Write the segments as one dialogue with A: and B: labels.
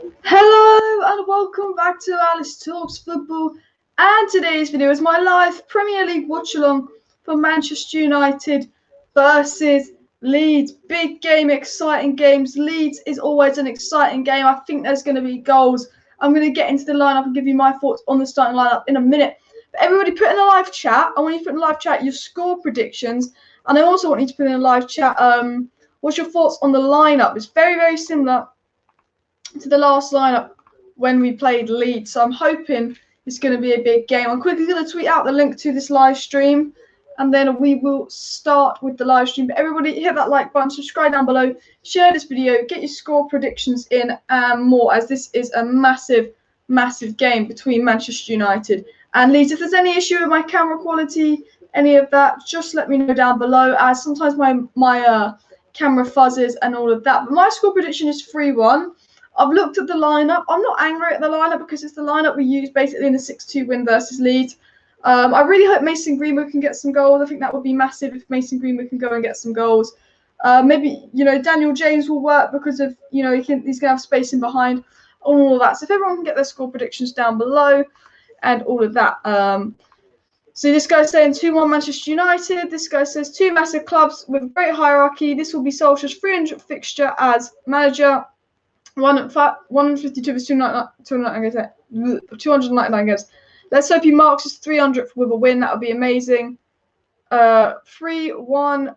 A: Hello and welcome back to Alice Talks Football, and today's video is my live Premier League watch-along for Manchester United versus Leeds. Big game, exciting games. Leeds is always an exciting game. I think there's going to be goals. I'm going to get into the lineup and give you my thoughts on the starting lineup in a minute. But everybody put in the live chat. I want you to put in the live chat your score predictions, and I also want you to put in the live chat what's your thoughts on the lineup. It's very, very similar to the last lineup when we played Leeds. So I'm hoping it's going to be a big game. I'm quickly going to tweet out the link to this live stream, and then we will start with the live stream. But everybody hit that like button, subscribe down below, share this video, get your score predictions in and more, as this is a massive, massive game between Manchester United and Leeds. If there's any issue with my camera quality, any of that, just let me know down below, as sometimes my camera fuzzes and all of that. But my score prediction is 3-1. I've looked at the lineup. I'm not angry at the lineup because it's the lineup we used basically in the 6-2 win versus Leeds. I really hope Mason Greenwood can get some goals. I think that would be massive if Mason Greenwood can go and get some goals. Maybe, Daniel James will work because of, he's going to have space in behind, all of that. So if everyone can get their score predictions down below and all of that. So this guy's saying 2-1 Manchester United. This guy says 2 massive clubs with great hierarchy. This will be Solskjaer's 300th fixture as manager. 152 versus 299 games. Let's hope he marks his 300th with a win. That would be amazing. 3-1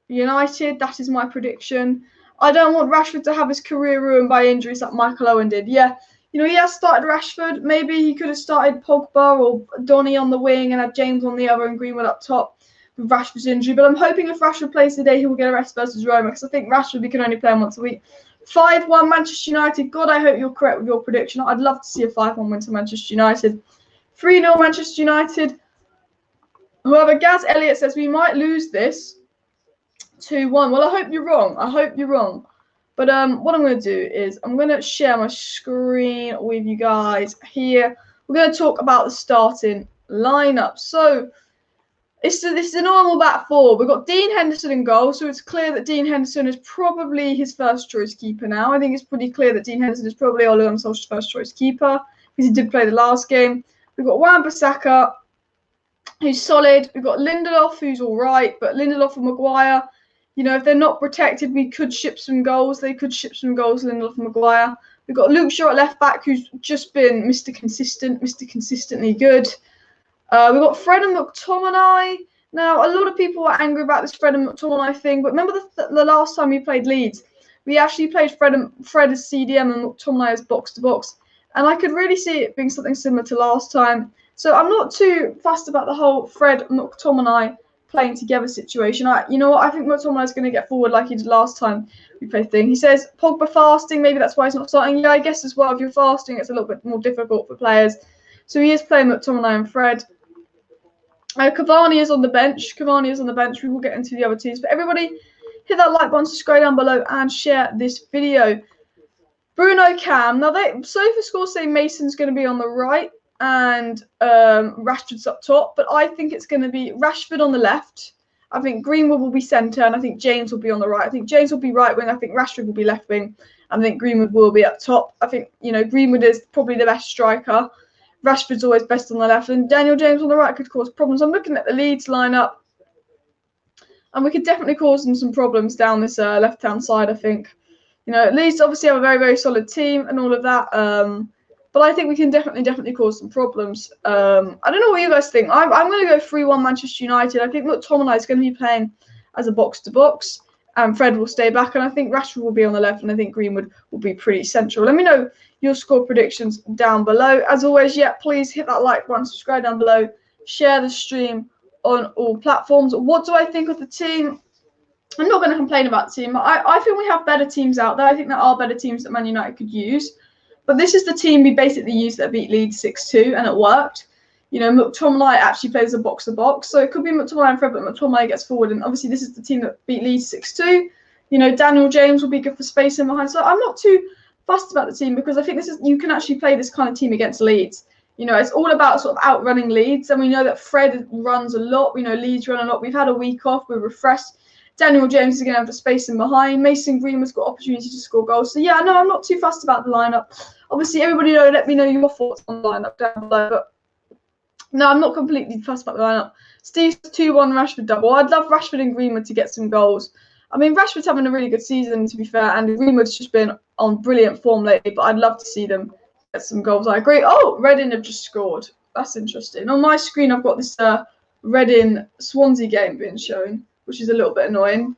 A: United. That is my prediction. I don't want Rashford to have his career ruined by injuries like Michael Owen did. Yeah, he has started Rashford. Maybe he could have started Pogba or Donny on the wing and had James on the other and Greenwood up top with Rashford's injury. But I'm hoping if Rashford plays today, he will get a rest versus Roma, because I think Rashford, we can only play him once a week. 5-1 Manchester United. God, I hope you're correct with your prediction. I'd love to see a 5-1 win to Manchester United. 3-0 Manchester United. However, Gaz Elliott says we might lose this 2-1. Well, I hope you're wrong. But what I'm going to do is I'm going to share my screen with you guys here. We're going to talk about the starting lineup. So this is a normal back four. We've got Dean Henderson in goal, so it's clear that Dean Henderson is probably his first choice keeper now. I think it's pretty clear that Dean Henderson is probably Ole Gunnar Solskjaer's first choice keeper, because he did play the last game. We've got Wan-Bissaka, who's solid. We've got Lindelof, who's all right, but Lindelof and Maguire, if they're not protected, we could ship some goals. They could ship some goals, Lindelof and Maguire. We've got Luke Shaw at left back, who's just been Mr. Consistent, Mr. Consistently good. We've got Fred and McTominay. Now, a lot of people are angry about this Fred and McTominay thing, but remember the last time we played Leeds, we actually played Fred as CDM and McTominay as box-to-box, and I could really see it being something similar to last time. So I'm not too fussed about the whole Fred McTominay playing together situation. You know what? I think McTominay is going to get forward like he did last time we played thing. He says Pogba fasting, maybe that's why he's not starting. Yeah, I guess as well, if you're fasting, it's a little bit more difficult for players. So he is playing McTominay and Fred. Cavani is on the bench. We will get into the other teams. But everybody, hit that like button, subscribe down below, and share this video. Bruno Cam. Now, SofaScore say Mason's going to be on the right and Rashford's up top. But I think it's going to be Rashford on the left. I think Greenwood will be centre, and I think James will be on the right. I think James will be right wing. I think Rashford will be left wing. And I think Greenwood will be up top. I think, Greenwood is probably the best striker. Rashford's always best on the left, and Daniel James on the right could cause problems. I'm looking at the Leeds lineup, and we could definitely cause them some problems down this left-hand side, I think. Leeds obviously have a very, very solid team and all of that, but I think we can definitely cause some problems. I don't know what you guys think. I'm going to go 3-1 Manchester United. I think McTominay is going to be playing as a box-to-box, and Fred will stay back, and I think Rashford will be on the left, and I think Greenwood will be pretty central. Let me know your score predictions down below. As always, please hit that like button, subscribe down below, share the stream on all platforms. What do I think of the team? I'm not going to complain about the team. I think we have better teams out there. I think there are better teams that Man United could use. But this is the team we basically used that beat Leeds 6-2, and it worked. McTominay actually plays a box-to-box, so it could be McTominay and Fred, but McTominay gets forward. And obviously, this is the team that beat Leeds 6-2. Daniel James will be good for space in behind. So I'm not too fussed about the team, because I think you can actually play this kind of team against Leeds. It's all about sort of outrunning Leeds, and we know that Fred runs a lot. We know Leeds run a lot. We've had a week off. We're refreshed. Daniel James is going to have the space in behind. Mason Greenwood's got opportunity to score goals. So, yeah, no, I'm not too fussed about the lineup. Obviously, everybody let me know your thoughts on the lineup down below. But no, I'm not completely fussed about the lineup. Steve's 2-1 Rashford double. I'd love Rashford and Greenwood to get some goals. I mean, Rashford's having a really good season, to be fair, and Greenwood's just been on brilliant form lately, but I'd love to see them get some goals. I agree. Oh, Reading have just scored. That's interesting. On my screen, I've got this Reading-Swansea game being shown, which is a little bit annoying.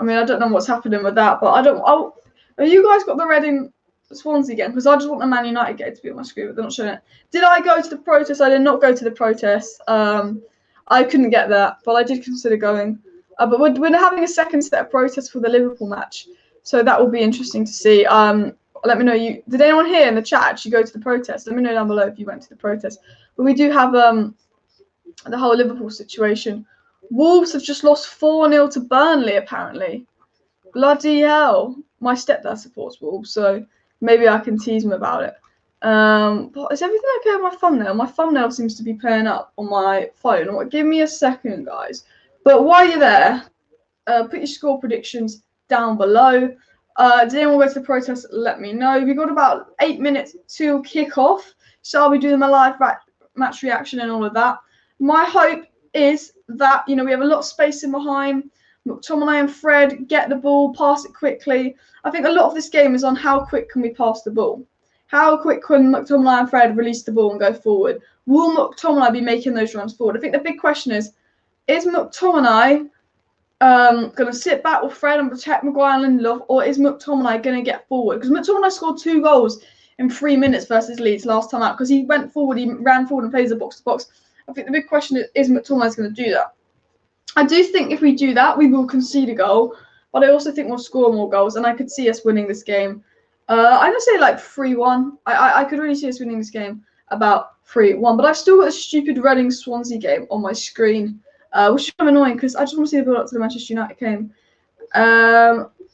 A: I mean, I don't know what's happening with that, but have you guys got the Reading-Swansea game? Because I just want the Man United game to be on my screen, but they're not showing it. Did I go to the protest? I did not go to the protest. I couldn't get that, but I did consider going. But we're having a second set of protests for the Liverpool match, so that will be interesting to see. Let me know. Did anyone here in the chat actually go to the protest? Let me know down below if you went to the protest. But we do have the whole Liverpool situation. Wolves have just lost 4-0 to Burnley, apparently. Bloody hell. My stepdad supports Wolves, so maybe I can tease him about it. But is everything okay with my thumbnail? My thumbnail seems to be playing up on my phone. Give me a second, guys. But while you're there, put your score predictions down below. Did anyone go to the protest? Let me know. We've got about 8 minutes to kick off, so I'll be doing my live match reaction and all of that. My hope is that, we have a lot of space in behind. McTominay and Fred get the ball, pass it quickly. I think a lot of this game is on how quick can we pass the ball. How quick can McTominay and Fred release the ball and go forward? Will McTominay be making those runs forward? I think the big question is McTominay going to sit back with Fred and protect Maguire and Lindelof, or is McTominay going to get forward? Because McTominay scored 2 goals in 3 minutes versus Leeds last time out because he went forward, he ran forward and plays the box-to-box. I think the big question is McTominay's going to do that. I do think if we do that, we will concede a goal, but I also think we'll score more goals, and I could see us winning this game. I'm going to say like 3-1. I could really see us winning this game about 3-1, but I've still got a stupid Reading-Swansea game on my screen. Which is kind of annoying because I just want to see the build up to the Manchester United game.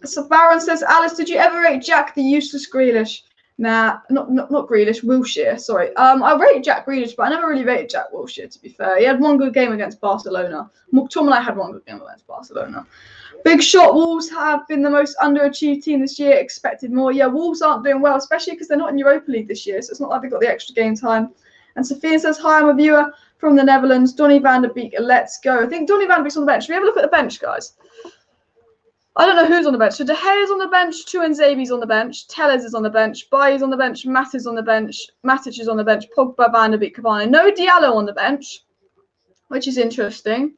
A: So Baron says, Alice, did you ever rate Jack the useless Grealish? Nah, not Grealish, Wilshere, sorry. I rated Jack Grealish, but I never really rated Jack Wilshere, to be fair. He had one good game against Barcelona. McTominay had one good game against Barcelona. Big shot, Wolves have been the most underachieved team this year, expected more. Yeah, Wolves aren't doing well, especially because they're not in Europa League this year, so it's not like they've got the extra game time. And Sophia says, hi, I'm a viewer from the Netherlands. Donny van der Beek, let's go. I think Donny van der Beek's on the bench. Should we have a look at the bench, guys? I don't know who's on the bench. So De Gea's on the bench, Tuanzebe's on the bench, Telles is on the bench, Bailly's on the bench, Matt is on the bench, Matic is on the bench, Pogba, Van der Beek, Cavani. No Diallo on the bench, which is interesting.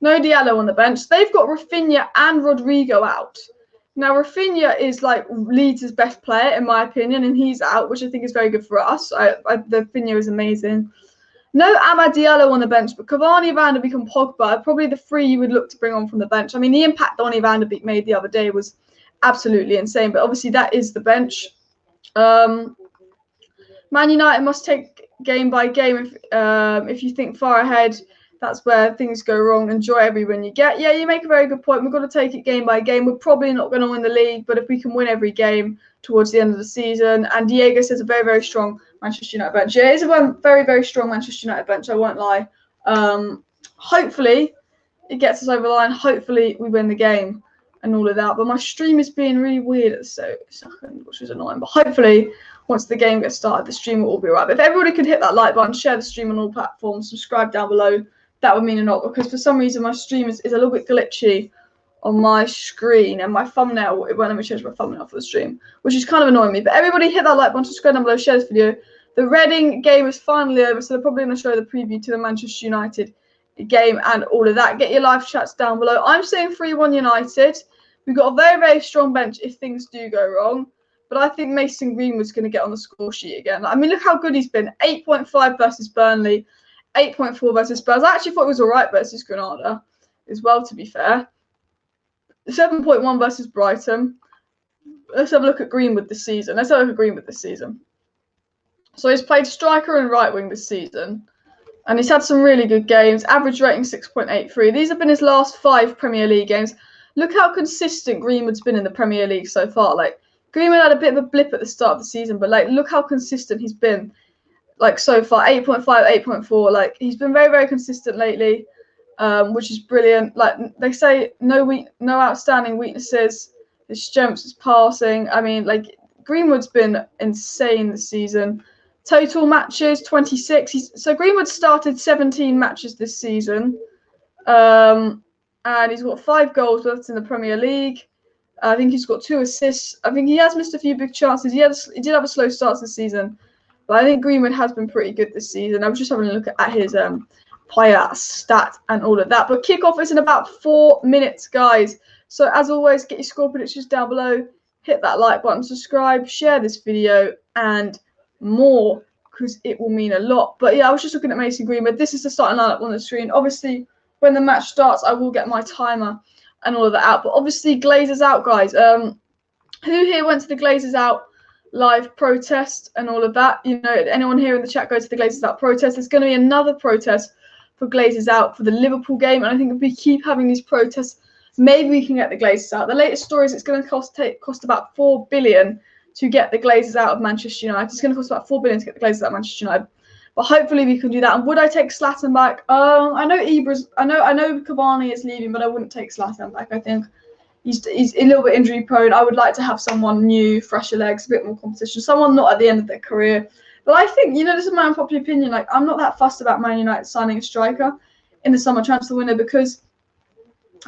A: No Diallo on the bench. They've got Rafinha and Rodrigo out. Now, Rafinha is like Leeds' best player, in my opinion, and he's out, which I think is very good for us. Rafinha is amazing. No Amad Diallo on the bench, but Cavani, Van der Beek, and Pogba are probably the 3 you would look to bring on from the bench. I mean, the impact Donny van der Beek made the other day was absolutely insane, but obviously that is the bench. Man United must take game by game. If you think far ahead, that's where things go wrong. Enjoy every win you get. Yeah, you make a very good point. We've got to take it game by game. We're probably not going to win the league, but if we can win every game towards the end of the season. And Diego says a very, very strong Manchester United bench. Yeah, it is a very, very strong Manchester United bench. I won't lie. Hopefully, it gets us over the line. Hopefully, we win the game and all of that. But my stream is being really weird at the second, which is annoying. But hopefully, once the game gets started, the stream will all be all right. But if everybody could hit that like button, share the stream on all platforms, subscribe down below, that would mean a lot, because for some reason my stream is a little bit glitchy on my screen, and my thumbnail, it won't let me change my thumbnail for the stream, which is kind of annoying me. But everybody hit that like button, subscribe down below, share this video. The Reading game is finally over, so they're probably going to show the preview to the Manchester United game and all of that. Get your live chats down below. I'm saying 3-1 United. We've got a very, very strong bench if things do go wrong. But I think Mason Greenwood's going to get on the score sheet again. I mean, look how good he's been. 8.5 versus Burnley. 8.4 versus Spurs. I actually thought it was all right versus Granada as well, to be fair. 7.1 versus Brighton. Let's have a look at Greenwood this season. So he's played striker and right wing this season. And he's had some really good games. Average rating 6.83. These have been his last 5 Premier League games. Look how consistent Greenwood's been in the Premier League so far. Like, Greenwood had a bit of a blip at the start of the season, but like, look how consistent he's been. Like, so far, 8.5, 8.4. Like, he's been very, very consistent lately. which is brilliant. Like they say, no outstanding weaknesses. His strengths is passing. I mean, like Greenwood's been insane this season. Total matches 26. So Greenwood started 17 matches this season, and he's got 5 goals. That's in the Premier League. I think he's got 2 assists. I think he has missed a few big chances. He did have a slow start this season, but I think Greenwood has been pretty good this season. I was just having a look at his player stat and all of that. But kickoff is in about 4 minutes, guys. So as always, get your score predictions down below. Hit that like button, subscribe, share this video, and more, because it will mean a lot. But yeah, I was just looking at Mason Greenwood. This is the starting lineup on the screen. Obviously, when the match starts, I will get my timer and all of that out. But obviously, Glazers out, guys. Who here went to the Glazers out live protest and all of that? You know, anyone here in the chat go to the Glazers out protest? There's going to be another protest for Glazers out for the Liverpool game, and I think if we keep having these protests, maybe we can get the Glazers out. The latest story is it's going to cost about 4 billion to get the Glazers out of Manchester United. It's going to cost about 4 billion to get the Glazers out of Manchester United, but hopefully we can do that. And would I take Zlatan back? I know Cavani is leaving, but I wouldn't take Zlatan back. I think he's a little bit injury prone. I would like to have someone new, fresher legs, a bit more competition, someone not at the end of their career. But I think, you know, this is my unpopular opinion. Like, I'm not that fussed about Man United signing a striker in the summer transfer window because,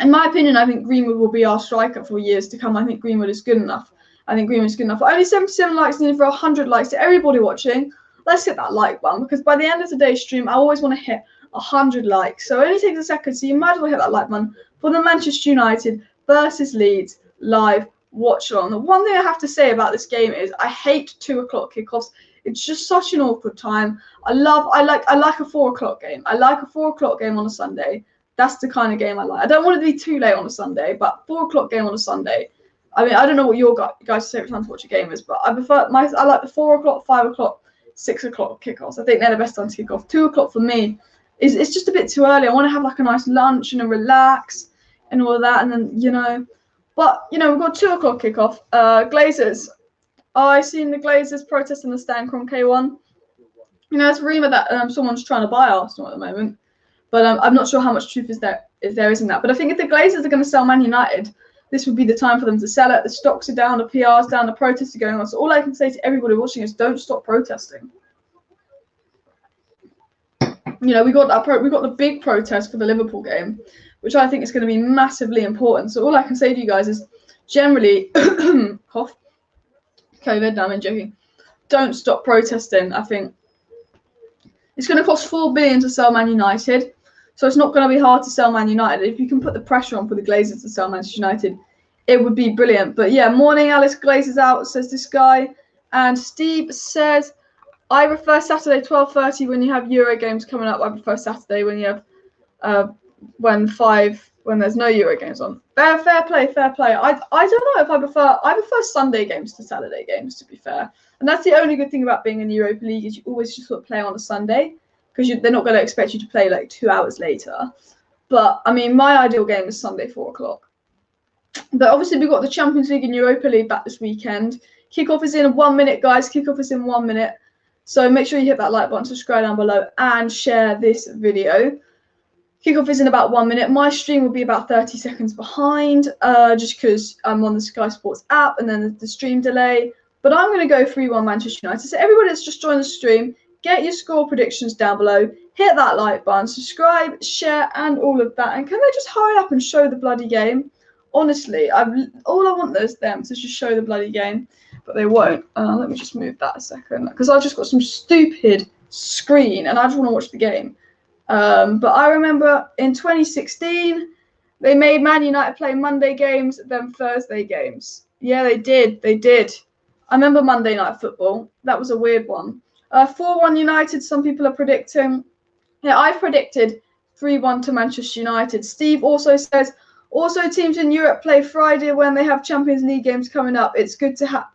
A: in my opinion, I think Greenwood will be our striker for years to come. I think Greenwood is good enough. Only 77 likes needed for 100 likes. To everybody watching, let's hit that like button, because by the end of today's stream, I always want to hit 100 likes. So it only takes a second, so you might as well hit that like button for the Manchester United versus Leeds live watch along. The one thing I have to say about this game is I hate 2 o'clock kickoffs. It's just such an awkward time. I like a 4 o'clock game. I like a 4 o'clock game on a Sunday. That's the kind of game I like. I don't want it to be too late on a Sunday, but 4 o'clock game on a Sunday. I mean, I don't know what your guys' favorite time to watch a game is, but I like the 4 o'clock, 5 o'clock, 6 o'clock kickoffs. I think they're the best time to kick off. 2 o'clock for me it's just a bit too early. I want to have like a nice lunch and a relax and all of that, and then, you know. But, you know, we've got 2 o'clock kickoff. Glazers. I seen the Glazers protesting the stand from K1. You know, it's a rumour that someone's trying to buy Arsenal at the moment, but I'm not sure how much truth is there in that. But I think if the Glazers are going to sell Man United, this would be the time for them to sell it. The stocks are down, the PR's down, the protests are going on. So all I can say to everybody watching is don't stop protesting. You know, we got the big protest for the Liverpool game, which I think is going to be massively important. So all I can say to you guys is generally, cough, COVID, no, I'm joking. Don't stop protesting. I think it's going to cost 4 billion to sell Man United, so it's not going to be hard to sell Man United. If you can put the pressure on for the Glazers to sell Manchester United, it would be brilliant. But yeah, morning, Alice. Glazers out, says this guy. And Steve says, I prefer Saturday 12:30 when you have Euro games coming up. I prefer Saturday when you have when there's no Euro games on. Fair play. I don't know if I prefer Sunday games to Saturday games, to be fair. And that's the only good thing about being in the Europa League is you always just sort of play on a Sunday, because they're not going to expect you to play like 2 hours later. But I mean, my ideal game is Sunday 4 o'clock. But obviously we've got the Champions League and Europa League back this weekend. Kickoff is in 1 minute, guys. Kickoff is in 1 minute. So make sure you hit that like button, subscribe down below, and share this video. Kickoff is in about 1 minute. My stream will be about 30 seconds behind, just because I'm on the Sky Sports app and then the stream delay. But I'm going to go 3-1 Manchester United. So everybody that's just joined the stream, get your score predictions down below. Hit that like button, subscribe, share, and all of that. And can they just hurry up and show the bloody game? Honestly, all I want is them to just show the bloody game, but they won't. Let me just move that a second, because I've just got some stupid screen and I just want to watch the game. But I remember in 2016, they made Man United play Monday games, then Thursday games. Yeah, they did. I remember Monday Night Football. That was a weird one. 4-1 United, some people are predicting. Yeah, I've predicted 3-1 to Manchester United. Steve also says, also teams in Europe play Friday when they have Champions League games coming up. It's good to have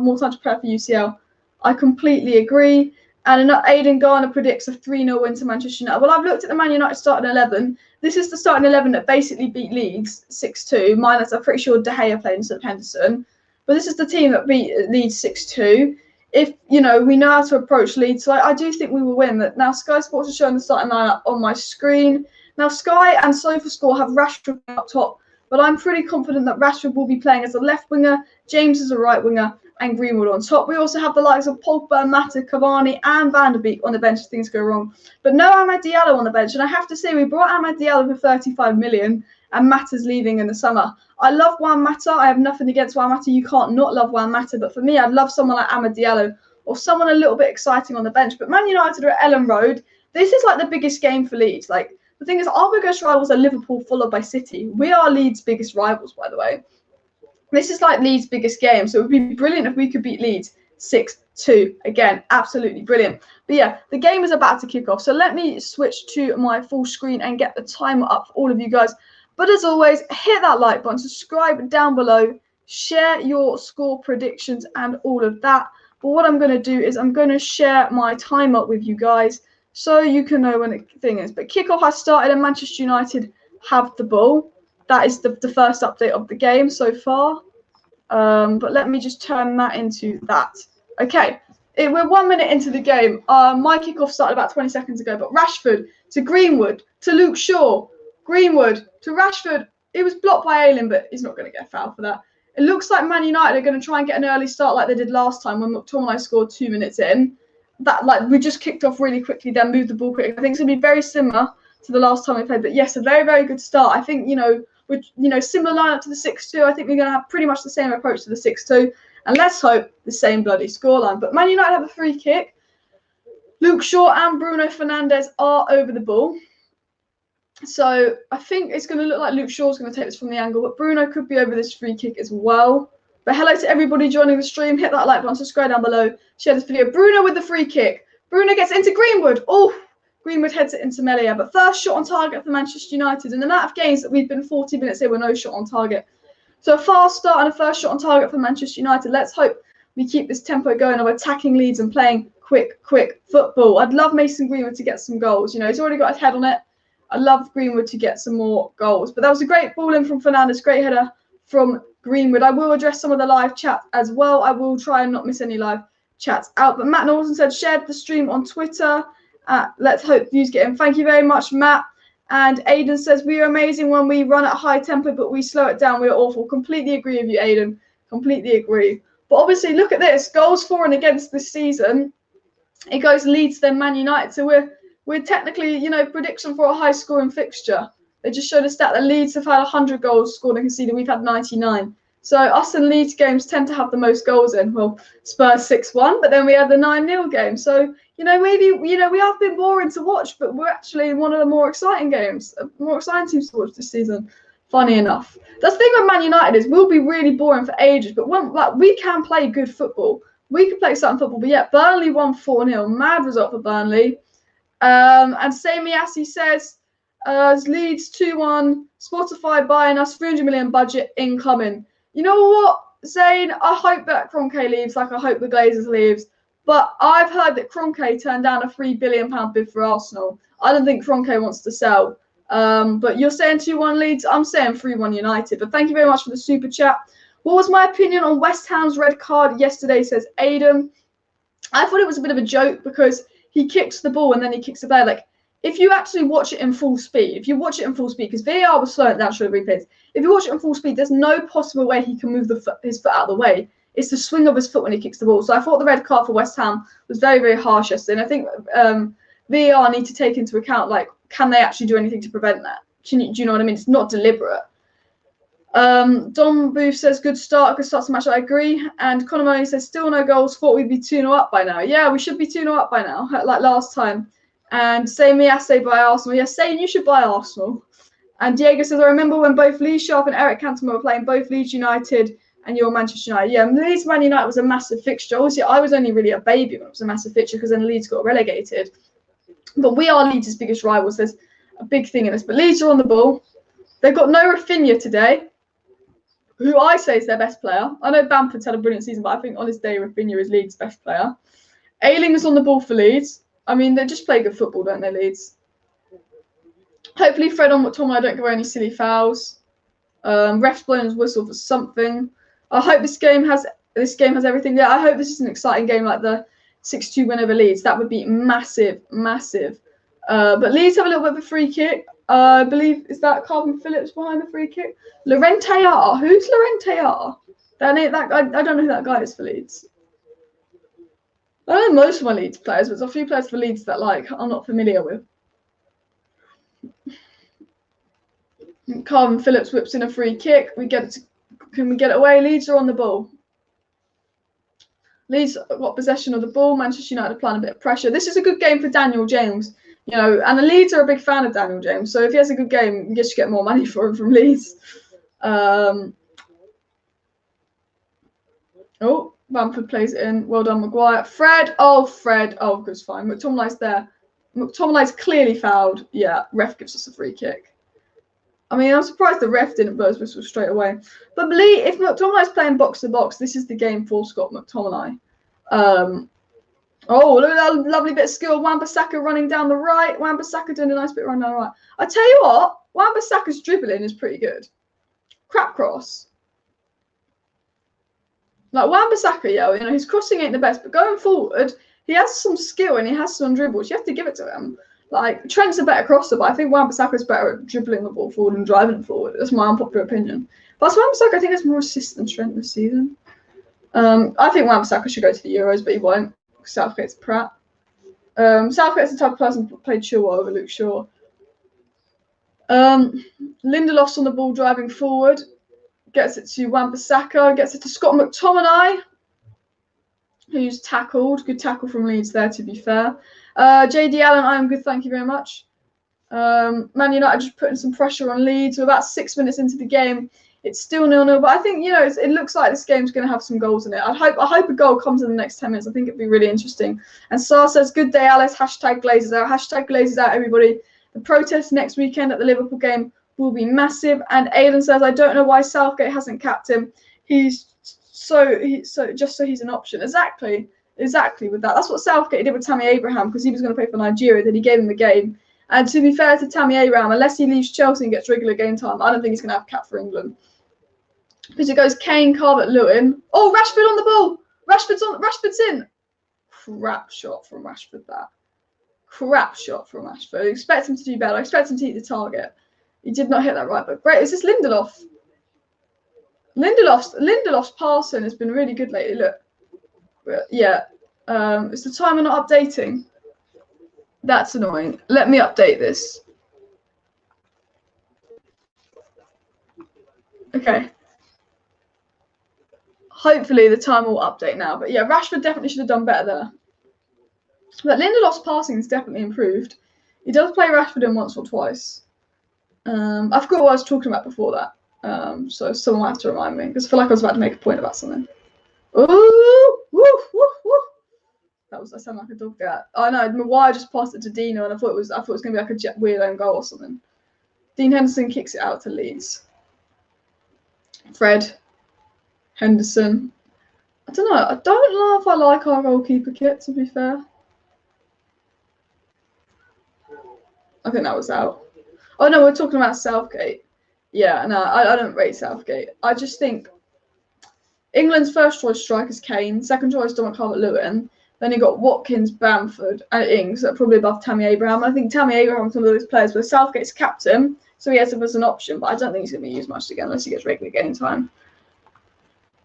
A: more time to prepare for UCL. I completely agree. And Aidan Garner predicts a 3-0 win to Manchester United. Well, I've looked at the Man United starting 11. This is the starting 11 that basically beat Leeds 6-2. Minus, I'm pretty sure De Gea played instead of Henderson. But this is the team that beat Leeds 6-2. If, you know, we know how to approach Leeds, so I do think we will win. Now, Sky Sports is showing the starting lineup on my screen. Now, Sky and SofaScore have Rashford up top, but I'm pretty confident that Rashford will be playing as a left winger, James as a right winger, and Greenwood on top. We also have the likes of Pogba, Mata, Cavani, and Van der Beek on the bench if things go wrong. But no Amad Diallo on the bench, and I have to say we brought Amad Diallo for 35 million, and Mata's leaving in the summer. I love Juan Mata. I have nothing against Juan Mata. You can't not love Juan Mata, but for me, I'd love someone like Amad Diallo or someone a little bit exciting on the bench. But Man United are at Ellen Road. This is like the biggest game for Leeds. Like, the thing is, our biggest rivals are Liverpool, followed by City. We are Leeds' biggest rivals, by the way. This is like Leeds' biggest game, so it would be brilliant if we could beat Leeds 6-2. Again, absolutely brilliant. But yeah, the game is about to kick off, so let me switch to my full screen and get the timer up for all of you guys. But as always, hit that like button, subscribe down below, share your score predictions and all of that. But what I'm going to do is I'm going to share my timer with you guys so you can know when the thing is. But kickoff has started and Manchester United have the ball. That is the first update of the game so far. But let me just turn that into that. Okay, we're 1 minute into the game. My kickoff started about 20 seconds ago. But Rashford to Greenwood to Luke Shaw. Greenwood to Rashford. It was blocked by Ayling, but he's not going to get a foul for that. It looks like Man United are going to try and get an early start like they did last time when McTominay scored 2 minutes in. That we just kicked off really quickly, then moved the ball quickly. I think it's going to be very similar to the last time we played. But yes, a very, very good start. I think, similar lineup to the 6-2. I think we're going to have pretty much the same approach to the 6-2. And let's hope the same bloody scoreline. But Man United have a free kick. Luke Shaw and Bruno Fernandes are over the ball. So I think it's going to look like Luke Shaw's going to take this from the angle, but Bruno could be over this free kick as well. But hello to everybody joining the stream. Hit that like button, subscribe down below, share this video. Bruno with the free kick. Bruno gets into Greenwood. Oh, Greenwood heads it into Melia. But first shot on target for Manchester United. And the amount of games that we've been 40 minutes here with no shot on target. So a fast start and a first shot on target for Manchester United. Let's hope we keep this tempo going of attacking Leeds and playing quick football. I'd love Mason Greenwood to get some goals. He's already got his head on it. I love Greenwood to get some more goals. But that was a great ball in from Fernandes. Great header from Greenwood. I will address some of the live chat as well. I will try and not miss any live chats out. But Matt Norton said, shared the stream on Twitter. Let's hope views get in. Thank you very much, Matt. And Aiden says, we are amazing when we run at high tempo, but we slow it down. We're awful. Completely agree with you, Aiden. Completely agree. But obviously, look at this. Goals for and against this season. It goes Leeds, then Man United. So we're technically, prediction for a high-scoring fixture. They just showed a stat that Leeds have had 100 goals scored and conceded. We've had 99. So us and Leeds games tend to have the most goals in. Well, Spurs 6-1, but then we had the 9-0 game. So, maybe, we have been boring to watch, but we're actually one of the more exciting games, more exciting teams to watch this season. Funny enough. That's the thing with Man United is we'll be really boring for ages, but we can play good football. We can play exciting football, but yeah, Burnley won 4-0. Mad result for Burnley. And Sami Assi says, Leeds 2-1, Spotify buying us 300 million budget incoming. You know what, Zane? I hope that Kroenke leaves, like I hope the Glazers leaves. But I've heard that Kroenke turned down a £3 billion bid for Arsenal. I don't think Kroenke wants to sell. But you're saying 2-1 Leeds. I'm saying 3-1 United. But thank you very much for the super chat. What was my opinion on West Ham's red card yesterday, says Aidan. I thought it was a bit of a joke because he kicks the ball and then he kicks the player. Like, if you actually watch it in full speed, because VAR was slowing it down, showing replays. If you watch it in full speed, there's no possible way he can move his foot out of the way. It's the swing of his foot when he kicks the ball. So I thought the red card for West Ham was very, very harsh yesterday. And I think VAR need to take into account, like, can they actually do anything to prevent that? Do you know what I mean? It's not deliberate. Don Booth says, good start to the match. I agree. And Conor Murray says, still no goals. Thought we'd be 2-0 up by now. Yeah, we should be 2-0 up by now, like last time. And Sami Assi buy Arsenal. Yes, saying you should buy Arsenal. And Diego says, I remember when both Lee Sharp and Eric Cantona were playing, both Leeds United and your Manchester United. Yeah, Leeds Man United was a massive fixture. Obviously, I was only really a baby when it was a massive fixture because then Leeds got relegated. But we are Leeds' biggest rivals. There's a big thing in this. But Leeds are on the ball. They've got no Rafinha today, who I say is their best player. I know Bamford's had a brilliant season, but I think on his day, Rafinha is Leeds' best player. Ayling is on the ball for Leeds. I mean, they just play good football, don't they, Leeds? Hopefully Fred on McTominay don't give away any silly fouls. Ref's blowing his whistle for something. I hope this game has everything. Yeah, I hope this is an exciting game like the 6-2 win over Leeds. That would be massive, massive. But Leeds have a little bit of a free kick. I believe, is that Calvin Phillips behind the free kick? Laurentiar. Who's Laurentiar? That guy. I don't know who that guy is for Leeds. I know most of my Leeds players, but there's a few players for Leeds that I'm not familiar with. Calvin Phillips whips in a free kick. Can we get it away? Leeds are on the ball. Leeds got possession of the ball. Manchester United applying a bit of pressure. This is a good game for Daniel James. And the Leeds are a big fan of Daniel James. So if he has a good game, you just get more money for him from Leeds. Bamford plays it in. Well done, Maguire. Fred. Oh, good, fine. McTominay's there. McTominay's clearly fouled. Yeah, ref gives us a free kick. I mean, I'm surprised the ref didn't blow his whistle straight away. But believe if McTominay's playing box to box, this is the game for Scott McTominay. Look at that lovely bit of skill. Wan-Bissaka running down the right. Wan-Bissaka doing a nice bit running down the right. I tell you what, Wan-Bissaka's dribbling is pretty good. Crap cross. Wan-Bissaka, his crossing ain't the best, but going forward, he has some skill and he has some dribbles. You have to give it to him. Trent's a better crosser, but I think Wan-Bissaka's better at dribbling the ball forward and driving it forward. That's my unpopular opinion. But Wan-Bissaka, I think, has more assists than Trent this season. I think Wan-Bissaka should go to the Euros, but he won't. Southgate's prat. Southgate's the type of person who played Chilwell over Luke Shaw. Lindelof's on the ball driving forward. Gets it to Wan-Bissaka. Gets it to Scott McTominay, who's tackled. Good tackle from Leeds there, to be fair. JD Allen, I am good, thank you very much. Man United just putting some pressure on Leeds. We're about 6 minutes into the game. It's still 0-0, but I think it looks like this game's going to have some goals in it. I hope a goal comes in the next 10 minutes. I think it'd be really interesting. And Sar says, "Good day, Alice." Hashtag Glazers out. Hashtag Glazers out, everybody. The protest next weekend at the Liverpool game will be massive. And Aidan says, "I don't know why Southgate hasn't capped him. He's just so he's an option." Exactly with that. That's what Southgate did with Tammy Abraham because he was going to play for Nigeria. Then he gave him the game. And to be fair to Tammy Abraham, unless he leaves Chelsea and gets regular game time, I don't think he's going to have cap for England. Because it goes Kane, Calvert-Lewin. Oh, Rashford on the ball. Rashford's in. Crap shot from Rashford. I expect him to do better. I expect him to hit the target. He did not hit that right, but great. Is this Lindelof? Lindelof's passing has been really good lately. Look. Yeah. Is the timer not updating? That's annoying. Let me update this. Okay. Hopefully the timer will update now. But yeah, Rashford definitely should have done better there. But Lindelof's passing has definitely improved. He does play Rashford in once or twice. I forgot what I was talking about before that. So someone will have to remind me because I feel like I was about to make a point about something. Ooh, woo, woo, woo. I sound like a dog there. I know. Maguire just passed it to Dino, and I thought it was going to be like a weird own goal or something. Dean Henderson kicks it out to Leeds. Fred, Henderson. I don't know. I don't know if I like our goalkeeper kit. To be fair, I think that was out. Oh no, we're talking about Southgate. Yeah, no, I don't rate Southgate. I just think England's first choice striker is Kane. Second choice, Dominic Calvert-Lewin. Then you got Watkins, Bamford, and Ings, that are probably above Tammy Abraham. I think Tammy Abraham's one of those players where Southgate's captain, so he has him as an option, but I don't think he's going to be used much again unless he gets regular game time.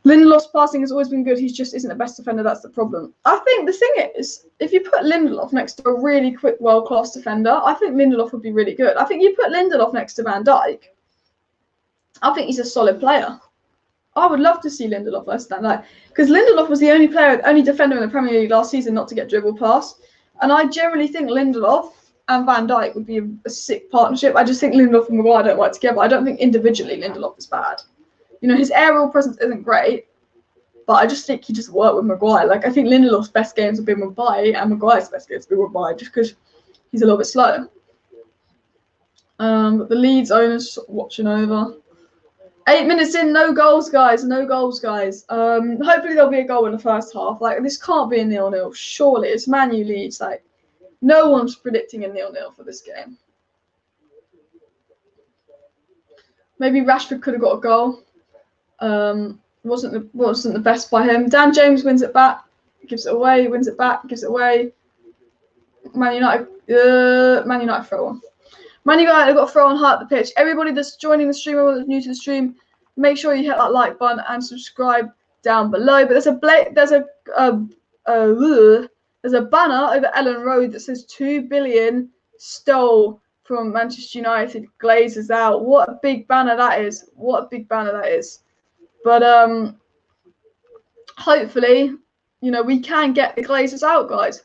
A: Lindelof's passing has always been good. He just isn't the best defender. That's the problem. I think the thing is, if you put Lindelof next to a really quick, world-class defender, I think Lindelof would be really good. I think you put Lindelof next to Van Dijk, I think he's a solid player. I would love to see Lindelof first stand like because Lindelof was the only defender in the Premier League last season not to get dribble past, and I generally think Lindelof and Van Dijk would be a sick partnership. I just think Lindelof and Maguire don't work together. I don't think individually Lindelof is bad. His aerial presence isn't great, but I just think he just worked with Maguire. I think Lindelof's best games have been with Bailly, and Maguire's best games have been with Bailly just because he's a little bit slow. But the Leeds owners watching over. 8 minutes in, no goals, guys. Hopefully there'll be a goal in the first half. This can't be a 0-0. Surely it's Man Utd Leeds. No one's predicting a 0-0 for this game. Maybe Rashford could have got a goal. Wasn't the best by him. Dan James wins it back, gives it away, wins it back, gives it away. Man United throw on. Man United got a throw on high at the pitch. Everybody that's joining the stream or that's new to the stream, make sure you hit that like button and subscribe down below. But there's a banner over Ellen Road that says 2 billion stole from Manchester United, Glazers out. What a big banner that is. What a big banner that is. But hopefully, you know, we can get the Glazers out, guys.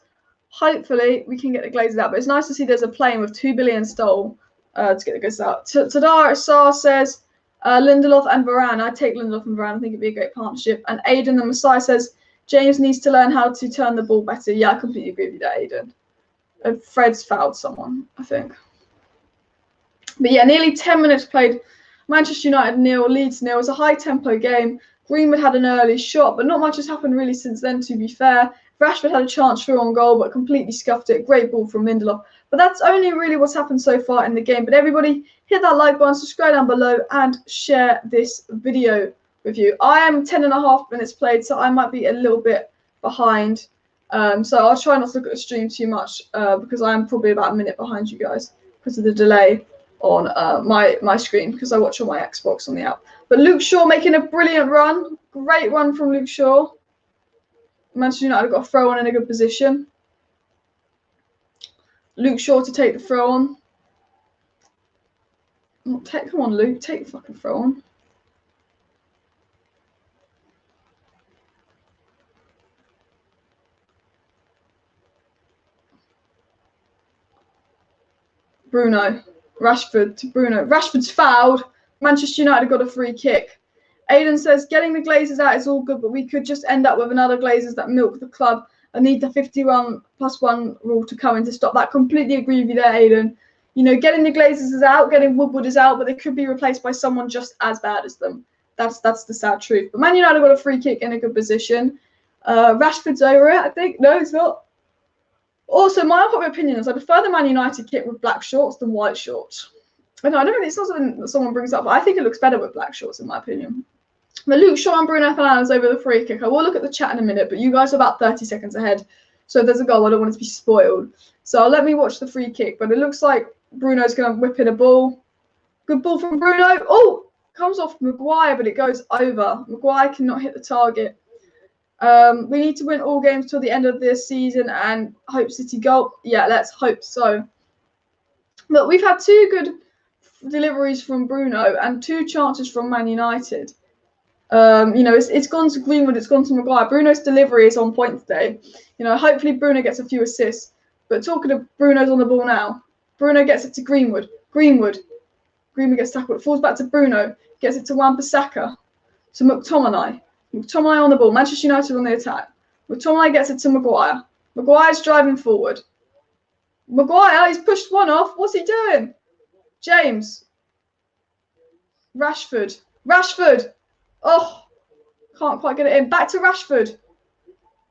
A: Hopefully, we can get the Glazers out. But it's nice to see there's a plane with 2 billion stole to get the Glazers out. Tadara Sar says Lindelof and Varane. I'd take Lindelof and Varane. I think it'd be a great partnership. And Aiden the Messiah says James needs to learn how to turn the ball better. Yeah, I completely agree with you there, Aiden. Fred's fouled someone, I think. But yeah, nearly 10 minutes played. Manchester United 0, Leeds 0. It was a high-tempo game. Greenwood had an early shot, but not much has happened really since then, to be fair. Rashford had a chance through on goal, but completely scuffed it. Great ball from Lindelof. But that's only really what's happened so far in the game. But everybody, hit that like button, subscribe down below, and share this video with you. I am 10.5 minutes played, so I might be a little bit behind. So I'll try not to look at the stream too much because I am probably about a minute behind you guys because of the delay on my screen because I watch on my Xbox on the app. But Luke Shaw making a brilliant run. Great run from Luke Shaw. Manchester United got a throw on in a good position. Luke Shaw to take the throw on. Come on, Luke. Take the fucking throw on. Bruno. Rashford to Bruno. Rashford's fouled. Manchester United got a free kick. Aiden says, getting the Glazers out is all good, but we could just end up with another Glazers that milk the club and need the 51+1 rule to come in to stop that. Completely agree with you there, Aiden. You know, getting the Glazers is out, getting Woodward is out, but they could be replaced by someone just as bad as them. That's the sad truth. But Man United got a free kick in a good position. Rashford's over it, I think. No, it's not. Also, my unpopular opinion is I prefer the Man United kit with black shorts than white shorts. I don't think it's not something that someone brings up, but I think it looks better with black shorts, in my opinion. But Luke Shaw and Bruno Fernandes over the free kick. I will look at the chat in a minute, but you guys are about 30 seconds ahead. So if there's a goal, I don't want it to be spoiled. So let me watch the free kick. But it looks like Bruno's going to whip in a ball. Good ball from Bruno. Oh, comes off Maguire, but it goes over. Maguire cannot hit the target. We need to win all games till the end of this season and hope City goal. Yeah, let's hope so. But we've had 2 good deliveries from Bruno and 2 chances from Man United. You know, it's gone to Greenwood, it's gone to Maguire. Bruno's delivery is on point today. You know, hopefully Bruno gets a few assists. But talking of Bruno's on the ball now. Bruno gets it to Greenwood. Greenwood gets tackled. It falls back to Bruno. Gets it to Wan-Bissaka. To McTominay. McTominay on the ball. Manchester United on the attack. McTominay gets it to Maguire. Maguire's driving forward. Maguire, he's pushed one off. What's he doing? James. Rashford. Oh, can't quite get it in. Back to Rashford.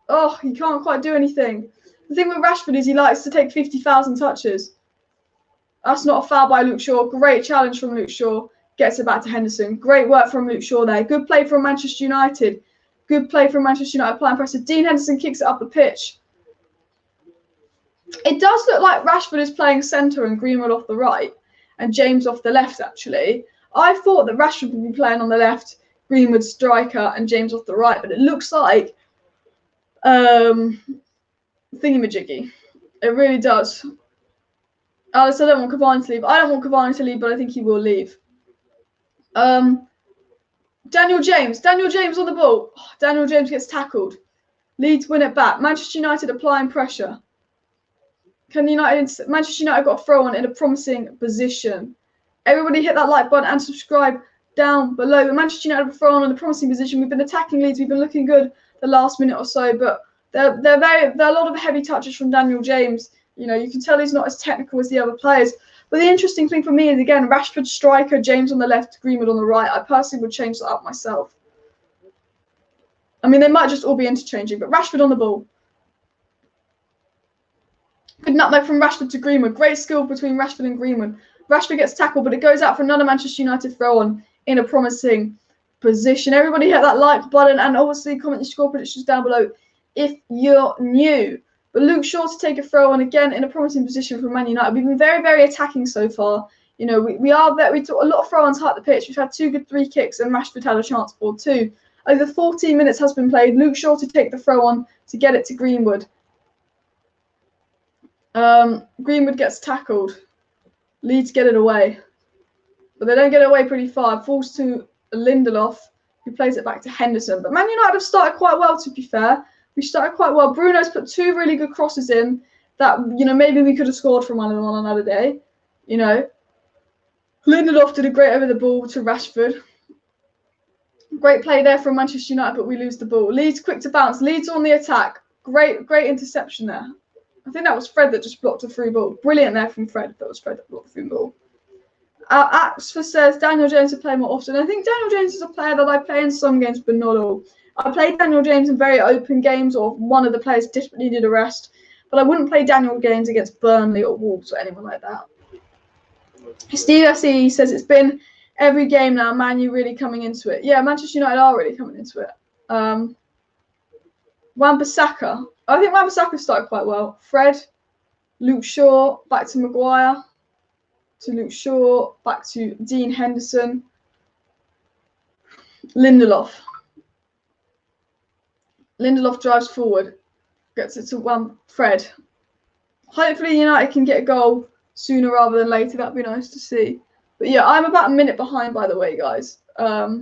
A: Oh, he can't quite do anything. The thing with Rashford is he likes to take 50,000 touches. That's not a foul by Luke Shaw. Great challenge from Luke Shaw. Gets it back to Henderson. Great work from Luke Shaw there. Good play from Manchester United. Good play from Manchester United. Applying pressure. Dean Henderson kicks it up the pitch. It does look like Rashford is playing centre and Greenwood off the right and James off the left, actually. I thought that Rashford would be playing on the left, Greenwood striker and James off the right, but it looks like thingamajiggy. It really does. Alice, I don't want Cavani to leave. I don't want Cavani to leave, but I think he will leave. Daniel James on the ball. Oh, Daniel James gets tackled. Leeds win it back. Manchester United applying pressure. Manchester United got a throw on in a promising position. Everybody hit that like button and subscribe down below. But Manchester United have throw on in a promising position. We've been attacking Leeds. We've been looking good the last minute or so, but there are a lot of heavy touches from Daniel James. You know, you can tell he's not as technical as the other players. But the interesting thing for me is, again, Rashford striker, James on the left, Greenwood on the right. I personally would change that up myself. I mean, they might just all be interchanging, but Rashford on the ball. Good nutmeg from Rashford to Greenwood. Great skill between Rashford and Greenwood. Rashford gets tackled, but it goes out for another Manchester United throw on in a promising position. Everybody hit that like button and obviously comment your score predictions down below if you're new. But Luke Shaw to take a throw on again in a promising position for Man United. We've been very, very attacking so far. You know, we took a lot of throw-ons hard at the pitch. We've had 2 good free kicks, and Rashford had a chance for 2. Over 14 minutes has been played. Luke Shaw to take the throw on to get it to Greenwood. Greenwood gets tackled. Leeds get it away. But they don't get it away pretty far. It falls to Lindelof, who plays it back to Henderson. But Man United have started quite well, to be fair. We started quite well. Bruno's put 2 really good crosses in that, you know, maybe we could have scored from one of them on another day. You know. Lindelof did a great over the ball to Rashford. Great play there from Manchester United, but we lose the ball. Leeds quick to bounce. Leeds on the attack. Great interception there. I think that was Fred that just blocked a through ball. Brilliant there from Fred. That was Fred that blocked the through ball. Axford says Daniel James to play more often. I think Daniel James is a player that I play in some games, but not all. I played Daniel James in very open games, or one of the players desperately needed a rest. But I wouldn't play Daniel James against Burnley or Wolves or anyone like that. Steve S.E. says it's been every game now. Man U really coming into it. Yeah, Manchester United are really coming into it. Wan-Bissaka. I think Wan-Bissaka started quite well. Fred, Luke Shaw, back to Maguire. To Luke Shaw, back to Dean Henderson. Lindelof. Lindelof drives forward. Gets it to Fred. Hopefully United can get a goal sooner rather than later. That'd be nice to see. But yeah, I'm about a minute behind, by the way, guys. But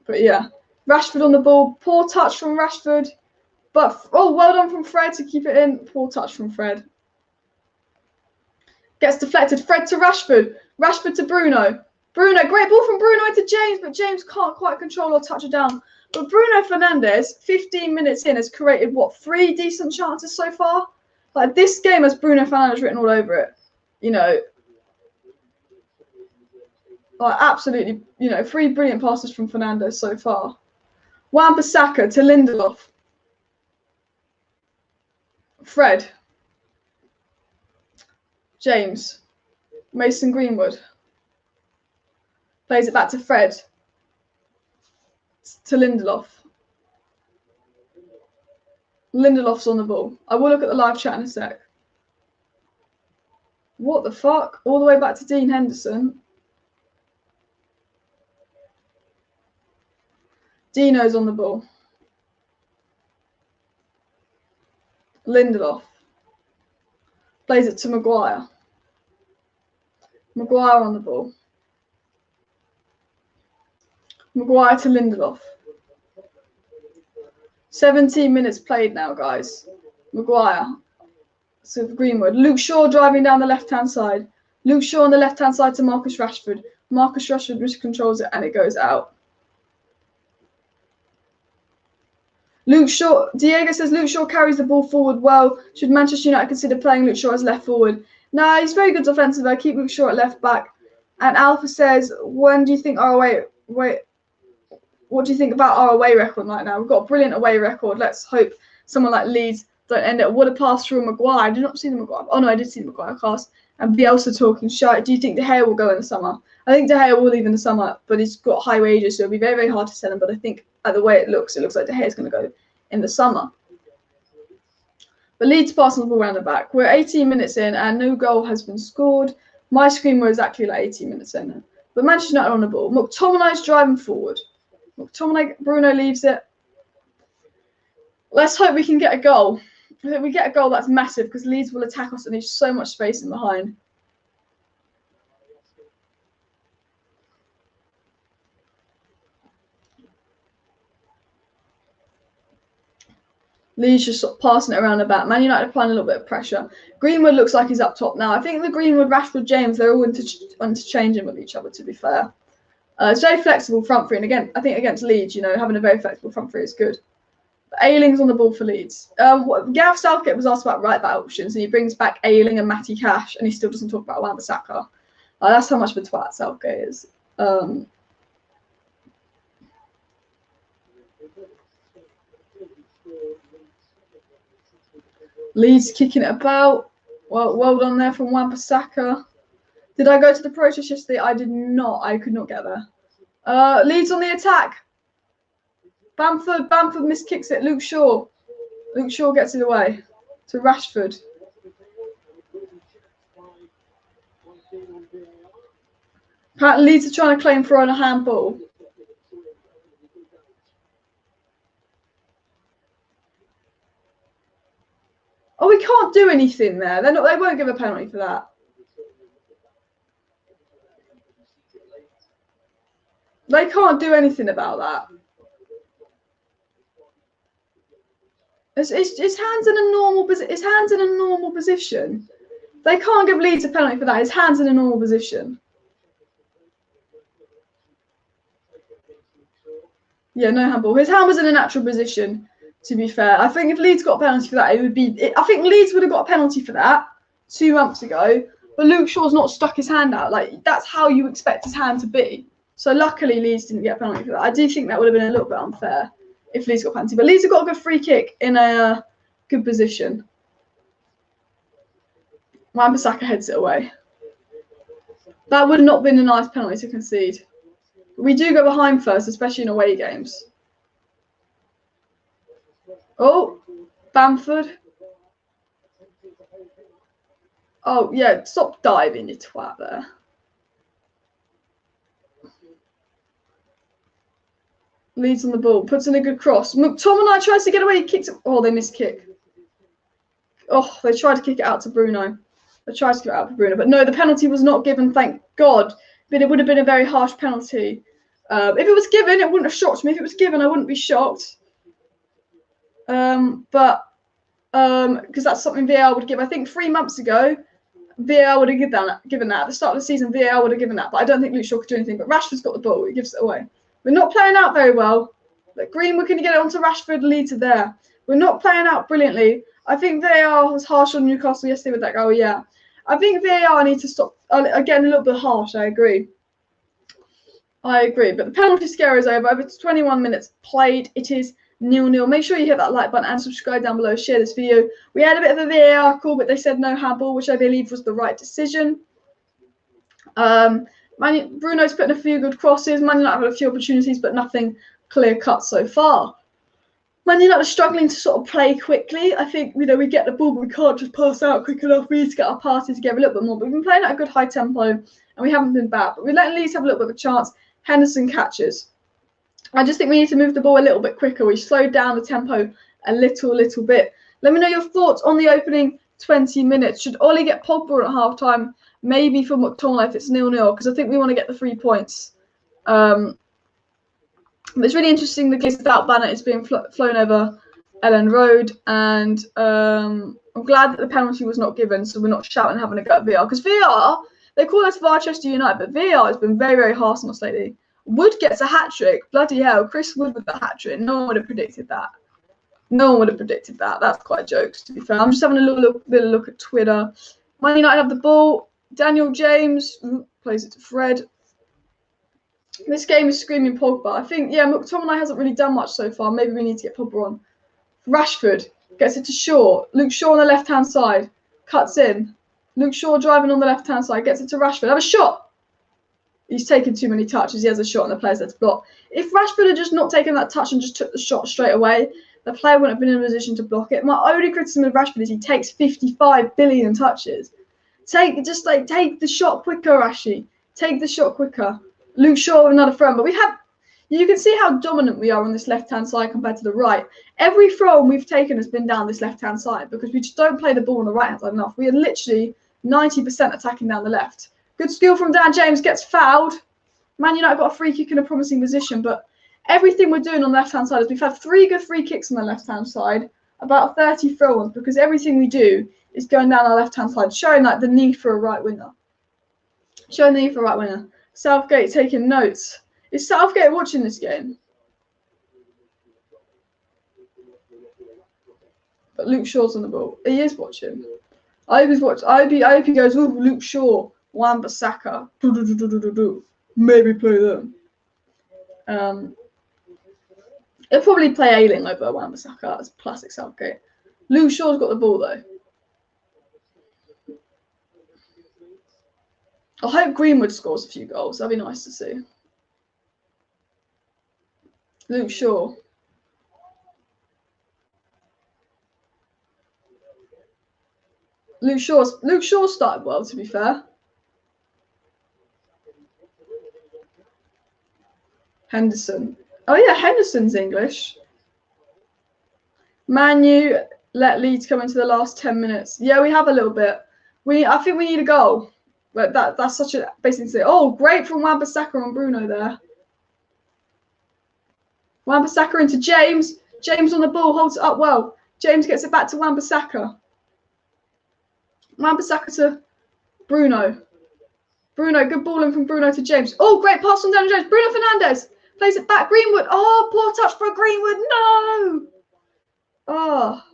A: yeah, Rashford on the ball. Poor touch from Rashford. But, oh, well done from Fred to keep it in. Poor touch from Fred. Gets deflected. Fred to Rashford. Rashford to Bruno. Bruno, great ball from Bruno into James, but James can't quite control or touch it down. But Bruno Fernandes, 15 minutes in, has created, what, 3 decent chances so far? Like, this game has Bruno Fernandes written all over it. You know, like, absolutely, you know, 3 brilliant passes from Fernandes so far. Wan-Bissaka to Lindelof. Fred. James. Mason Greenwood. Plays it back to Fred. To Lindelof. Lindelof's on the ball. I will look at the live chat in a sec. What the fuck? All the way back to Dean Henderson. Dino's on the ball. Lindelof. Plays it to Maguire. Maguire on the ball. Maguire to Lindelof. 17 minutes played now, guys. Maguire. So Greenwood. Luke Shaw driving down the left-hand side. Luke Shaw on the left-hand side to Marcus Rashford. Marcus Rashford miscontrols it and it goes out. Luke Shaw. Diego says Luke Shaw carries the ball forward well. Should Manchester United consider playing Luke Shaw as left forward? Nah, he's very good defensive. I keep Luke Shaw at left back. And Alpha says, when do you think our away? What do you think about our away record right now? We've got a brilliant away record. Let's hope someone like Leeds don't end up. What a pass through Maguire. I did not see the Maguire. Oh no, I did see the Maguire cast. And Bielsa talking shite. Do you think De Gea will go in the summer? I think De Gea will leave in the summer, but he's got high wages, so it'll be very, very hard to sell him. But I think at the way it looks like De Gea is going to go in the summer. But Leeds passing the ball around the back. We're 18 minutes in and no goal has been scored. My screen was actually like 18 minutes in. But Manchester United on the ball. McTominay's driving forward. McTominay, Bruno leaves it. Let's hope we can get a goal. If we get a goal, that's massive because Leeds will attack us and there's so much space in behind. Leeds just sort of passing it around the back. Man United applying a little bit of pressure. Greenwood looks like he's up top now. I think the Greenwood, Rashford, James, they're all interchanging with each other, to be fair. It's very flexible front three. And again, I think against Leeds, you know, having a very flexible front three is good. But Ayling's on the ball for Leeds. Gareth Southgate was asked about right back options and he brings back Ayling and Matty Cash and he still doesn't talk about Wan-Bissaka. That's how much of a twat Southgate is. Leeds kicking it about. Well done there from Wan-Bissaka. Did I go to the protest yesterday? I did not. I could not get there. Leeds on the attack. Bamford miskicks it. Luke Shaw. Luke Shaw gets it away to Rashford. Apparently Leeds are trying to claim for a handball. Oh, we can't do anything there. They won't give a penalty for that. They can't do anything about that. His hands in a normal position. They can't give Leeds a penalty for that. His hands in a normal position. Yeah, no handball. His hand was in a natural position, to be fair. I think if Leeds got a penalty for that, it would be... I think Leeds would have got a penalty for that 2 months ago, but Luke Shaw's not stuck his hand out. Like, that's how you expect his hand to be. So luckily, Leeds didn't get a penalty for that. I do think that would have been a little bit unfair if Leeds got a penalty. But Leeds have got a good free kick in a good position. Wan-Bissaka heads it away. That would not have been a nice penalty to concede. We do go behind first, especially in away games. Oh, Bamford. Oh, yeah, stop diving, you twat there. Leeds on the ball, puts in a good cross. McTominay tries to get away, he kicks it. Oh, they missed kick. Oh, they tried to kick it out to Bruno. They tried to kick it out to Bruno, but no, the penalty was not given, thank God. But it would have been a very harsh penalty. If it was given, it wouldn't have shocked me. If it was given, I wouldn't be shocked. Because that's something VAR would give. I think 3 months ago, VAR would have given that. At the start of the season, VAR would have given that. But I don't think Luke Shaw could do anything. But Rashford's got the ball. He gives it away. We're not playing out very well. But Greenwood can get it onto Rashford, Leeds are there. We're not playing out brilliantly. I think VAR was harsh on Newcastle yesterday with that goal, yeah. I think VAR need to stop. Again, a little bit harsh, I agree. But the penalty scare is over. Over 21 minutes played. It is 0-0. Make sure you hit that like button and subscribe down below. Share this video. We had a bit of a VAR call, but they said no handball, which I believe was the right decision. Bruno's putting a few good crosses. Man United had a few opportunities, but nothing clear cut so far. Man United are struggling to sort of play quickly. I think, we get the ball, but we can't just pass out quick enough. We need to get our passes together a little bit more. But we've been playing at a good high tempo, and we haven't been bad. But we're letting Leeds have a little bit of a chance. Henderson catches. I just think we need to move the ball a little bit quicker. We slowed down the tempo a little bit. Let me know your thoughts on the opening 20 minutes. Should Ollie get Pogba at half-time? Maybe for McTominay if it's 0-0, because I think we want to get the 3 points. It's really interesting the case without Banner is being flown over Ellen Road, and I'm glad that the penalty was not given, so we're not shouting and having a go at VAR. Because VAR, they call us Manchester United, but VAR has been very, very harsh on us lately. Wood gets a hat-trick. Bloody hell, Chris Wood with the hat-trick. No one would have predicted that. No one would have predicted that. That's quite jokes, to be fair. I'm just having a little look at Twitter. Man United have the ball. Daniel James plays it to Fred. This game is screaming Pogba. I think, yeah, McTominay hasn't really done much so far. Maybe we need to get Pogba on. Rashford gets it to Shaw. Luke Shaw on the left-hand side. Cuts in. Luke Shaw driving on the left-hand side. Gets it to Rashford. Have a shot. He's taken too many touches. He has a shot and the player's there to block. If Rashford had just not taken that touch and just took the shot straight away, the player wouldn't have been in a position to block it. My only criticism of Rashford is he takes 55 billion touches. Take the shot quicker, Rashi. Take the shot quicker. Luke Shaw with another throw. But you can see how dominant we are on this left-hand side compared to the right. Every throw we've taken has been down this left-hand side because we just don't play the ball on the right-hand side enough. We are literally 90% attacking down the left. Good skill from Dan James, gets fouled. Man United got a free kick in a promising position, but everything we're doing on the left-hand side is we've had 3 good free kicks on the left-hand side, about 30 throw-ons, because everything we do is going down our left-hand side, showing like the need for a right winger. Southgate taking notes. Is Southgate watching this game? But Luke Shaw's on the ball. He is watching. I hope he's watching. I hope he goes, oh, Luke Shaw, Wan-Bissaka, maybe play them. He'll probably play Ayling over Wan-Bissaka. That's classic Southgate. Luke Shaw's got the ball though. I hope Greenwood scores a few goals. That'd be nice to see. Luke Shaw. Luke Shaw started well, to be fair. Henderson. Oh yeah, Henderson's English. Man U let Leeds come into the last 10 minutes. Yeah, we have a little bit. I think we need a goal. But that's such a basically. Oh, great from Wan-Bissaka and Bruno there. Wan-Bissaka into James. James on the ball, holds it up well. James gets it back to Wan-Bissaka. Wan-Bissaka to Bruno. Bruno, good balling from Bruno to James. Oh, great pass from Daniel James. Bruno Fernandes plays it back. Greenwood. Oh, poor touch for Greenwood. No. Oh,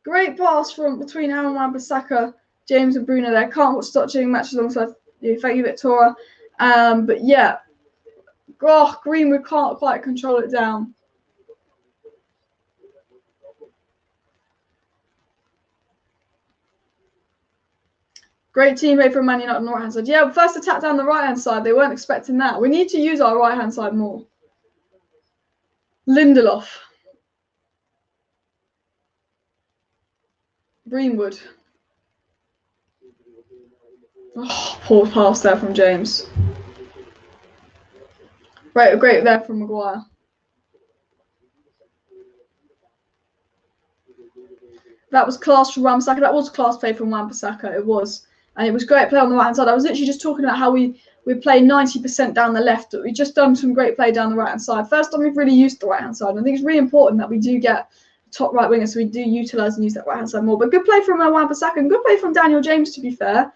A: great pass from between Aaron Wan-Bissaka, James and Bruno there. Can't watch touching matches alongside you. Thank you, Victoria. But yeah, Greenwood can't quite control it down. Great teammate from Man United on the right-hand side. Yeah, first attack down the right-hand side. They weren't expecting that. We need to use our right-hand side more. Lindelof. Greenwood. Oh, poor pass there from James. Great there from Maguire. That was class from Wan-Bissaka. That was class play from Wan-Bissaka. It was. And it was great play on the right-hand side. I was literally just talking about how we play 90% down the left. We've just done some great play down the right-hand side. First time we've really used the right-hand side. And I think it's really important that we do get top right winger, so we do utilise and use that right-hand side more. But good play from Wan-Bissaka and good play from Daniel James, to be fair.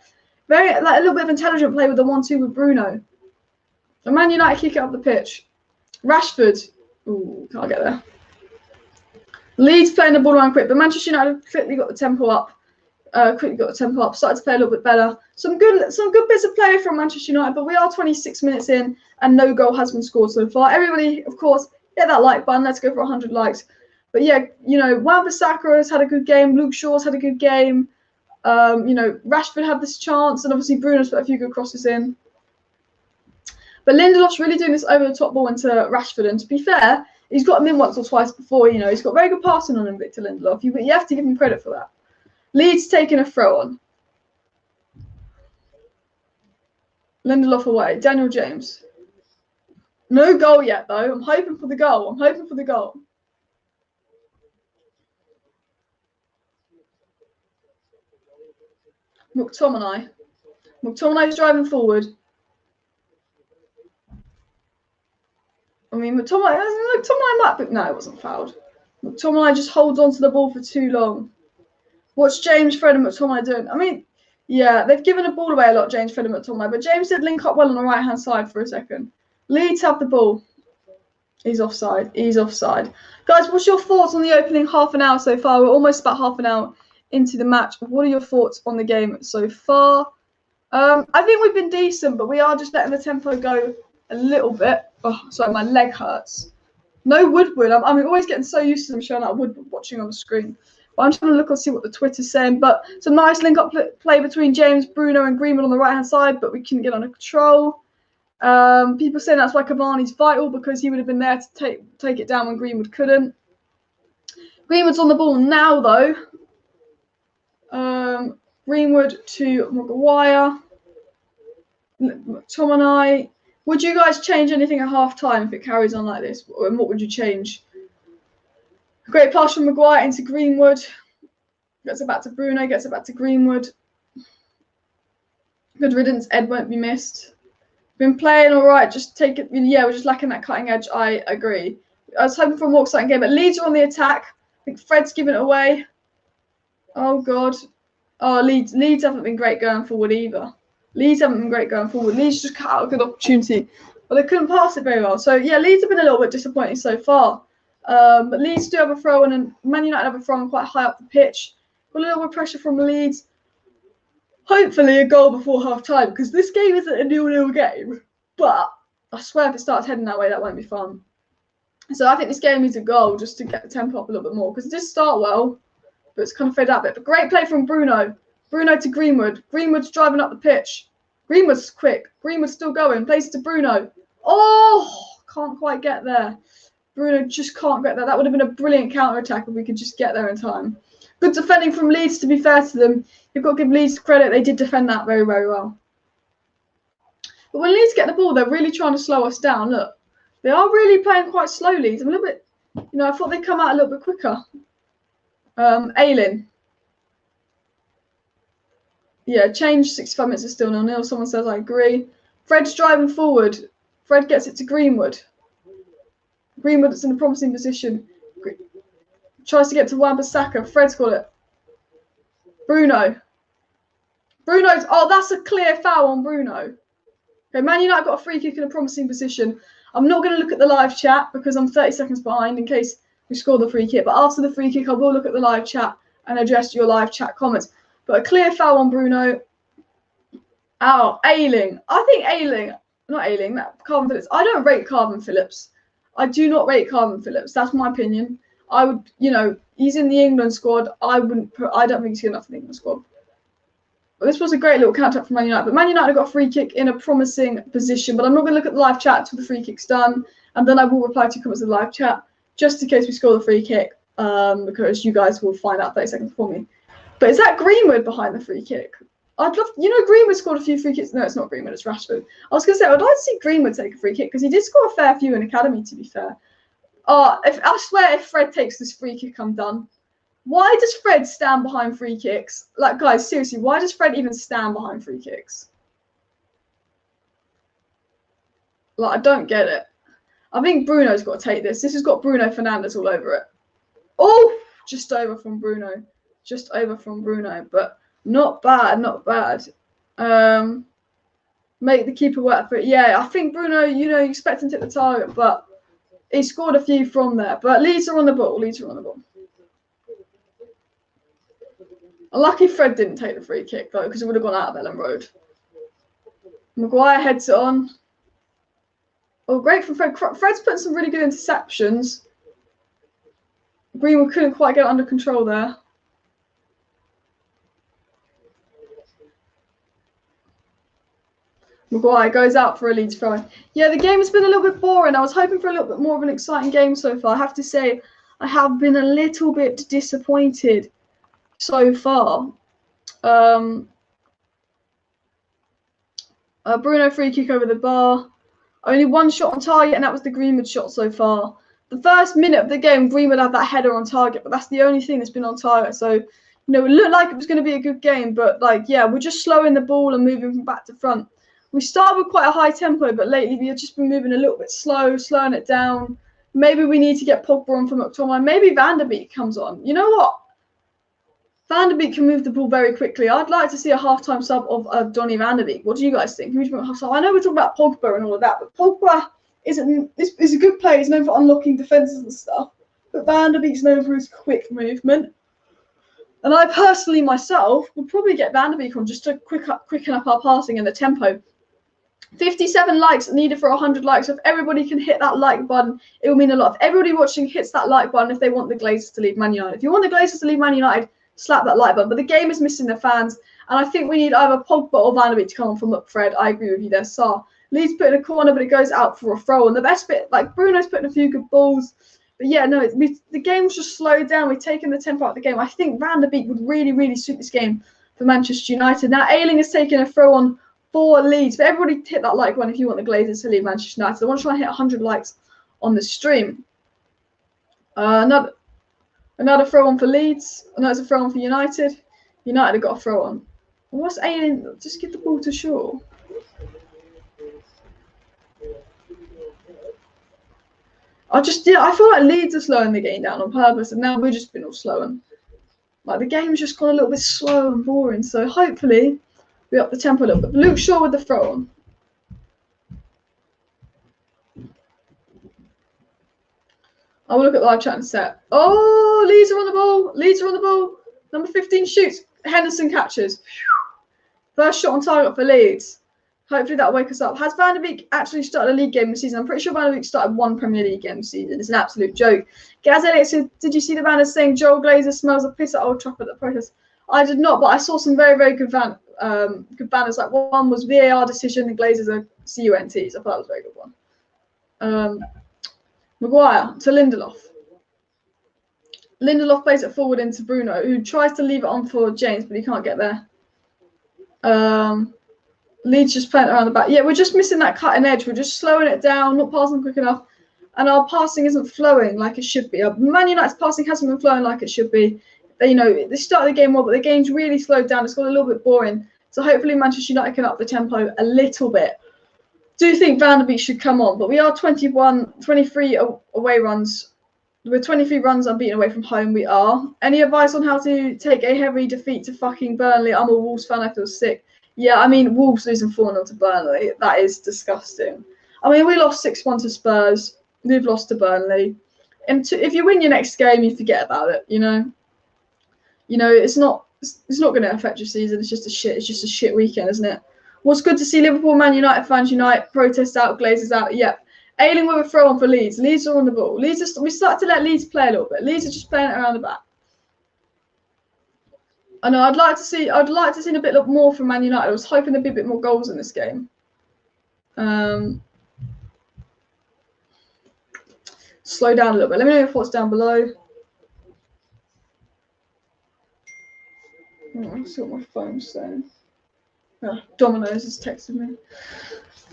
A: Very a little bit of intelligent play with the 1-2 with Bruno. And Man United kick it up the pitch. Rashford. Ooh, can't get there. Leeds playing the ball around quick, but Manchester United quickly got the tempo up. Started to play a little bit better. Some good bits of play from Manchester United, but we are 26 minutes in and no goal has been scored so far. Everybody, of course, hit that like button. Let's go for 100 likes. But yeah, Wan-Bissaka has had a good game. Luke Shaw's had a good game. Rashford had this chance, and obviously Bruno's put a few good crosses in. But Lindelof's really doing this over the top ball into Rashford, and to be fair, he's got him in once or twice before. He's got very good passing on him, Victor Lindelof. You have to give him credit for that. Leeds taking a throw on. Lindelof away. Daniel James. No goal yet, though. I'm hoping for the goal. McTominay's driving forward. I mean, McTominay might be... No, it wasn't fouled. McTominay just holds on to the ball for too long. What's James, Fred and McTominay doing? I mean, yeah, they've given the ball away a lot, James, Fred and McTominay, but James did link up well on the right-hand side for a second. Leeds have the ball. He's offside. Guys, what's your thoughts on the opening half an hour so far? We're almost about half an hour into the match. What are your thoughts on the game so far? I think we've been decent, but we are just letting the tempo go a little bit. Oh, sorry, my leg hurts. No Woodward. I'm always getting so used to them showing up Woodward watching on the screen. But I'm just going to look and see what the Twitter's saying. But it's a nice link-up play between James, Bruno and Greenwood on the right-hand side, but we couldn't get under control. People saying that's why Cavani's vital, because he would have been there to take it down when Greenwood couldn't. Greenwood's on the ball now, though. Greenwood to Maguire. McTominay. Would you guys change anything at half-time if it carries on like this? And what would you change? Great pass from Maguire into Greenwood. Gets it back to Bruno. Gets it back to Greenwood. Good riddance. Ed won't be missed. Been playing all right. Just take it. Yeah, we're just lacking that cutting edge. I agree. I was hoping for a more exciting game, but Leeds are on the attack. I think Fred's giving it away. Oh, God. Oh, Leeds haven't been great going forward either. Leeds just cut out a good opportunity, but they couldn't pass it very well. So, yeah, Leeds have been a little bit disappointing so far. But Leeds do have a throw in, and Man United have a throw in quite high up the pitch. Got a little bit of pressure from Leeds. Hopefully a goal before half-time, because this game isn't a 0-0 game. But I swear if it starts heading that way, that won't be fun. So I think this game needs a goal just to get the tempo up a little bit more, because it did start well, but it's kind of faded out a bit. But great play from Bruno. Bruno to Greenwood. Greenwood's driving up the pitch. Greenwood's quick. Greenwood's still going. Plays it to Bruno. Oh, can't quite get there. Bruno just can't get there. That would have been a brilliant counter-attack if we could just get there in time. Good defending from Leeds, to be fair to them. You've got to give Leeds credit. They did defend that very, very well. But when Leeds get the ball, they're really trying to slow us down. Look, they are really playing quite slowly. I'm a little bit, I thought they'd come out a little bit quicker. Ayling. Yeah, change 65 minutes is still 0-0. Someone says I agree. Fred's driving forward. Fred gets it to Greenwood. Greenwood is in a promising position. Tries to get to Wan-Bissaka. Fred's got it. Bruno's. Oh, that's a clear foul on Bruno. Okay, Man United got a free kick in a promising position. I'm not going to look at the live chat because I'm 30 seconds behind in case we score the free kick. But after the free kick, I will look at the live chat and address your live chat comments. But a clear foul on Bruno. Oh, Ayling. I think Ayling, not Ayling, Calvin Phillips. I don't rate Calvin Phillips. I do not rate Calvin Phillips. That's my opinion. I would, he's in the England squad. I don't think he's good enough for the England squad. This was a great little counter from Man United. But Man United got a free kick in a promising position. But I'm not going to look at the live chat until the free kick's done. And then I will reply to comments in the live chat just in case we score the free kick. Because you guys will find out 30 seconds before me. But is that Greenwood behind the free kick? I'd love, Greenwood scored a few free kicks. No, it's not Greenwood, it's Rashford. I was going to say, I'd like to see Greenwood take a free kick because he did score a fair few in Academy, to be fair. I swear if Fred takes this free kick, I'm done. Why does Fred stand behind free kicks? Like, guys, seriously, why does Fred even stand behind free kicks? Like, I don't get it. I think Bruno's got to take this. This has got Bruno Fernandes all over it. Oh, just over from Bruno. Just over from Bruno, but not bad, not bad. Make the keeper work for it. Yeah, I think Bruno, you expect him to hit the target, but he scored a few from there. But Leeds are on the ball. Leeds are on the ball. Lucky Fred didn't take the free kick, though, because it would have gone out of Ellen Road. Maguire heads it on. Oh, great from Fred. Fred's putting some really good interceptions. Greenwood couldn't quite get it under control there. Maguire goes out for a Leeds throw. Yeah, the game has been a little bit boring. I was hoping for a little bit more of an exciting game so far. I have to say, I have been a little bit disappointed so far. Bruno free kick over the bar. Only one shot on target, and that was the Greenwood shot so far. The first minute of the game, Greenwood had that header on target, but that's the only thing that's been on target. So, it looked like it was going to be a good game, but we're just slowing the ball and moving from back to front. We started with quite a high tempo, but lately we've just been moving a little bit slow, slowing it down. Maybe we need to get Pogba on from McTominay. Maybe Van der Beek comes on. You know what? Van der Beek can move the ball very quickly. I'd like to see a half-time sub of Donny Van der Beek. What do you guys think? Who's half sub? I know we're talking about Pogba and all of that, but Pogba is a good player. He's known for unlocking defences and stuff. But Van der Beek's known for his quick movement. And I personally, myself, would probably get Van der Beek on just to quicken up our passing and the tempo. 57 likes needed for 100 likes. So if everybody can hit that like button, it will mean a lot. If everybody watching hits that like button, if they want the Glazers to leave Man United. If you want the Glazers to leave Man United, slap that like button. But the game is missing the fans. And I think we need either Pogba or Van der Beek to come on from Fred. I agree with you there, Sar. Leeds put in a corner, but it goes out for a throw. And the best bit, Bruno's putting a few good balls. But yeah, no, the game's just slowed down. We've taken the tempo out of the game. I think Van der Beek would really, really suit this game for Manchester United. Now, Ayling has taken a throw on for Leeds. But everybody hit that like one if you want the Glazers to leave Manchester United. I want to try and hit 100 likes on the stream. Another throw on for Leeds. Another throw on for United. United have got a throw on. What's Ayling? Just give the ball to Shaw. I feel like Leeds are slowing the game down on purpose, and now we've just been all slowing. The game's just gone a little bit slow and boring. So hopefully we up the tempo a little bit. Luke Shaw with the throw on. I will look at the live chat and set. Oh, Leeds are on the ball. Leeds are on the ball. Number 15 shoots. Henderson catches. First shot on target for Leeds. Hopefully that'll wake us up. Has Van der Beek actually started a league game this season? I'm pretty sure Van der Beek started one Premier League game this season. It's an absolute joke. Gaz Elliott said, did you see the banners saying Joel Glazer smells of piss at Old Trafford at the protest? I did not, but I saw some very, very good banners. One was VAR decision and Glazers are CUNTs. I thought that was a very good one. Maguire to Lindelof. Lindelof plays it forward into Bruno, who tries to leave it on for James, but he can't get there. Leeds just playing it around the back. Yeah, we're just missing that cutting edge. We're just slowing it down, not passing quick enough. And our passing isn't flowing like it should be. Man United's passing hasn't been flowing like it should be. They started the game well, but the game's really slowed down. It's got a little bit boring. So hopefully Manchester United can up the tempo a little bit. Do think Van der Beek should come on, but we are 23 away runs. We're 23 runs unbeaten away from home. We are. Any advice on how to take a heavy defeat to fucking Burnley? I'm a Wolves fan. I feel sick. Yeah, I mean, Wolves losing 4-0 to Burnley. That is disgusting. I mean, we lost 6-1 to Spurs. We've lost to Burnley. And if you win your next game, you forget about it. You know, it's not going to affect your season. It's just a shit weekend, isn't it? What's good to see Liverpool, Man United fans unite, protest out, Glazers out. Yep. Ailing with a throw on for Leeds. Leeds are on the ball. We started to let Leeds play a little bit. Leeds are just playing it around the back. I know. I'd like to see a bit more from Man United. I was hoping there'd be a bit more goals in this game. Slow down a little bit. Let me know your thoughts down below. Let's see what my phone's saying. Oh, Domino's has texted me.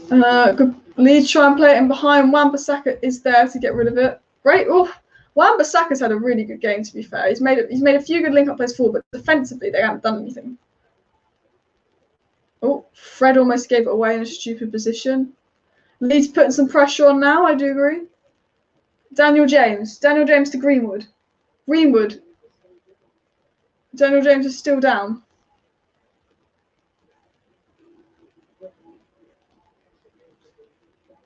A: Good. Leeds try and play it in behind. Wan-Bissaka is there to get rid of it. Great. Oh, Wan-Bissaka's had a really good game, to be fair. He's made a few good link-up plays forward, but defensively they haven't done anything. Oh, Fred almost gave it away in a stupid position. Leeds putting some pressure on now, I do agree. Daniel James to Greenwood. Daniel James is still down.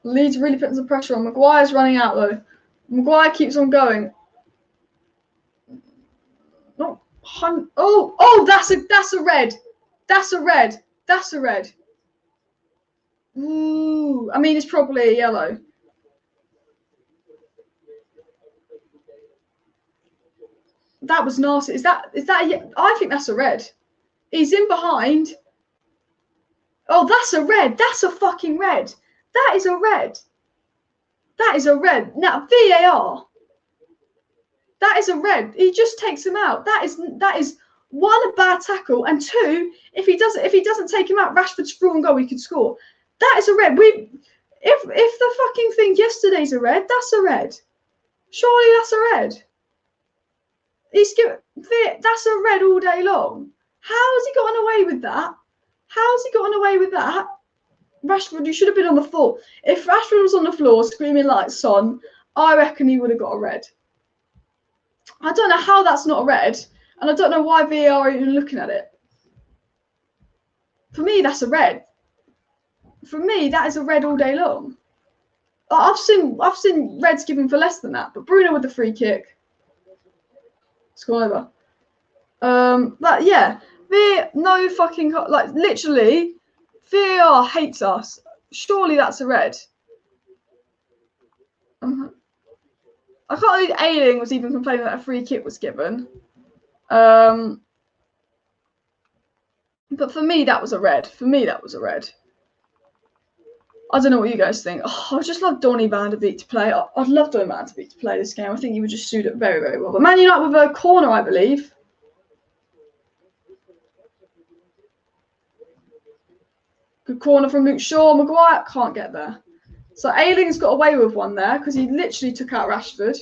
A: Leeds really putting some pressure on. Maguire's running out though. Maguire keeps on going. Oh, that's a red. That's a red. Ooh, I mean it's probably a yellow. That was nasty. Is that I think that's a red. He's in behind. Oh, that's a red. That's a fucking red. That is a red. That is a red. Now VAR. That is a red. He just takes him out. That is one, a bad tackle, and two, if he doesn't take him out, Rashford's through and goal, he could score. That is a red. If the fucking thing yesterday's a red, that's a red. Surely that's a red. That's a red all day long. How has he gotten away with that? Rashford, you should have been on the floor. If Rashford was on the floor screaming like Son, I reckon he would have got a red. I don't know how that's not a red, and I don't know why VAR are even looking at it. For me, that's a red. For me, that is a red all day long. I've seen reds given for less than that, but Bruno with the free kick. It's gone over. But yeah, no fucking literally. VAR hates us. Surely that's a red. I can't believe Ailing was even complaining that a free kick was given. But for me, that was a red. I don't know what you guys think. Oh, I just love Donny Van der Beek to play. I'd love Donny Van der Beek to play this game. I think he would just suit it very, very well. But Man United with a corner, I believe. Good corner from Luke Shaw. Maguire can't get there. So Ailing's got away with one there because he literally took out Rashford.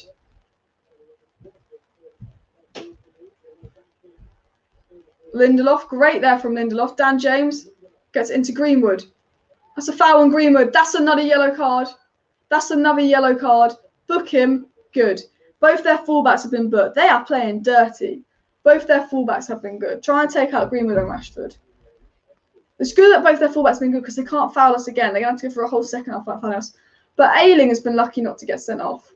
A: Lindelof, great there from Lindelof. Dan James gets into Greenwood. That's a foul on Greenwood. That's another yellow card. Book him. Good. Both their fullbacks have been booked. They are playing dirty. Both their fullbacks have been good. Try and take out Greenwood and Rashford. It's good that both their fullbacks have been good because they can't foul us again. They're going to have to go for a whole second half without fouling us. But Ailing has been lucky not to get sent off.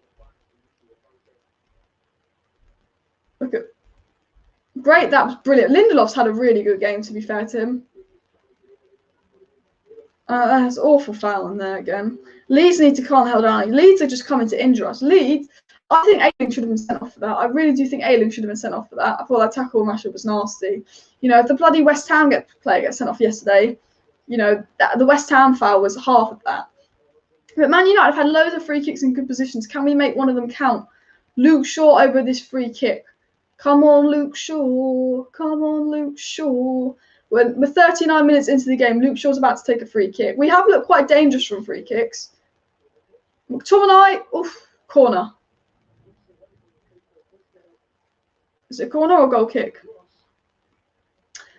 A: Look at. Great, that was brilliant. Lindelof's had a really good game, to be fair to him. That's awful foul in there again. Leeds need to calm the hell down. Leeds are just coming to injure us. Leeds, I think Ailing should have been sent off for that. I really do think Ailing should have been sent off for that. I thought that tackle on Rashford was nasty. You know, if the bloody West Ham player gets sent off yesterday, you know, the West Ham foul was half of that. But Man United have had loads of free kicks in good positions. Can we make one of them count? Luke Shaw over this free kick. Come on, Luke Shaw. Come on, Luke Shaw. We're 39 minutes into the game. Luke Shaw's about to take a free kick. We have looked quite dangerous from free kicks. McTominay, oof, corner. Is it a corner or a goal kick?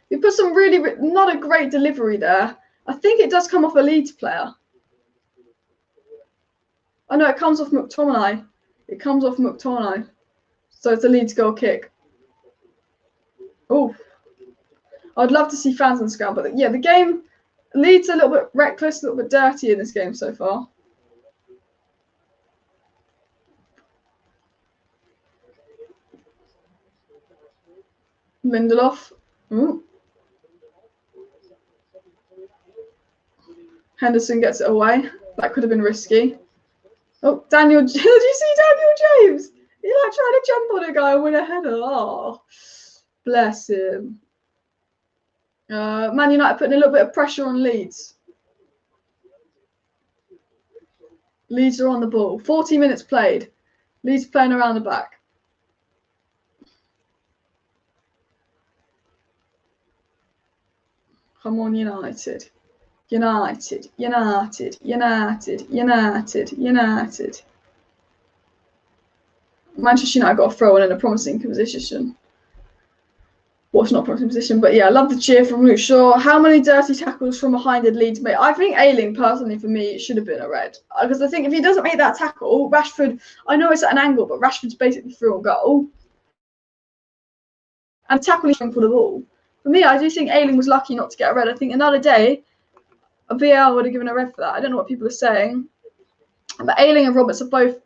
A: We put some really, not a great delivery there. I think it does come off a Leeds player. Oh no, it comes off McTominay. It comes off McTominay. So it's a Leeds goal kick. Oh, I'd love to see fans on the ground, but yeah, the game, Leeds a little bit reckless, a little bit dirty in this game so far. Lindelof. Ooh. Henderson gets it away. That could have been risky. Oh, Daniel. Did you see Daniel James? He like trying to jump on a guy and win a header. Oh, bless him. Man United putting a little bit of pressure on Leeds. Leeds are on the ball. 40 minutes played. Leeds playing around the back. Come on, United. United, United, United, United, United. Manchester United got a throw in a promising position. Well, it's not a promising position, but yeah, I love the cheer from Luke Shaw. How many dirty tackles from behind did Leeds make? I think Ayling, personally, for me, it should have been a red. Because I think if he doesn't make that tackle, Rashford, I know it's at an angle, but Rashford's basically through a goal. And tackling for the ball. For me, I do think Ayling was lucky not to get a red. I think another day, a VAR would have given a red for that. I don't know what people are saying. But Ayling and Roberts are both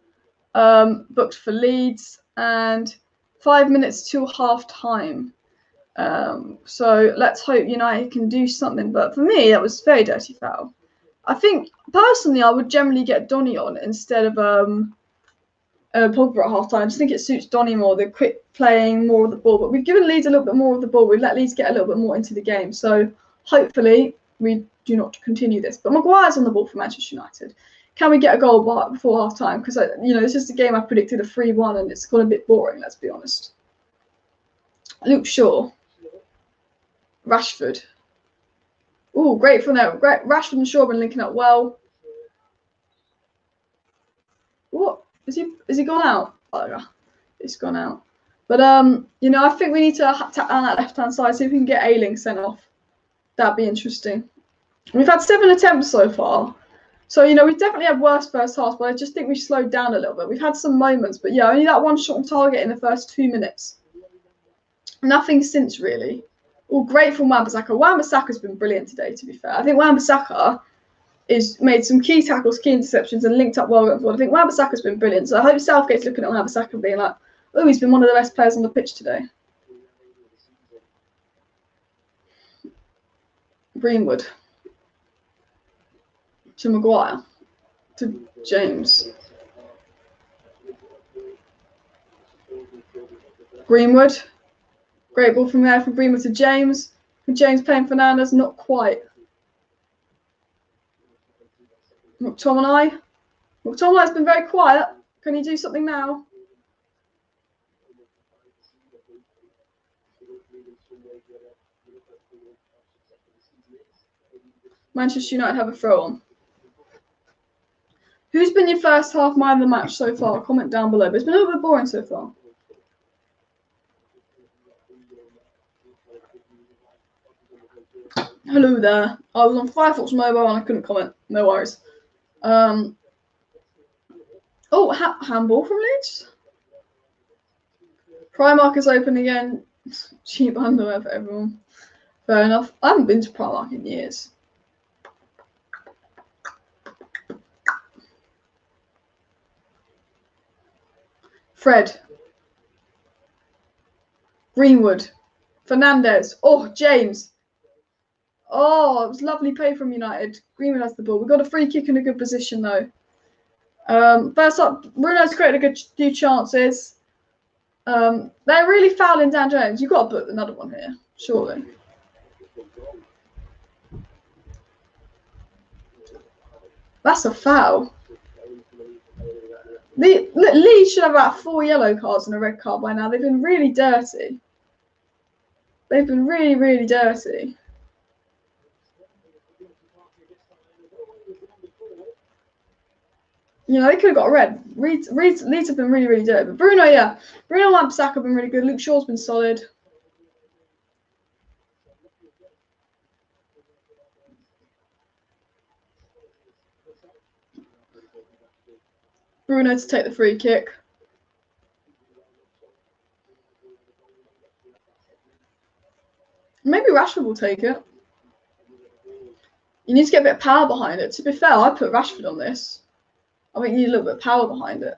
A: booked for Leeds. And 5 minutes till half time. So let's hope United can do something. But for me, that was a very dirty foul. I think, personally, I would generally get Donny on instead of Pogba at half time. I just think it suits Donny more, the quick playing, more of the ball. But we've given Leeds a little bit more of the ball. We've let Leeds get a little bit more into the game. So hopefully we do not continue this. But Maguire's on the ball for Manchester United. Can we get a goal before half time? Because it's just a game I predicted a 3-1 and it's gone a bit boring, let's be honest. Luke Shaw. Rashford. Oh, great from there. Great. Rashford and Shaw have been linking up well. What? Is he gone out? Oh, yeah. It's gone out. But I think we need to tap down that left-hand side, see if we can get Ayling sent off. That'd be interesting. We've had 7 attempts so far. So, we've definitely had worse first half, but I just think we've slowed down a little bit. We've had some moments, but yeah, only that one shot on target in the first 2 minutes. Nothing since, really. Oh, great from Wan-Bissaka. Wan-Bissaka's been brilliant today, to be fair. I think Wan-Bissaka is made some key tackles, key interceptions, and linked up well going forward. I think Wan-Bissaka's been brilliant. So I hope Southgate's looking at Wan-Bissaka and being like, oh, he's been one of the best players on the pitch today. Greenwood. To Maguire. To James. Greenwood. Great ball from there from Greenwood to James. From James playing Fernandes, not quite. McTominay. McTominay's been very quiet. Can he do something now? Manchester United have a throw on. Who's been your first half man of the match so far? Comment down below. But it's been a little bit boring so far. Hello there. I was on Firefox Mobile and I couldn't comment. No worries. Oh, handball from Leeds. Primark is open again. Cheap underwear for everyone. Fair enough. I haven't been to Primark in years. Fred. Greenwood. Fernandes. Oh, James. Oh, it was lovely play from United. Greenwood has the ball. We got a free kick in a good position though. First up, Bruno's created a few chances. They're really fouling Dan Jones. You've got to put another one here, surely. That's a foul. Leeds should have about 4 yellow cards and a red card by now. They've been really dirty. They've been really, really dirty. You know, they could have got a red. Leeds have been really, really dirty. But Bruno, yeah. Bruno and Wan-Bissaka have been really good. Luke Shaw's been solid. Bruno to take the free kick. Maybe Rashford will take it. You need to get a bit of power behind it. To be fair, I put Rashford on this. I think you need a little bit of power behind it.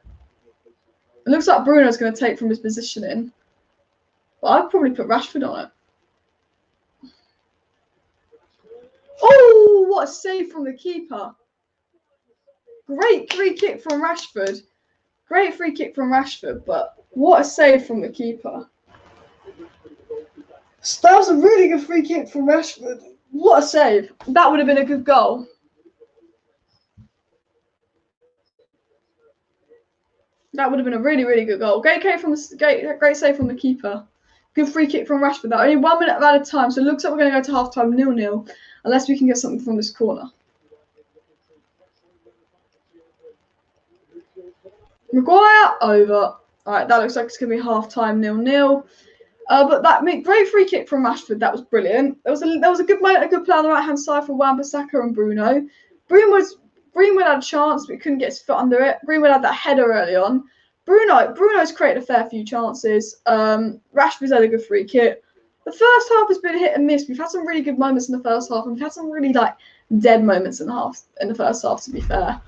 A: It looks like Bruno's going to take from his positioning. But I'd probably put Rashford on it. Oh, what a save from the keeper. Great free kick from Rashford. Great free kick from Rashford, but what a save from the keeper. That was a really good free kick from Rashford. What a save. That would have been a good goal. That would have been a really, really good goal. Great save from the keeper. Good free kick from Rashford. That only 1 minute at a time, so it looks like we're going to go to half-time 0-0, unless we can get something from this corner. Maguire, over. All right, that looks like it's going to be half-time 0-0. But that great free kick from Rashford. That was brilliant. There was a good play on the right-hand side for Wan-Bissaka and Bruno. Greenwood had a chance, but couldn't get his foot under it. Greenwood had that header early on. Bruno's created a fair few chances. Rashford's had a good free kick. The first half has been hit and miss. We've had some really good moments in the first half, and we've had some really dead moments in the first half. To be fair,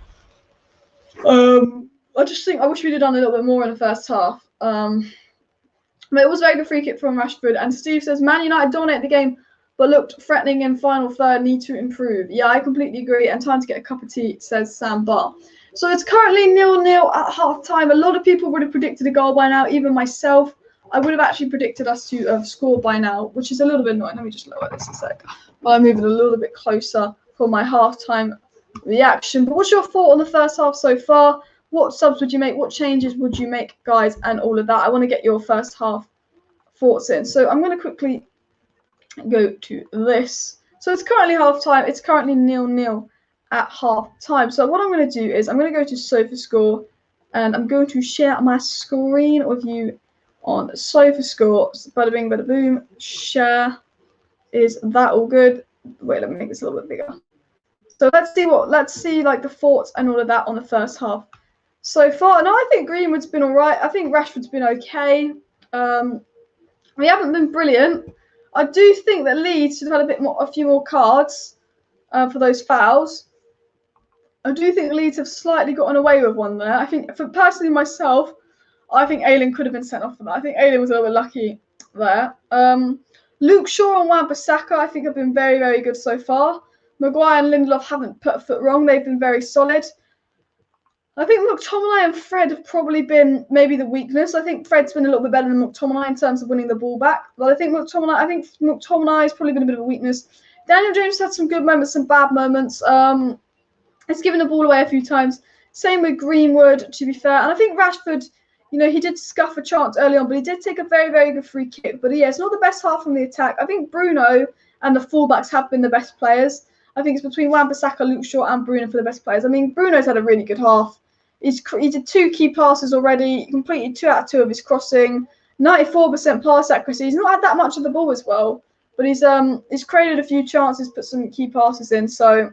A: I wish we'd have done a little bit more in the first half. But it was a very good free kick from Rashford. And Steve says, Man United dominated the game, but looked threatening in final third, need to improve. Yeah, I completely agree. And time to get a cup of tea, says Sam Barr. So it's currently 0-0 at half-time. A lot of people would have predicted a goal by now, even myself. I would have actually predicted us to have scored by now, which is a little bit annoying. Let me just lower this a sec. While I'm moving a little bit closer for my half-time reaction. But what's your thought on the first half so far? What subs would you make? What changes would you make, guys, and all of that? I want to get your first half thoughts in. So I'm going to quickly go to this. So it's currently half-time. It's currently 0-0 at half-time. So what I'm going to do is I'm going to go to SofaScore, and I'm going to share my screen with you on SofaScore. Bada bing, bada boom. Share. Is that all good? Wait, let me make this a little bit bigger. So let's see the thoughts and all of that on the first half so far. And I think Greenwood's been all right. I think Rashford's been okay. We haven't been brilliant. I do think that Leeds should have had a few more cards for those fouls. I do think Leeds have slightly gotten away with one there. I think, for personally myself, I think Ayling could have been sent off for that. I think Ayling was a little bit lucky there. Luke Shaw and Wan-Bissaka, I think, have been very, very good so far. Maguire and Lindelof haven't put a foot wrong. They've been very solid. I think McTominay and Fred have probably been maybe the weakness. I think Fred's been a little bit better than McTominay in terms of winning the ball back. But I think McTominay has probably been a bit of a weakness. Daniel James had some good moments, some bad moments. He's given the ball away a few times. Same with Greenwood, to be fair. And I think Rashford, he did scuff a chance early on, but he did take a very, very good free kick. But yeah, it's not the best half from the attack. I think Bruno and the fullbacks have been the best players. I think it's between Wan-Bissaka, Luke Shaw, and Bruno for the best players. I mean, Bruno's had a really good half. He did 2 key passes already. He completed 2 out of 2 of his crossing. 94% pass accuracy. He's not had that much of the ball as well, but he's created a few chances, put some key passes in. So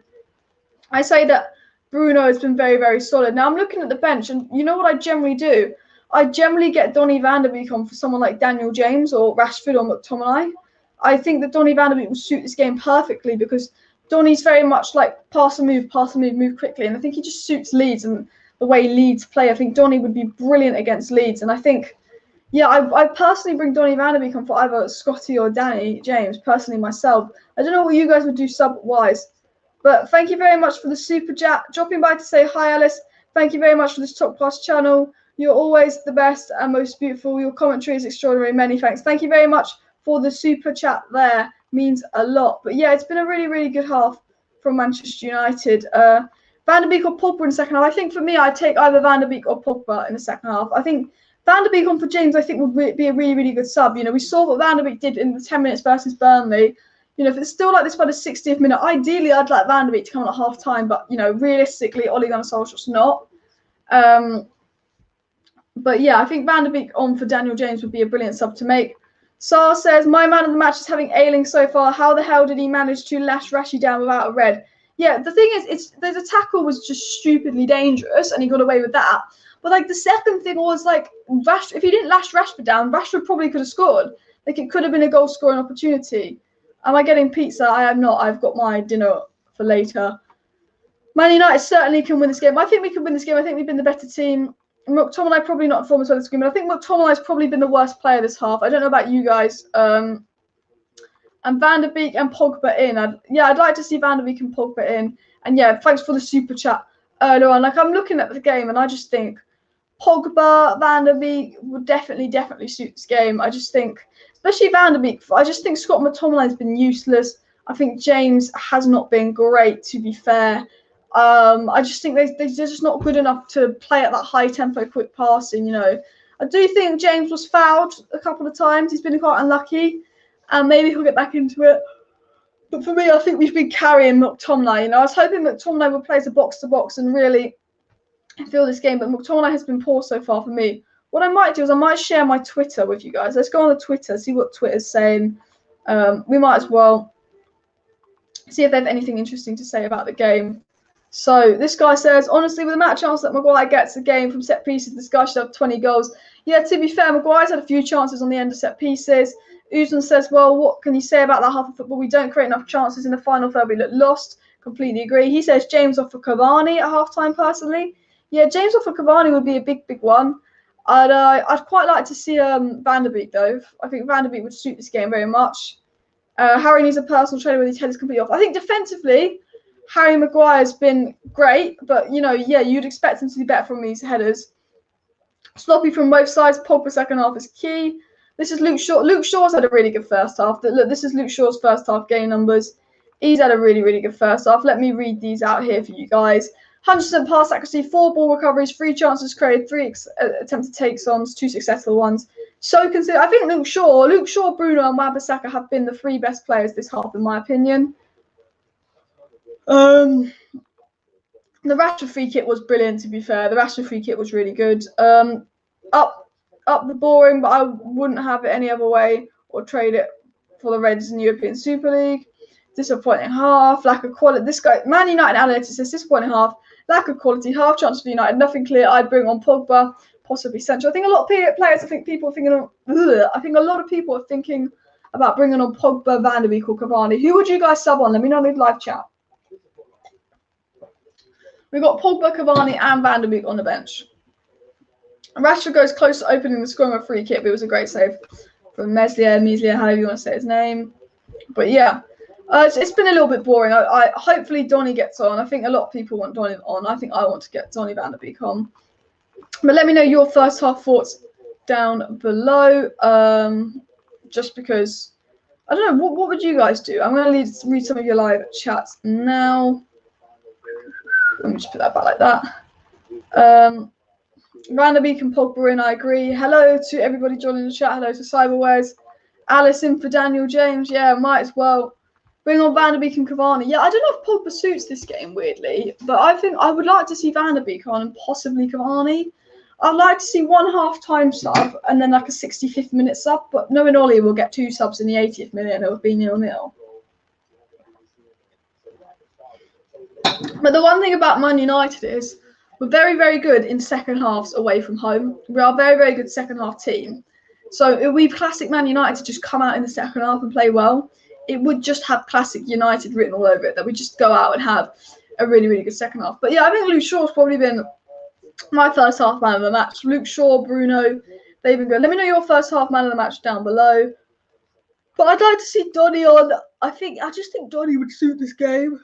A: I say that Bruno has been very, very solid. Now I'm looking at the bench, and you know what I generally do? I generally get Donny van de Beek on for someone like Daniel James or Rashford or McTominay. I think that Donny van de Beek will suit this game perfectly because Donny's very much like pass and move quickly, and I think he just suits Leeds and the way Leeds play. I think Donny would be brilliant against Leeds, and I think, yeah, I personally bring Donny van de Beek on for either Scotty or Danny James, personally myself. I don't know what you guys would do sub-wise, but thank you very much for the super chat. Dropping by to say hi, Alice. Thank you very much for this top-class channel. You're always the best and most beautiful. Your commentary is extraordinary. Many thanks. Thank you very much for the super chat there. Means a lot. But yeah, it's been a really, really good half from Manchester United. Van der Beek or Pogba in the second half. I think for me, I'd take either Van der Beek or Pogba in the second half. I think Van der Beek on for James, I think, would be a really, really good sub. You know, we saw what Van der Beek did in the 10 minutes versus Burnley. You know, if it's still like this by the 60th minute, ideally I'd like Van der Beek to come at half time, but you know, realistically, Ole Gunnar Solskjaer's not. But yeah, I think Van der Beek on for Daniel James would be a brilliant sub to make. Sar says, my man of the match is having Ayling so far. How the hell did he manage to lash Rashi down without a red? Yeah, the thing is, the tackle was just stupidly dangerous, and he got away with that. But like the second thing was like, if he didn't lash Rashford down, Rashford probably could have scored. Like it could have been a goal scoring opportunity. Am I getting pizza? I am not. I've got my dinner for later. Man United certainly can win this game. I think we can win this game. I think we've been the better team. McTominay probably not performed as well this game, but I think McTominay's probably been the worst player this half. I don't know about you guys. And Van der Beek and Pogba in. I'd like to see Van der Beek and Pogba in. And yeah, thanks for the super chat earlier on. Like I'm looking at the game and I just think Pogba, Van der Beek would definitely suit this game. I just think, especially Van der Beek, I just think Scott McTominay's been useless. I think James has not been great, to be fair. I just think they're just not good enough to play at that high tempo, quick passing. You know, I do think James was fouled a couple of times. He's been quite unlucky, and maybe he'll get back into it. But for me, I think we've been carrying McTominay. You know, I was hoping McTominay would play as a box to box and really feel this game, but McTominay has been poor so far for me. What I might do is I might share my Twitter with you guys. Let's go on the Twitter, see what Twitter's saying. We might as well see if they have anything interesting to say about the game. So this guy says, honestly, with the amount of chance that Maguire gets a game from set pieces, this guy should have 20 goals. Yeah, to be fair, Maguire's had a few chances on the end of set pieces. Uzman says, well, what can you say about that half of football? We don't create enough chances in the final third. We look lost. Completely agree. He says James off for Cavani at halftime, personally. Yeah, James off for Cavani would be a big one. I'd quite like to see Van der Beek, though. I think Van der Beek would suit this game very much. Harry needs a personal trainer with his head is completely off. I think defensively, Harry Maguire's been great, but, you know, yeah, you'd expect him to be better from these headers. Sloppy from both sides. Pogba second half is key. This is Luke Shaw. Luke Shaw's had a really good first half. Look, this is Luke Shaw's first half game numbers. He's had a really good first half. Let me read these out here for you guys. 100% pass accuracy, 4 ball recoveries, 3 chances created, 3 attempted takes-ons, 2 successful ones. So I think Luke Shaw, Bruno, and Wan-Bissaka have been the 3 best players this half, in my opinion. The Rashford free kick was brilliant, to be fair. The Rashford free kick was really good. Up the boring, but I wouldn't have it any other way or trade it for the Reds in the European Super League. Disappointing half, lack of quality. This guy, Man United Analytics says disappointing half, lack of quality, half chance for United, nothing clear. I'd bring on Pogba, possibly Sancho. I think a lot of players, I think a lot of people are thinking about bringing on Pogba, Van der Beek, or Cavani. Who would you guys sub on? Let me know in the live chat. We've got Pogba, Cavani, and Van der Beek on the bench. Rashford goes close to opening the scoring of a free kick, but it was a great save from Meslier, however you want to say his name. But yeah, it's been a little bit boring. Hopefully Donny gets on. I think a lot of people want Donny on. I think I want to get Donny Van der Beek on. But let me know your first half thoughts down below. Just because, I don't know, what would you guys do? I'm going to read some of your live chats now. Let me just put that back like that. Van der Beek and Pogba in, I agree. Hello to everybody joining the chat. Hello to Cyberwares. Alice in for Daniel James. Yeah, might as well. Bring on Van der Beek and Cavani. Yeah, I don't know if Pogba suits this game, weirdly. But I think I would like to see Van der Beek on and possibly Cavani. I'd like to see 1 half-time sub and then like a 65th minute sub. But knowing Ollie will get 2 subs in the 80th minute and it will be 0-0. But the one thing about Man United is we're very good in second halves away from home. We are a very good second half team. So it would be classic Man United to just come out in the second half and play well. It would just have classic United written all over it, that we just go out and have a really good second half. But yeah, I think Luke Shaw's probably been my first half man of the match. Luke Shaw, Bruno, they've been good. Let me know your first half man of the match down below. But I'd like to see Donny on. I just think Donny would suit this game.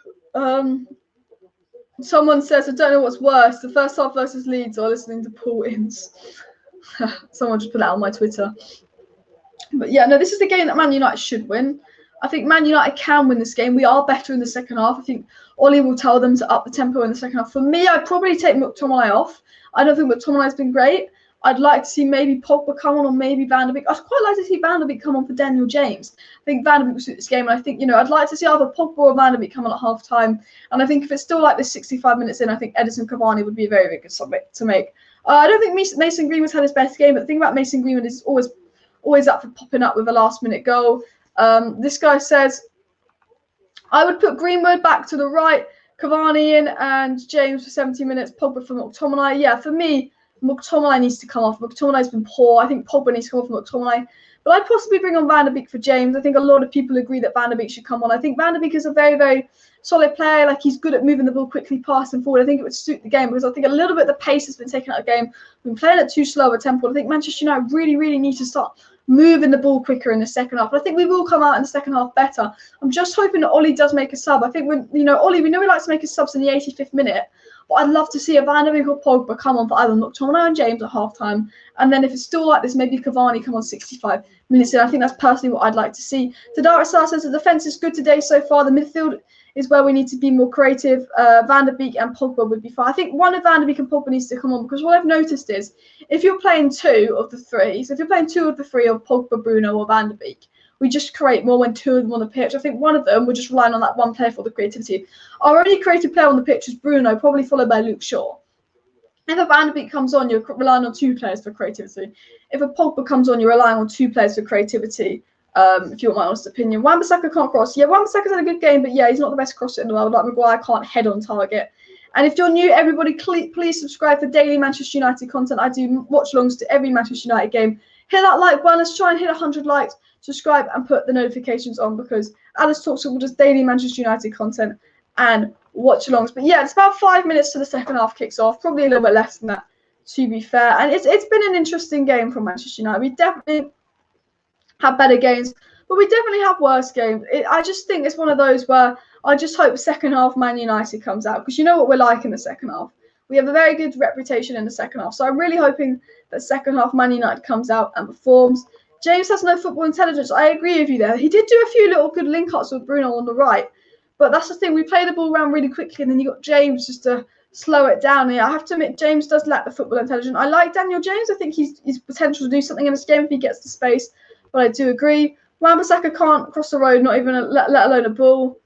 A: Someone says, I don't know what's worse, the first half versus Leeds or listening to Paul Ince. Someone just put that on my Twitter. But yeah, no, this is the game that Man United should win. I think Man United can win this game. We are better in the second half. I think Ollie will tell them to up the tempo in the second half. For me, I'd probably take McTominay off. I don't think McTominay's been great. I'd like to see maybe Pogba come on or maybe Van der Beek. I'd quite like to see Van der Beek come on for Daniel James. I think Van der Beek will suit this game. And I think, I'd like to see either Pogba or Van der Beek come on at half time. And I think if it's still like this 65 minutes in, I think Edison Cavani would be a very, very good sub to make. I don't think Mason Greenwood's had his best game, but the thing about Mason Greenwood is always up for popping up with a last-minute goal. This guy says, I would put Greenwood back to the right, Cavani in, and James for 70 minutes, Pogba for McTominay. Yeah, for me, McTominay needs to come off. McTominay's been poor. I think Pogba needs to come off McTominay. But I'd possibly bring on Van der Beek for James. I think a lot of people agree that Van der Beek should come on. I think Van der Beek is a very, very solid player. Like, he's good at moving the ball quickly, passing forward. I think it would suit the game because I think a little bit of the pace has been taken out of the game. We've been playing at too slow a tempo. I think Manchester United really, really need to start moving the ball quicker in the second half. But I think we will come out in the second half better. I'm just hoping that Ollie does make a sub. I think Ollie, we know he likes to make his subs in the 85th minute. But I'd love to see a Van der Beek or Pogba come on for either McTominay and James at half-time. And then if it's still like this, maybe Cavani come on 65 minutes in. I think that's personally what I'd like to see. Tadara Sarr says the defence is good today so far. The midfield is where we need to be more creative. Van der Beek and Pogba would be fine. I think one of Van der Beek and Pogba needs to come on because what I've noticed is if you're playing two of the three of Pogba, Bruno or Van der Beek, we just create more when two of them on the pitch. I think one of them, we're just relying on that one player for the creativity. Our only creative player on the pitch is Bruno, probably followed by Luke Shaw. If a Van der Beek comes on, you're relying on two players for creativity. If a Pogba comes on, you're relying on two players for creativity. If you want my honest opinion. Wan-Bissaka can't cross. Yeah, Wan-Bissaka's had a good game, but yeah, he's not the best crosser in the world. Like Maguire can't head on target. And if you're new, everybody, please subscribe for daily Manchester United content. I do watch-alongs to every Manchester United game. Hit that like button. Let's try and hit 100 likes. Subscribe and put the notifications on because Alice talks about just daily Manchester United content and watch-alongs. But yeah, it's about 5 minutes to the second half kicks off. Probably a little bit less than that, to be fair. And it's been an interesting game from Manchester United. We definitely have better games, but we definitely have worse games. I just think it's one of those where I just hope second half Man United comes out because you know what we're like in the second half. We have a very good reputation in the second half. So I'm really hoping that second half Man United comes out and performs. James has no football intelligence. I agree with you there. He did do a few little good link-ups with Bruno on the right. But that's the thing. We play the ball around really quickly and then you got James just to slow it down. And I have to admit, James does lack the football intelligence. I like Daniel James. I think he's potential to do something in this game if he gets the space. But I do agree. Wan-Bissaka can't cross the road, not even let alone a ball.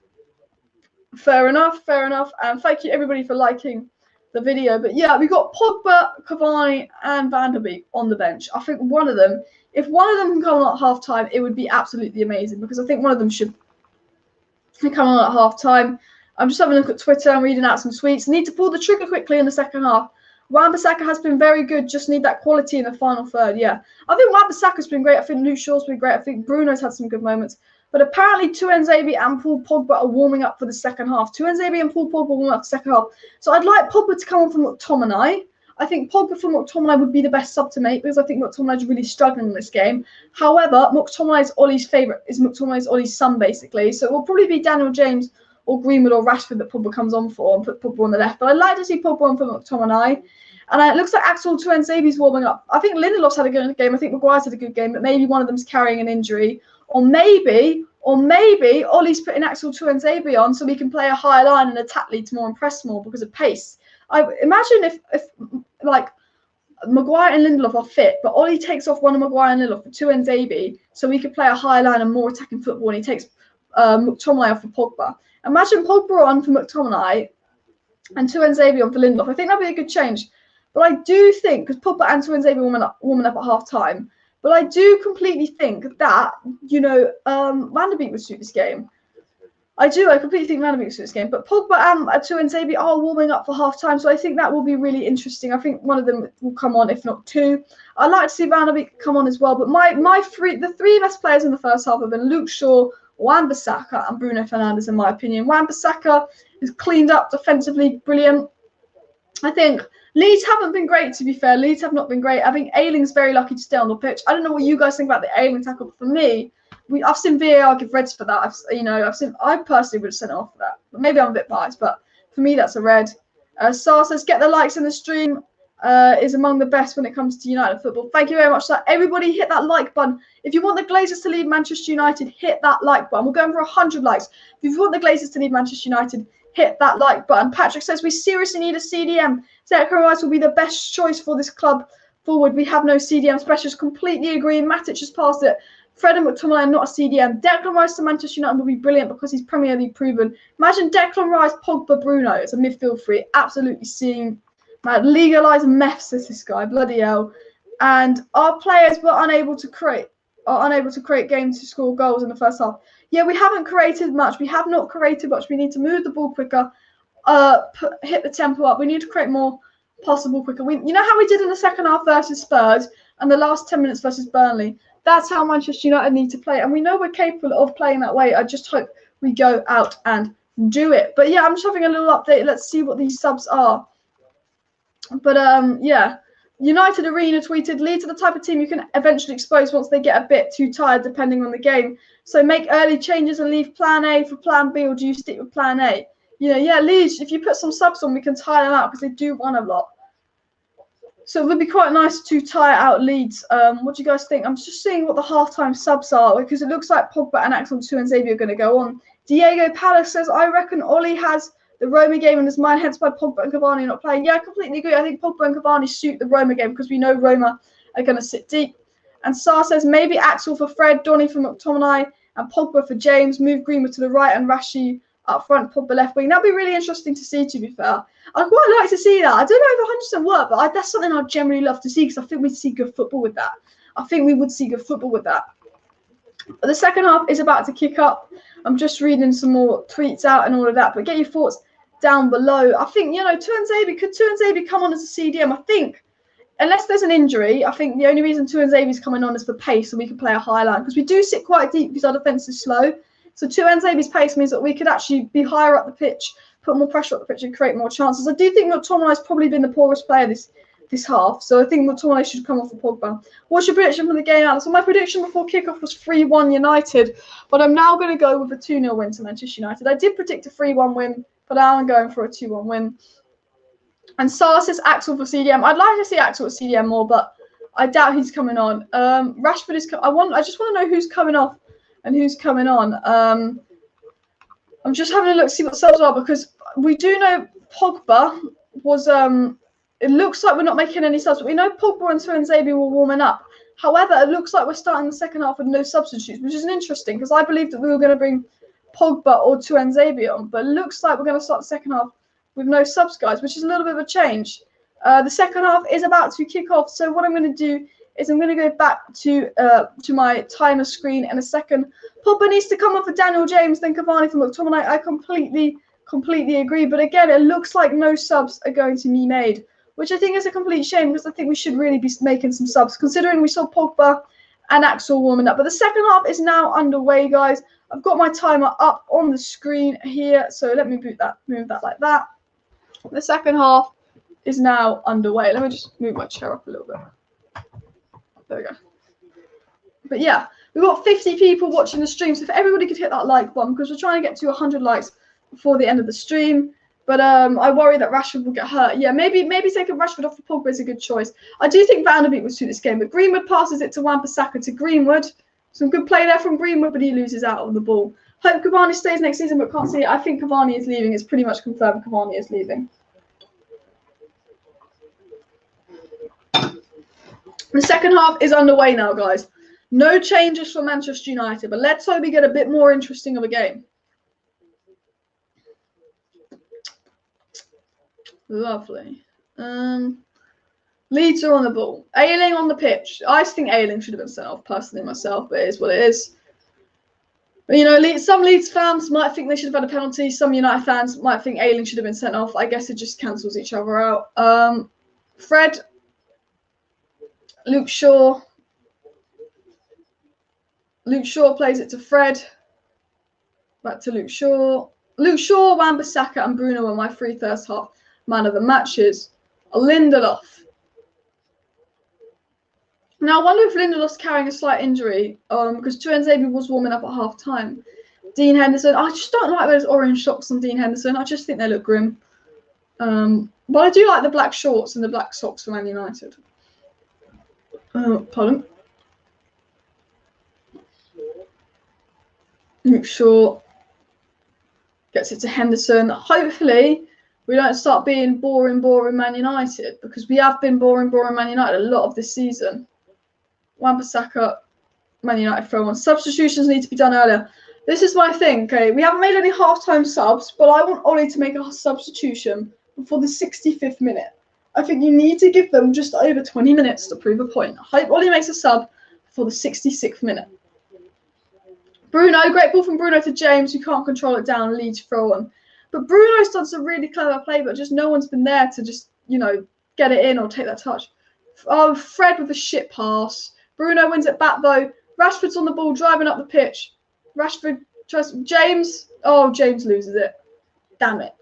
A: Fair enough. And thank you, everybody, for liking the video. But yeah, we got Pogba, Cavani, and Van der Beek on the bench. I think one of them, if one of them can come on at half time, it would be absolutely amazing because I think one of them should come on at half time. I'm just having a look at Twitter and reading out some tweets. Need to pull the trigger quickly in the second half. Wan-Bissaka has been very good. Just need that quality in the final third. Yeah, I think Wan-Bissaka's been great. I think Luke Shaw's been great. I think Bruno's had some good moments. But apparently, Tuanzebe and Paul Pogba are warming up for the second half. Tuanzebe and Paul Pogba warming up for the second half. So I'd like Pogba to come on from McTominay. I think Pogba from McTominay would be the best sub to make because I think McTominay's really struggling in this game. However, McTominay's Ollie's favourite is McTominay's Ollie's son, basically. So it will probably be Daniel James or Greenwood or Rashford that Pogba comes on for and put Pogba on the left. But I'd like to see Pogba on for McTominay. And it looks like Axel Tuanzebe's warming up. I think Lindelof's had a good game. I think Maguire's had a good game, but maybe one of them's carrying an injury. Or maybe Ollie's putting Axel Tuanzebe on so we can play a higher line and attack Leeds more and press more because of pace. I imagine if like Maguire and Lindelof are fit, but Ollie takes off one of Maguire and Lindelof for Tuanzebe so we could play a higher line and more attacking football, and he takes McTominay off for Pogba. Imagine Pogba on for McTominay and Tuanzebe on for Lindelof. I think that'd be a good change. But I do think, because Pogba and Tuanzebe warming up at half time, but I do completely think that, Van der Beek would suit this game. I completely think Van der Beek would suit this game. But Pogba and Tuanzebe are warming up for half time, so I think that will be really interesting. I think one of them will come on, if not two. I'd like to see Van der Beek come on as well. But the three best players in the first half have been Luke Shaw, Wan-Bissaka, and Bruno Fernandes, in my opinion. Wan-Bissaka is cleaned up defensively, brilliant. I think Leeds haven't been great, to be fair. Leeds have not been great. I think Ayling's very lucky to stay on the pitch. I don't know what you guys think about the Ayling tackle, but for me, I've seen VAR give reds for that. I personally would have sent it off for that. But maybe I'm a bit biased, but for me, that's a red. Sar says, get the likes in the stream. is among the best when it comes to United football. Thank you very much, sir. Everybody hit that like button. If you want the Glazers to leave Manchester United, hit that like button. We're going for 100 likes. If you want the Glazers to leave Manchester United, hit that like button. Patrick says, we seriously need a CDM. Declan Rice will be the best choice for this club forward. We have no CDM specialists. Completely agree. Matic has passed it. Fred and McTominay are not a CDM. Declan Rice to Manchester United will be brilliant because he's Premier League proven. Imagine Declan Rice, Pogba, Bruno. It's a midfield three. Absolutely seeing. Man, legalised meth, says this guy. Bloody hell. And our players were unable to create games to score goals in the first half. Yeah, we haven't created much. We have not created much. We need to move the ball quicker, hit the tempo up. We need to create more possible quicker. You know how we did in the second half versus Spurs and the last 10 minutes versus Burnley? That's how Manchester United need to play. And we know we're capable of playing that way. I just hope we go out and do it. But yeah, I'm just having a little update. Let's see what these subs are. But yeah, United Arena tweeted, Leeds are the type of team you can eventually expose once they get a bit too tired depending on the game. So make early changes and leave plan A for plan B, or do you stick with plan A? You know, yeah, Leeds, if you put some subs on, we can tire them out because they do run a lot. So it would be quite nice to tire out Leeds. What do you guys think? I'm just seeing what the halftime subs are because it looks like Pogba and Axel Tuanzebe are going to go on. Diego Palace says, I reckon Ollie has the Roma game in his mind, hence why Pogba and Cavani are not playing. Yeah, I completely agree. I think Pogba and Cavani suit the Roma game because we know Roma are going to sit deep. And Sar says maybe Axel for Fred, Donny for McTominay, and Pogba for James. Move Greenwood to the right and Rashi up front, Pogba left wing. That'd be really interesting to see, to be fair. I'd quite like to see that. I don't know if 100% work, but that's something I'd generally love to see because I think we'd see good football with that. I think we would see good football with that. But the second half is about to kick up. I'm just reading some more tweets out and all of that, but get your thoughts down below. I think, you know, could Tuanzebe come on as a CDM? I think, unless there's an injury, I think the only reason Tuanzebe's coming on is for pace, so we can play a high line because we do sit quite deep because our defence is slow. So Tuanzebe's pace means that we could actually be higher up the pitch, put more pressure up the pitch, and create more chances. I do think McTominay's probably been the poorest player this half, so I think McTominay should come off for Pogba. What's your prediction for the game, Alex? So my prediction before kickoff was 3-1 United, but I'm now going to go with a 2-0 win to Manchester United. I did predict a 3-1 win, but now I'm going for a 2-1 win. And Sar says Axel for CDM. I'd like to see Axel at CDM more, but I doubt he's coming on. Rashford is. I just want to know who's coming off and who's coming on. I'm just having a look to see what subs are because we do know Pogba was. It looks like we're not making any subs, but we know Pogba and Tuanzebe were warming up. However, it looks like we're starting the second half with no substitutes, which is interesting because I believed that we were going to bring Pogba or Tuanzebe on, but it looks like we're going to start the second half with no subs, guys, which is a little bit of a change. The second half is about to kick off, so what I'm going to do is I'm going to go back to my timer screen in a second. Pogba needs to come off for Daniel James, then Cavani for McTominay. I completely agree, but again, it looks like no subs are going to be made, which I think is a complete shame because I think we should really be making some subs, considering we saw Pogba and Axel warming up. But the second half is now underway, guys. I've got my timer up on the screen here, so let me move that like that. The second half is now underway. Let me just move my chair up a little bit. There we go. But yeah, we've got 50 people watching the stream, so if everybody could hit that like button, because we're trying to get to 100 likes before the end of the stream. But I worry that Rashford will get hurt. Yeah, maybe taking Rashford off for Pogba is a good choice. I do think Van der Beek would suit this game, but Greenwood passes it to Wan-Bissaka to Greenwood. Some good play there from Greenwood, but he loses out on the ball. Hope Cavani stays next season, but can't see it. I think Cavani is leaving. It's pretty much confirmed Cavani is leaving. The second half is underway now, guys. No changes for Manchester United, but let's hope we get a bit more interesting of a game. Lovely. Leeds are on the ball. Ayling on the pitch. I think Ayling should have been sent off personally myself, but it is what it is. But, you know, some Leeds fans might think they should have had a penalty. Some United fans might think Ayling should have been sent off. I guess it just cancels each other out. Fred. Luke Shaw. Luke Shaw plays it to Fred. Back to Luke Shaw. Luke Shaw, Wan-Bissaka and Bruno are my 3 first half man of the matches. Lindelof. Now, I wonder if Lindelof's carrying a slight injury because Tuanzebe was warming up at half time. Dean Henderson. I just don't like those orange socks on Dean Henderson. I just think they look grim. But I do like the black shorts and the black socks for Man United. Pardon. Luke Shaw gets it to Henderson. Hopefully, we don't start being boring Man United, because we have been boring Man United a lot of this season. Wan-Bissaka, Man United throw on. Substitutions need to be done earlier. This is my thing, okay? We haven't made any half-time subs, but I want Ollie to make a substitution before the 65th minute. I think you need to give them just over 20 minutes to prove a point. I hope Ollie makes a sub for the 66th minute. Bruno, great ball from Bruno to James, who can't control it down, Leeds throw on. But Bruno's done some really clever play, but just no one's been there to just, you know, get it in or take that touch. Oh, Fred with a shit pass. Bruno wins it back though. Rashford's on the ball, driving up the pitch. Rashford tries. James. Oh, James loses it. Damn it.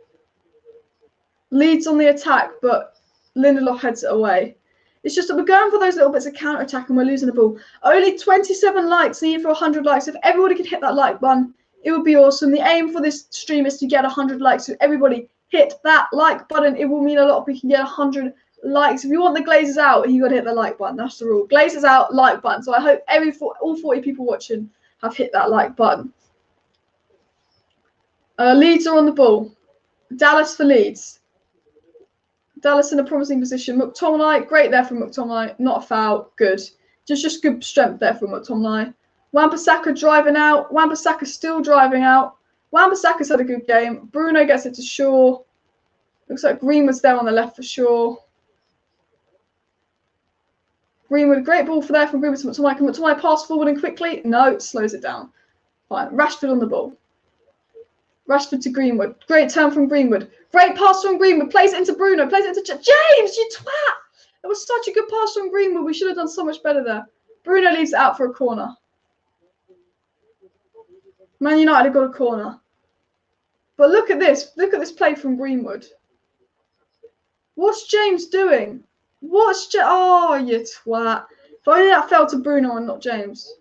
A: Leeds on the attack, but Lindelof heads it away. It's just that we're going for those little bits of counter-attack and we're losing the ball. Only 27 likes, needed for 100 likes. If everybody could hit that like button, it would be awesome. The aim for this stream is to get 100 likes. So everybody hit that like button. It will mean a lot if we can get 100 likes. If you want the Glazers out, you got to hit the like button. That's the rule. Glazers out, like button. So I hope all 40 people watching have hit that like button. Leeds are on the ball. Dallas for Leeds. Dallas in a promising position. McTominay, great there from McTominay. Not a foul. Good. Just good strength there from McTominay. Wan-Bissaka driving out. Wan-Bissaka still driving out. Wan-Bissaka's had a good game. Bruno gets it to Shaw. Looks like Greenwood's there on the left for Shaw. Greenwood, great ball for there from Greenwood to McTominay. Can McTominay pass forward and quickly? No, it slows it down. Fine. Rashford on the ball. Rashford to Greenwood. Great turn from Greenwood. Great pass from Greenwood. Plays it into Bruno. Plays it into James, you twat! That was such a good pass from Greenwood. We should have done so much better there. Bruno leaves it out for a corner. Man United have got a corner. But look at this. Look at this play from Greenwood. What's James doing? Oh, you twat. If only that fell to Bruno and not James.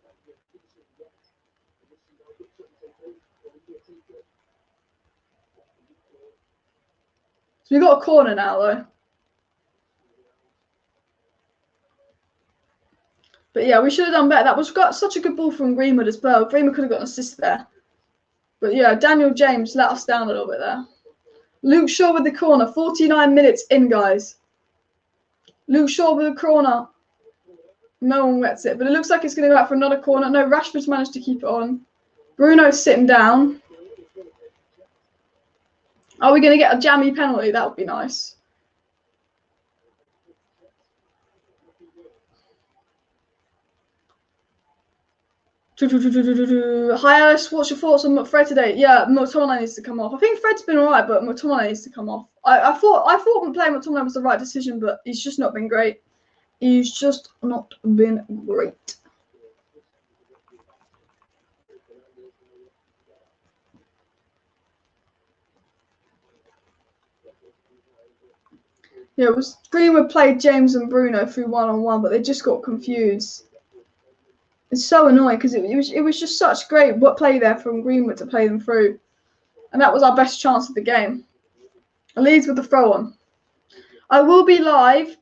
A: So we've got a corner now, though. But yeah, we should have done better. That was got such a good ball from Greenwood as well. Greenwood could have got an assist there. But yeah, Daniel James let us down a little bit there. Luke Shaw with the corner. 49 minutes in, guys. Luke Shaw with the corner. No one gets it. But it looks like it's going to go out for another corner. No, Rashford's managed to keep it on. Bruno's sitting down. Are we going to get a jammy penalty? That would be nice. Hi Alice, what's your thoughts on Fred today? Yeah, McTominay needs to come off. I think Fred's been alright, but McTominay needs to come off. I thought playing McTominay was the right decision, but he's just not been great. He's just not been great. Yeah, it was Greenwood played James and Bruno through one-on-one, but they just got confused. It's so annoying because it was just such great play there from Greenwood to play them through. And that was our best chance of the game. Leeds with the throw on. I will be live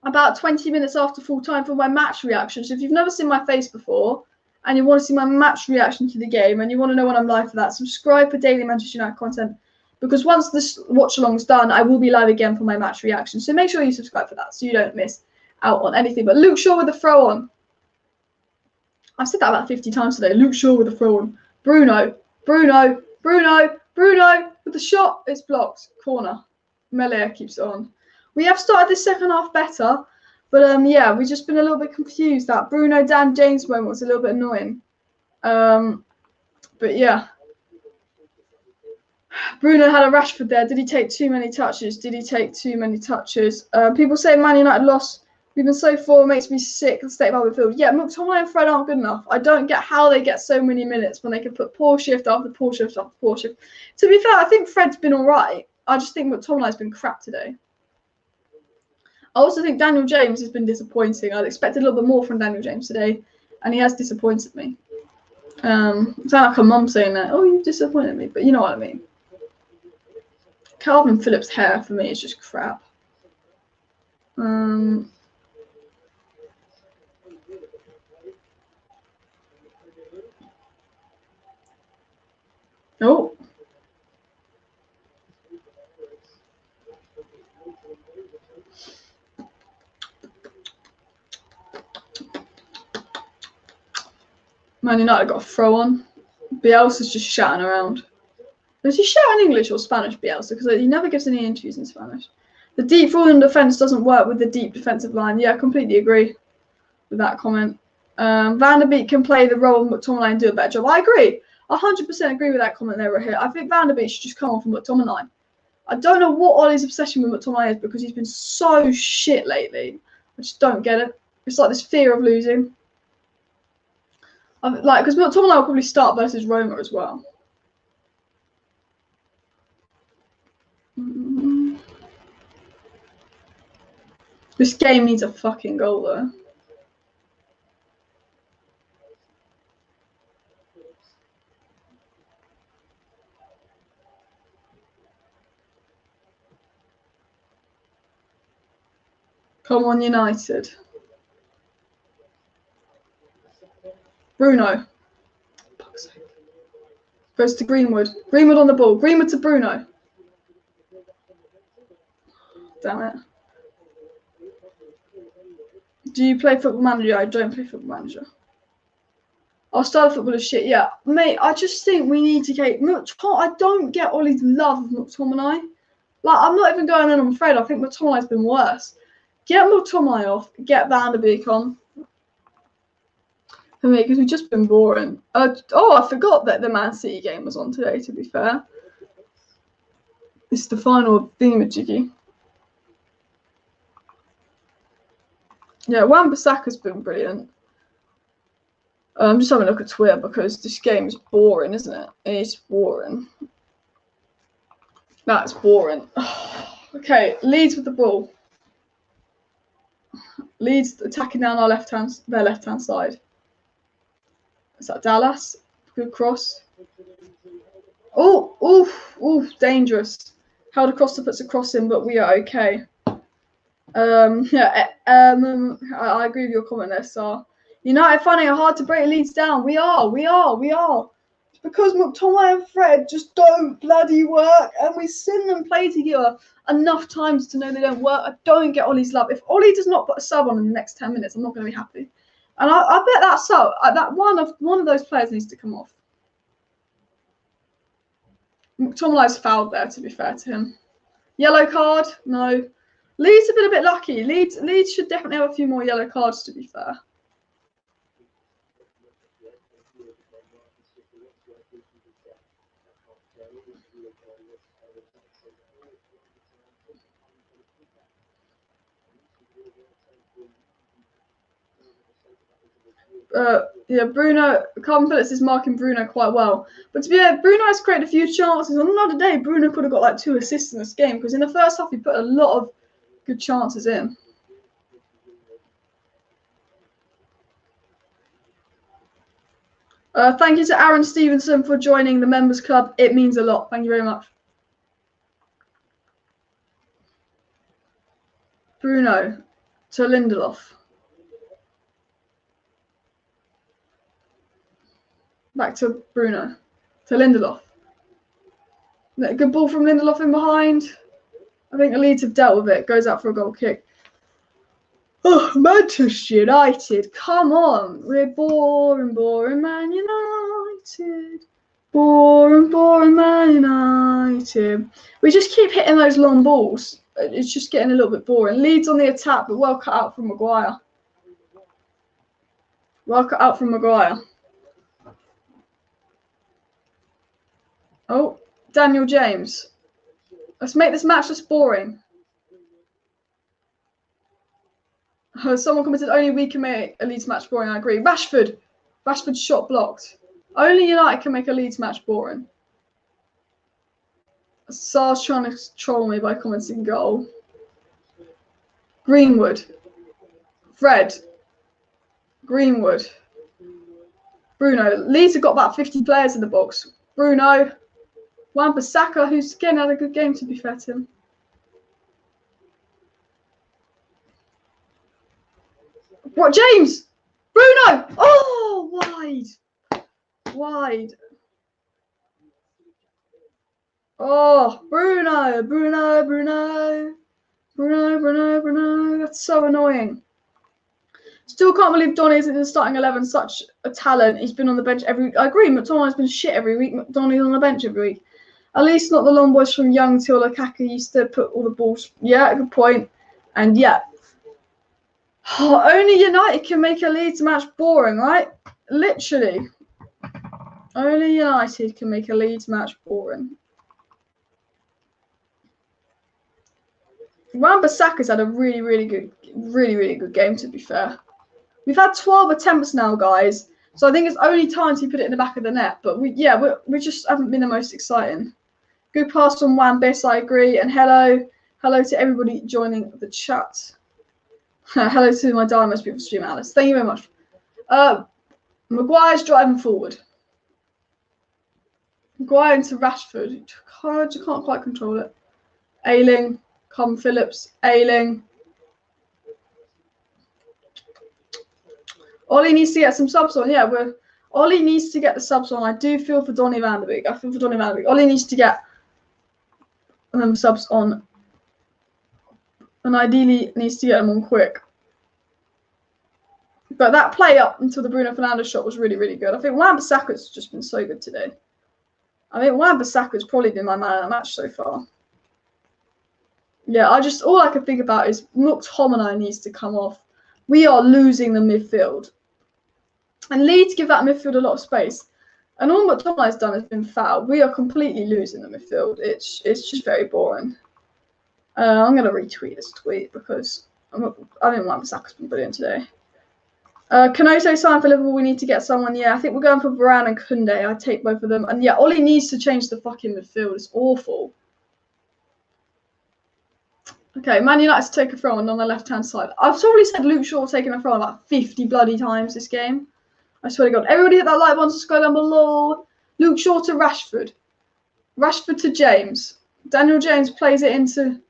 A: about 20 minutes after full time for my match reaction. So if you've never seen my face before and you want to see my match reaction to the game and you want to know when I'm live for that, subscribe for daily Manchester United content. Because once this watch along is done, I will be live again for my match reaction. So make sure you subscribe for that so you don't miss out on anything. But Luke Shaw with the throw on. I've said that about 50 times today. Luke Shaw with the throw on. Bruno with the shot. It's blocked. Corner. Melia keeps it on. We have started this second half better, but yeah, we've just been a little bit confused. That Bruno Dan James moment was a little bit annoying. But yeah. Bruno had a Rashford there. Did he take too many touches? People say Man United lost. We've been so forward, makes me sick. The state of our midfield. Yeah, McTominay and Fred aren't good enough. I don't get how they get so many minutes when they can put poor shift after poor shift after poor shift. To be fair, I think Fred's been all right. I just think McTominay's been crap today. I also think Daniel James has been disappointing. I'd expected a little bit more from Daniel James today, and he has disappointed me. I sound like a mum saying that. Oh, you've disappointed me, but you know what I mean. Calvin Phillips' hair for me is just crap. Oh. Man United got a throw on. Bielsa's just shouting around. Does he shout in English or Spanish, Bielsa? Because he never gives any interviews in Spanish. The deep rolling defence doesn't work with the deep defensive line. Yeah, I completely agree with that comment. Van der Beek can play the role of McTominay and do a better job. I agree. 100% agree with that comment there, here. I think Van der Beek should just come on from McTominay. I don't know what Ollie's obsession with McTominay is because he's been so shit lately. I just don't get it. It's like this fear of losing. Because McTominay will probably start versus Roma as well. This game needs a fucking goal though. Come on, United. Bruno. Goes to Greenwood. Greenwood on the ball. Greenwood to Bruno. Damn it. Do you play Football Manager? I don't play Football Manager. Our style of football is shit. Yeah, mate, I just think we need to get... I don't get Ollie's love of McTominay. Like, I'm not even going in, I'm afraid. I think McTominay's been worse. Get McTominay off. Get Van der Beek on. For me, because we've just been boring. I forgot that the Man City game was on today, to be fair. It's the final thingamajiggy. Yeah, Wan-Bissaka's been brilliant. I'm just having a look at Twitter because this game is boring, isn't it? It's boring. That's boring. Okay, Leeds with the ball. Leeds attacking down their left-hand side. Is that Dallas? Good cross. Oh, dangerous. Held across to puts a cross in, but we are okay. I agree with your comment there, Sar. United finding it hard to break Leeds down. We are. It's because McTominay and Fred just don't bloody work, and we send them play together enough times to know they don't work. I don't get Ollie's love. If Ollie does not put a sub on in the next 10 minutes, I'm not going to be happy. And I bet that sub, that one of those players needs to come off. McTominay's fouled there, to be fair to him. Yellow card? No. Leeds have been a bit lucky. Leeds should definitely have a few more yellow cards, to be fair. Yeah, Bruno, Calvin Phillips is marking Bruno quite well. But to be fair, Bruno has created a few chances. On another day, Bruno could have got like 2 assists in this game because in the first half, he put a lot of good chances in. Thank you to Aaron Stevenson for joining the Members Club. It means a lot. Thank you very much. Bruno to Lindelof. Back to Bruno. To Lindelof. Good ball from Lindelof in behind. I think the Leeds have dealt with it. Goes out for a goal kick. Oh, Manchester United. Come on. We're boring Man United. Boring Man United. We just keep hitting those long balls. It's just getting a little bit boring. Leeds on the attack, but well cut out from Maguire. Oh, Daniel James. Let's make this match less boring. Someone commented, only we can make a Leeds match boring. I agree. Rashford's shot blocked. Only United can make a Leeds match boring. Sar's trying to troll me by commenting goal. Greenwood. Fred. Greenwood. Bruno. Leeds have got about 50 players in the box. Bruno. Wan-Bissaka, who's again had a good game, to be fair to him. What, James? Bruno! Oh, wide. Oh, Bruno. That's so annoying. Still can't believe Donny isn't in the starting 11. Such a talent. He's been on the bench every week. I agree, McTominay's been shit every week. Donny's on the bench every week. At least not the long boys from young till Lukaku used to put all the balls. Yeah, good point. And yeah. Oh, only United can make a Leeds match boring, right? Literally. Only United can make a Leeds match boring. Wan-Bissaka's had a really good game, to be fair. We've had 12 attempts now, guys. So I think it's only time to put it in the back of the net. But we just haven't been the most exciting. Good pass from Wan-Biss, I agree. And hello to everybody joining the chat. Hello to my most people stream, Alice. Thank you very much. Maguire's driving forward. Maguire into Rashford. You can't quite control it. Ayling, Com Phillips, Ayling. Ollie needs to get some subs on. Yeah, Ollie needs to get the subs on. I do feel for Donny van de Beek. Ollie needs to get subs on. And ideally needs to get them on quick. But that play up until the Bruno Fernandes shot was really good. I think Wan-Bissaka's just been so good today. I think Wan-Bissaka's probably been my man of the match so far. Yeah, all I can think about is McTominay needs to come off. We are losing the midfield. And Leeds give that midfield a lot of space. And all McTominay's done has been foul. We are completely losing the midfield. It's just very boring. I'm going to retweet this tweet because I think Wan-Bissaka's been brilliant today. Kanoto signed for Liverpool. We need to get someone. Yeah, I think we're going for Varane and Koundé. I'd take both of them. And yeah, Ollie needs to change the fucking midfield. It's awful. Okay, Man United to take a throw on the left-hand side. I've probably said Luke Shaw taking a throw about 50 bloody times this game. I swear to God. Everybody hit that like button, subscribe down below. Luke Shaw to Rashford. Rashford to James. Daniel James plays it into...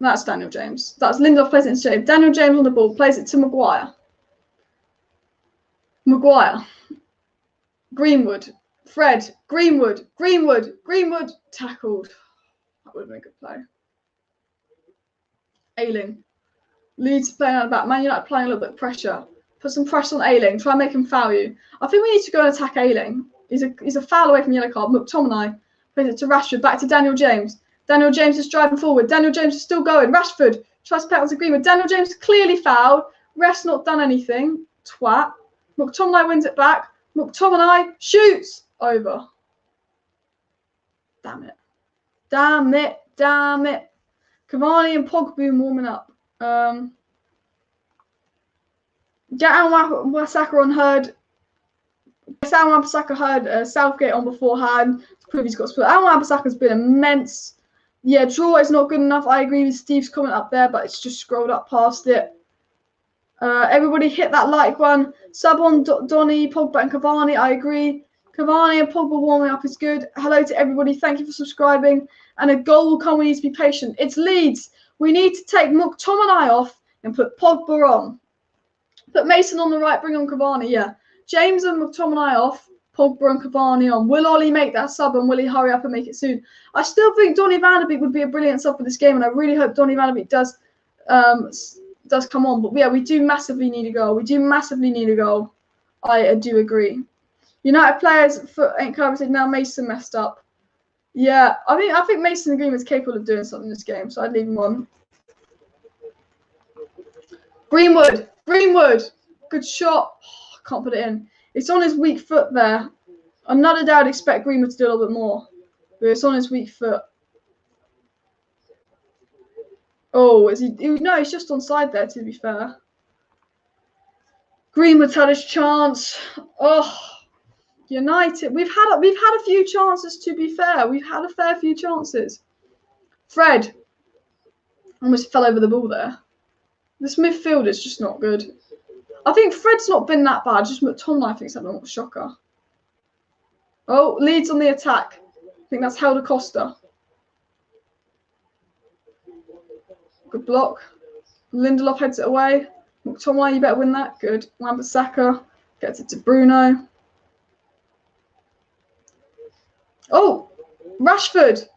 A: That's Daniel James. That's Lindelof plays it into James. Daniel James on the ball. Plays it to Maguire. Greenwood. Fred. Greenwood. Tackled. That would have been a good play. Ayling. Leeds playing out the back. Man United playing a little bit of pressure. Put some pressure on Ayling. Try and make him foul you. I think we need to go and attack Ayling. He's a foul away from yellow card. McTominay plays it to Rashford. Back to Daniel James. Daniel James is driving forward. Daniel James is still going. Rashford tries to put on Greenwood. Daniel James clearly fouled. Ref's not done anything. Twat. McTominay wins it back. McTominay shoots. Over. Damn it. Cavani and Pogba warming up. Get Wan-Bissaka on Hurd. Wan-Bissaka heard Southgate on beforehand to prove he's got split. Wan-Bissaka's been immense. Yeah, draw is not good enough. I agree with Steve's comment up there, but it's just scrolled up past it. Everybody hit that like one. Sub on Donny, Pogba and Cavani. I agree. Cavani and Pogba warming up is good. Hello to everybody. Thank you for subscribing. And a goal will come. We need to be patient. It's Leeds. We need to take McTominay off and put Pogba on. Put Mason on the right. Bring on Cavani. Yeah. James and McTominay off. Pogba and Cavani on. Will Ollie make that sub and will he hurry up and make it soon? I still think Donny van de Beek would be a brilliant sub for this game, and I really hope Donny van de Beek does come on. But yeah, we do massively need a goal. I do agree. United players foot ain't covered. Now Mason messed up. Yeah, I think Mason Greenwood's capable of doing something in this game, so I'd leave him on. Greenwood, good shot. Oh, can't put it in. It's on his weak foot there. Another day I'd expect Greenwood to do a little bit more, but it's on his weak foot. Oh, is he? No, he's just onside there. To be fair, Greenwood's had his chance. Oh, United. We've had a few chances. To be fair, we've had a fair few chances. Fred almost fell over the ball there. This midfield is just not good. I think Fred's not been that bad. Just McTominay, I think, is having a shocker. Oh, Leeds on the attack. I think that's Helder Costa. Good block. Lindelof heads it away. McTominay, you better win that. Good. Wan-Bissaka gets it to Bruno. Oh, Rashford.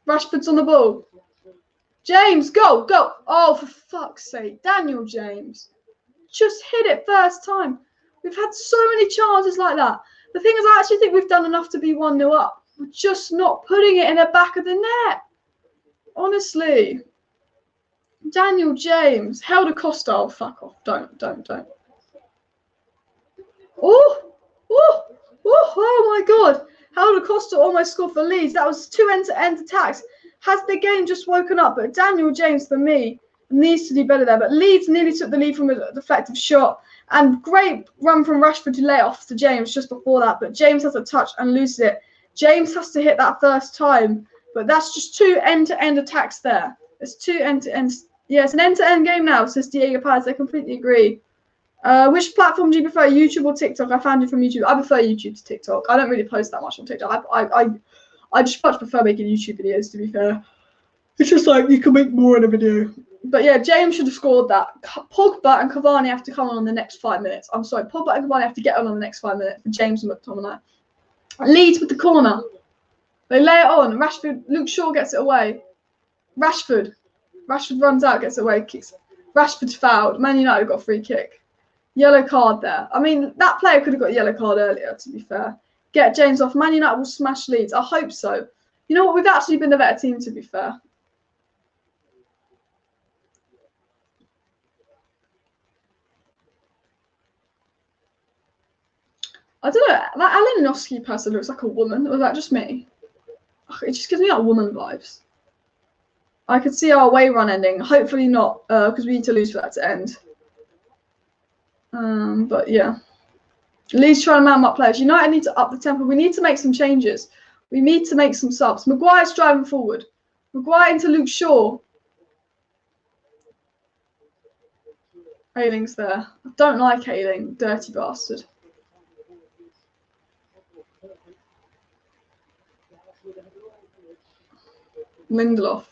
A: Rashford's on the ball. James, go, go. Oh, for fuck's sake. Daniel James. Just hit it first time. We've had so many chances like that. The thing is, I actually think we've done enough to be 1-0 up. We're just not putting it in the back of the net. Honestly. Daniel James. Helder Costa. Oh, fuck off. Don't. Oh my God. Helder Costa almost scored for Leeds. That was 2 end-to-end attacks. Has the game just woken up? But Daniel James, for me, needs to do better there. But Leeds nearly took the lead from a deflective shot. And great run from Rashford to lay off to James just before that. But James has a touch and loses it. James has to hit that first time. But that's just 2 end-to-end attacks there. It's 2 end-to-end. Yeah, it's an end-to-end game now, says Diego Paz. I completely agree. Which platform do you prefer, YouTube or TikTok? I found you from YouTube. I prefer YouTube to TikTok. I don't really post that much on TikTok. I just much prefer making YouTube videos, to be fair. It's just like you can make more in a video. But yeah, James should have scored that. Pogba and Cavani have to come on the next 5 minutes. I'm sorry, Pogba and Cavani have to get on the next 5 minutes for James and McTominay. Leeds with the corner. They lay it on. Rashford, Luke Shaw gets it away. Rashford runs out, gets it away, kicks. Rashford's fouled. Man United got a free kick. Yellow card there. I mean, that player could have got a yellow card earlier, to be fair. Get James off. Man United will smash Leeds. I hope so. You know what? We've actually been the better team, to be fair. I don't know. That Alinowski person looks like a woman. Was that just me? It just gives me like woman vibes. I could see our away run ending. Hopefully not, because we need to lose for that to end. But yeah. Leeds trying to man up players. United need to up the tempo. We need to make some changes. We need to make some subs. Maguire's driving forward. Maguire into Luke Shaw. Ayling's there. I don't like Ayling. Dirty bastard. Lindelof.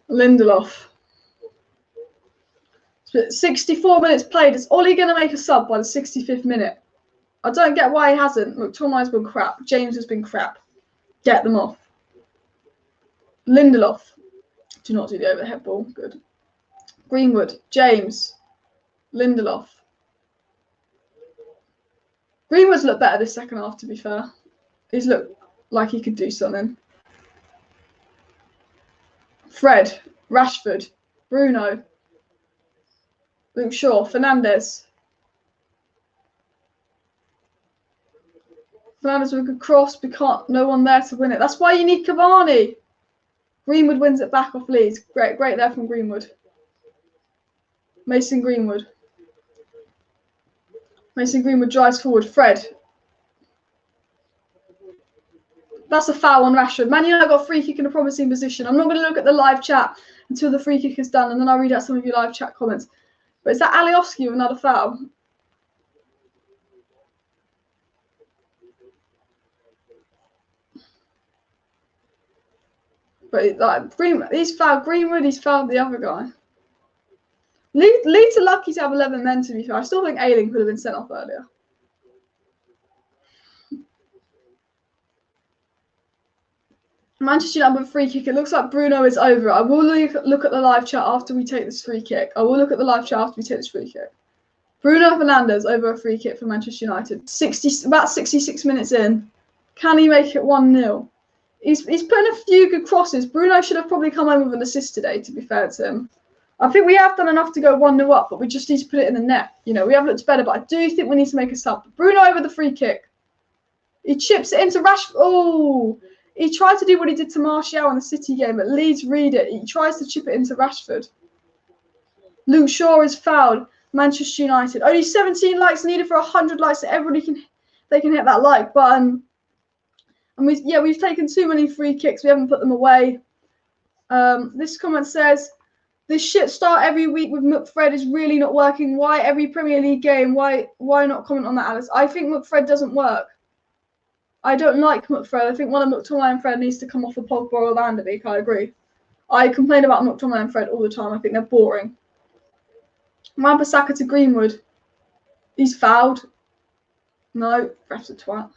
A: Lindelof. 64 minutes played. Is Ollie going to make a sub by the 65th minute? I don't get why he hasn't. McTominay's been crap. James has been crap. Get them off. Lindelof. Do not do the overhead ball. Good. Greenwood. James. Lindelof. Greenwood's looked better this second half, to be fair. He's looked like he could do something. Fred. Rashford. Bruno. Luke Shaw. Fernandes. Fernandes with a good cross. We can't. No one there to win it. That's why you need Cavani. Greenwood wins it back off Leeds. Great there from Greenwood. Mason Greenwood. Mason Greenwood drives forward. Fred. That's a foul on Rashford. Man United got a free kick in a promising position. I'm not going to look at the live chat until the free kick is done, and then I'll read out some of your live chat comments. But is that Alioski with another foul? But like, he's fouled Greenwood, he's fouled the other guy. Leeds are lucky to have 11 men, to be fair. I still think Ayling could have been sent off earlier. Manchester United with a free kick. It looks like Bruno is over. I will look at the live chat after we take this free kick. Bruno Fernandes over a free kick for Manchester United. About 66 minutes in. Can he make it 1-0? He's putting a few good crosses. Bruno should have probably come home with an assist today, to be fair to him. I think we have done enough to go 1-0 up, but we just need to put it in the net. You know, we have looked better, but I do think we need to make a sub. Bruno over the free kick. He chips it into Rashford. Oh, he tried to do what he did to Martial in the City game, but Leeds read it. He tries to chip it into Rashford. Luke Shaw is fouled. Manchester United. Only 17 likes needed for 100 likes, so everybody can hit that like button. And we've taken too many free kicks. We haven't put them away. This comment says, this shit start every week with McFred is really not working. Why every Premier League game? Why not comment on that, Alice? I think McFred doesn't work. I don't like McFred. I think one of McTominay and Fred needs to come off the Pogba or Van der Beek. I agree. I complain about McTominay and Fred all the time. I think they're boring. Wan-Bissaka to Greenwood. He's fouled. No, ref's a twat.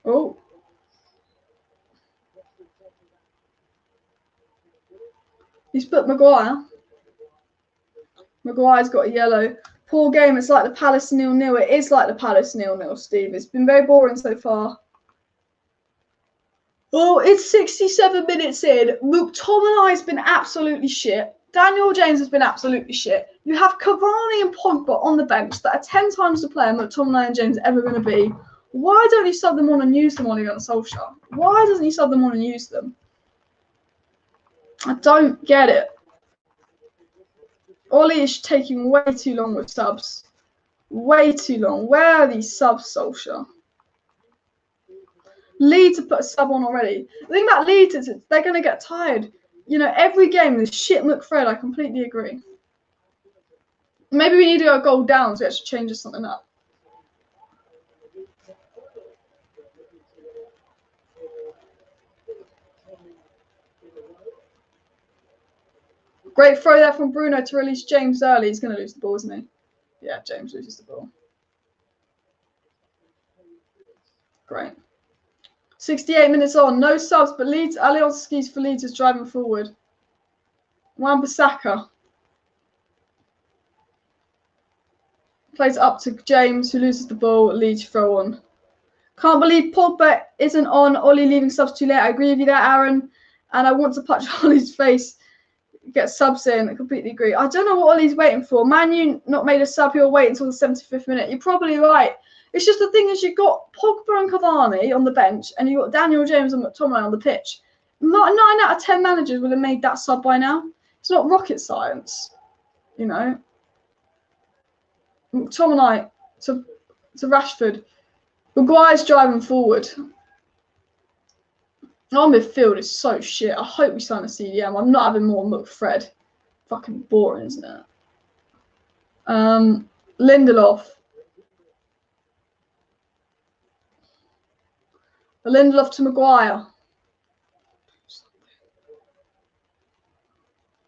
A: Oh. He's put Maguire. Maguire's got a yellow. Poor game. It's like the Palace 0-0. It is like the Palace 0-0, Steve. It's been very boring so far. Oh, it's 67 minutes in. McTominay's been absolutely shit. Daniel James has been absolutely shit. You have Cavani and Pogba on the bench that are 10 times the player McTominay and James are ever going to be. Why don't you sub them on and use them on against Solskjaer? Why doesn't he sub them on and use them? I don't get it. Ollie is taking way too long with subs. Way too long. Where are these subs, Solskjaer? Leeds have put a sub on already. The thing about Leeds is they're going to get tired. You know, every game is shit McFred. I completely agree. Maybe we need to go a goal down so it actually changes something up. Great throw there from Bruno to release James early. He's going to lose the ball, isn't he? Yeah, James loses the ball. Great. 68 minutes on. No subs, but Leeds. Alioski's for Leeds is driving forward. Wan-Bissaka. Plays up to James, who loses the ball. Leeds throw on. Can't believe Pogba isn't on. Ollie leaving subs too late. I agree with you there, Aaron. And I want to punch Ollie's face. Get subs in. I completely agree. I don't know what Ollie's waiting for. Man Utd not made a sub. He'll wait until the 75th minute. You're probably right. It's just the thing is you've got Pogba and Cavani on the bench and you've got Daniel James and McTominay on the pitch. 9 out of 10 managers would have made that sub by now. It's not rocket science, you know. McTominay to Rashford. Maguire's driving forward. Our midfield is so shit. I hope we sign a CDM. I'm not having more McFred. Fucking boring, isn't it? Lindelof. Lindelof to Maguire.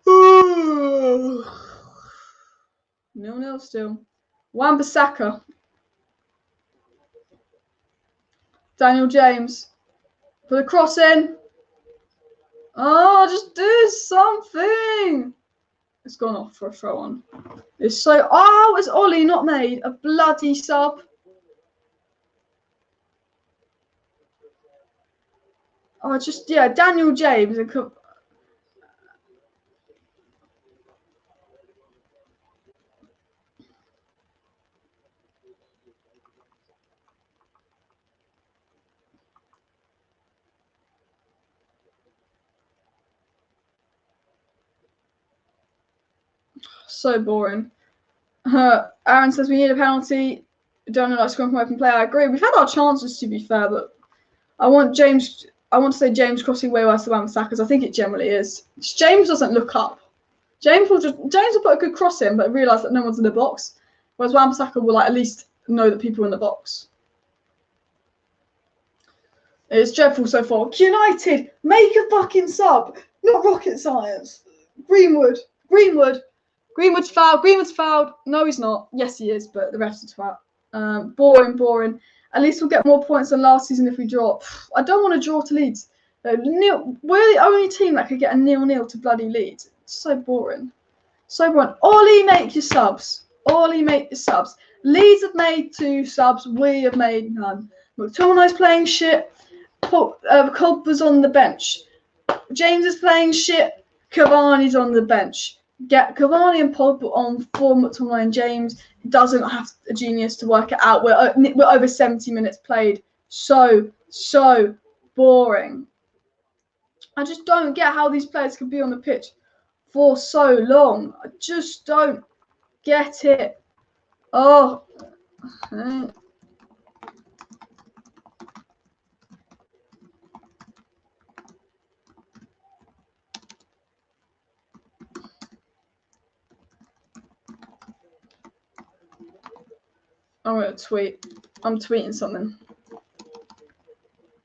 A: 0-0 still. Wan-Bissaka. Daniel James. Put a cross in. Oh, just do something. It's gone off for a throw on. It's so. Oh, it's Ollie not made a bloody sub. Oh, just, yeah, Daniel James. So boring. Aaron says we need a penalty. Don't know, like scrum from open play. I agree. We've had our chances, to be fair, but I want to say James crossing way worse than Wan-Bissaka because I think it generally is. James doesn't look up. James will put a good cross in, but realise that no one's in the box. Whereas Wan-Bissaka will at least know that people are in the box. It's dreadful so far. United, make a fucking sub. Not rocket science. Greenwood's fouled. No, he's not. Yes, he is, but the ref's a twat. Boring. At least we'll get more points than last season if we draw. I don't want to draw to Leeds. We're the only team that could get a 0-0 to bloody Leeds. It's so boring. Ollie, make your subs. Leeds have made 2 subs. We have made none. McTominay's playing shit. Pogba's on the bench. James is playing shit. Cavani's on the bench. Get Cavani and Pogba on for McTominay and James. Doesn't have a genius to work it out. We're over 70 minutes played. So boring. I just don't get how these players can be on the pitch for so long. I just don't get it. Oh, Okay. I'm going to tweet. I'm tweeting something.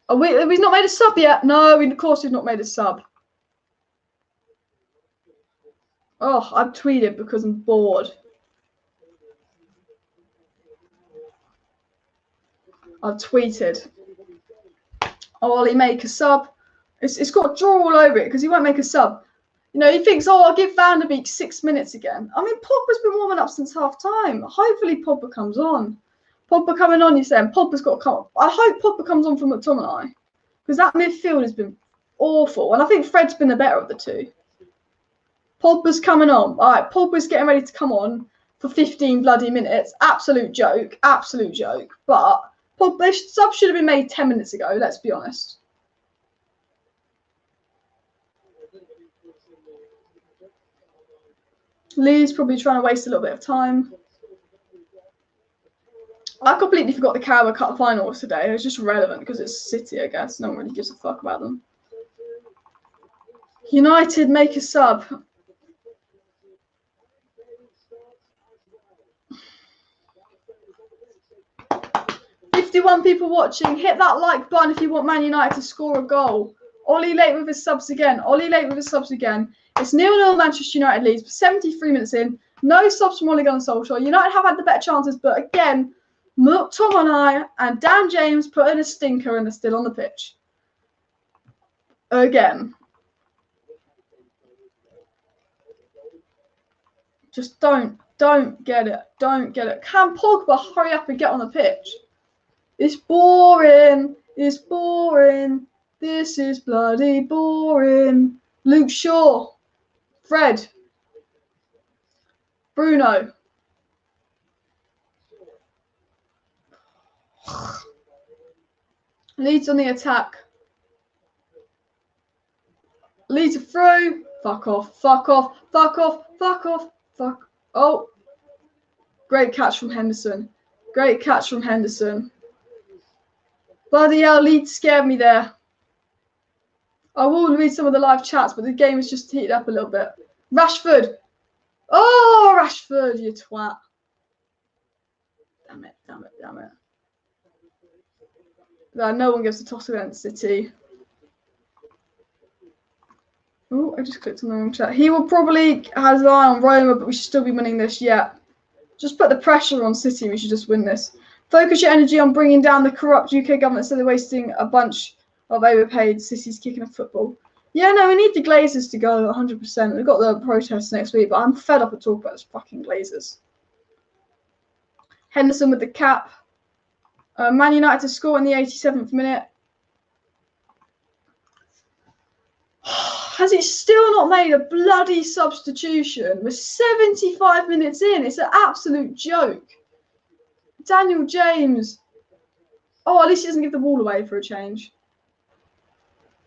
A: Oh, wait, we've not made a sub yet. No, of course we've not made a sub. Oh, I've tweeted because I'm bored. I've tweeted. Oh, Ollie, make a sub. It's got draw all over it because he won't make a sub. You know, he thinks, oh, I'll give Van der Beek 6 minutes again. I mean, Pogba's been warming up since half time. Hopefully Pogba comes on. Pogba coming on, you're saying? Pogba's got to come on. I hope Pogba comes on for McTominay because that midfield has been awful. And I think Fred's been the better of the two. Pogba's coming on. All right, Pogba's getting ready to come on for 15 bloody minutes. Absolute joke. Absolute joke. But Pogba, sub should have been made 10 minutes ago, let's be honest. Lee's probably trying to waste a little bit of time. I completely forgot the Carabao Cup final was today. It was just relevant because it's City, I guess. No one really gives a fuck about them. United make a sub. "51 people watching. Hit that like button if you want Man United to score a goal." Ollie late with his subs again. Ollie late with his subs again. It's 0-0 Manchester United leads. 73 minutes in. No subs from Ole Gunnar Solskjaer. United have had the better chances, but again, McTominay and Dan James put in a stinker and are still on the pitch. Again. Just don't get it. Don't get it. Can Pogba hurry up and get on the pitch? It's boring. It's boring. This is bloody boring. Luke Shaw. Fred. Bruno. Leeds on the attack. Leeds are through. Fuck off. Fuck off. Fuck off. Fuck off. Fuck. Oh. Great catch from Henderson. Great catch from Henderson. Bloody hell, Leeds scared me there. I will read some of the live chats, but the game has just heated up a little bit. Rashford. Oh, Rashford, you twat. Damn it, damn it, damn it. No one gives a toss against City. Oh, I just clicked on the wrong chat. He will probably has an eye on Roma, but we should still be winning this yet. Just put the pressure on City. We should just win this. Focus your energy on bringing down the corrupt UK government so they're wasting a bunch of overpaid sissies kicking a football. Yeah, no, we need the Glazers to go 100%. We've got the protests next week, but I'm fed up of talking about those fucking Glazers. Henderson with the cap. Man United to score in the 87th minute. Has he still not made a bloody substitution? We're 75 minutes in. It's an absolute joke. Daniel James. Oh, at least he doesn't give the ball away for a change.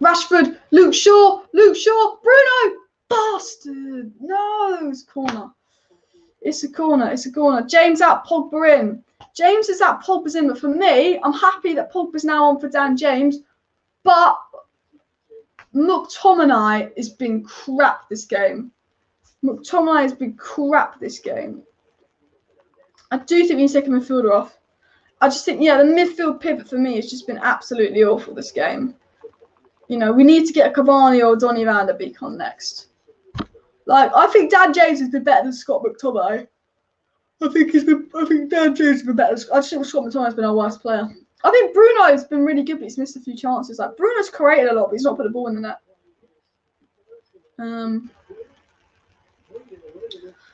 A: Rashford. Luke Shaw. Luke Shaw. Bruno. Bastard. No, it's a corner. It's a corner. It's a corner. James out. Pogba in. James is out. Pogba's in. But for me, I'm happy that Pogba's now on for Dan James. But McTominay has been crap this game. McTominay has been crap this game. I do think we need to take a midfielder off. I just think, yeah, the midfield pivot for me has just been absolutely awful this game. You know, we need to get a Cavani or Donny van der Beek on next. Like, I think Dan James has been better than Scott McTominay. I think Dan James has been better. I just think Scott McTominay has been our worst player. I think Bruno's been really good, but he's missed a few chances. Like, Bruno's created a lot, but he's not put the ball in the net.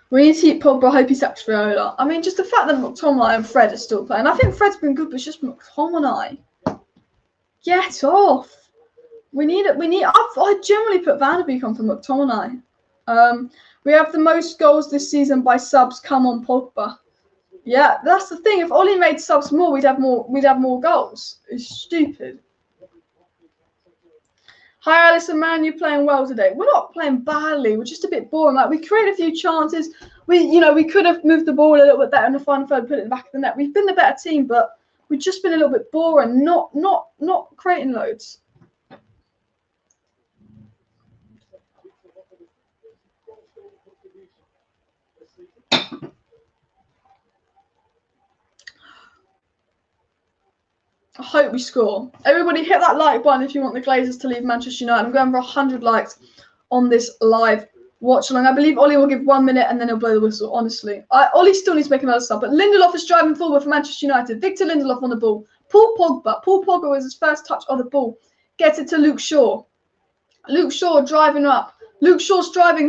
A: We need to keep Pogba. I hope he sacks Viola. I mean, just the fact that McTominay and Fred are still playing. I think Fred's been good, but it's just McTominay. Get off. I generally put Van der Beek on for McTominay. We have the most goals this season by subs come on Pogba. Yeah, that's the thing. If Ollie made subs more, we'd have more goals. It's stupid. Hi, Alison, man, you're playing well today. We're not playing badly. We're just a bit boring. Like, we create a few chances. we could have moved the ball a little bit better in the final third, put it in the back of the net. We've been the better team, but we've just been a little bit boring, not creating loads. I hope we score. Everybody hit that like button if you want the Glazers to leave Manchester United. I'm going for 100 likes on this live watch along. I believe Ollie will give 1 minute and then he'll blow the whistle, honestly. Ollie still needs to make another sub, but Lindelof is driving forward for Manchester United. Victor Lindelof on the ball. Paul Pogba was his first touch of the ball. Gets it to Luke Shaw. Luke Shaw driving up. Luke Shaw's driving.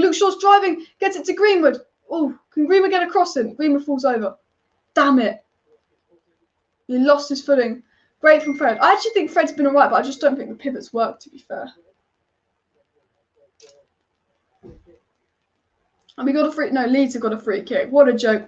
A: Gets it to Greenwood. Oh, can Greenwood get a crossing? Greenwood falls over. Damn it. He lost his footing. Great from Fred. I actually think Fred's been alright, but I just don't think the pivots work, to be fair. And we got a free... No, Leeds have got a free kick. What a joke.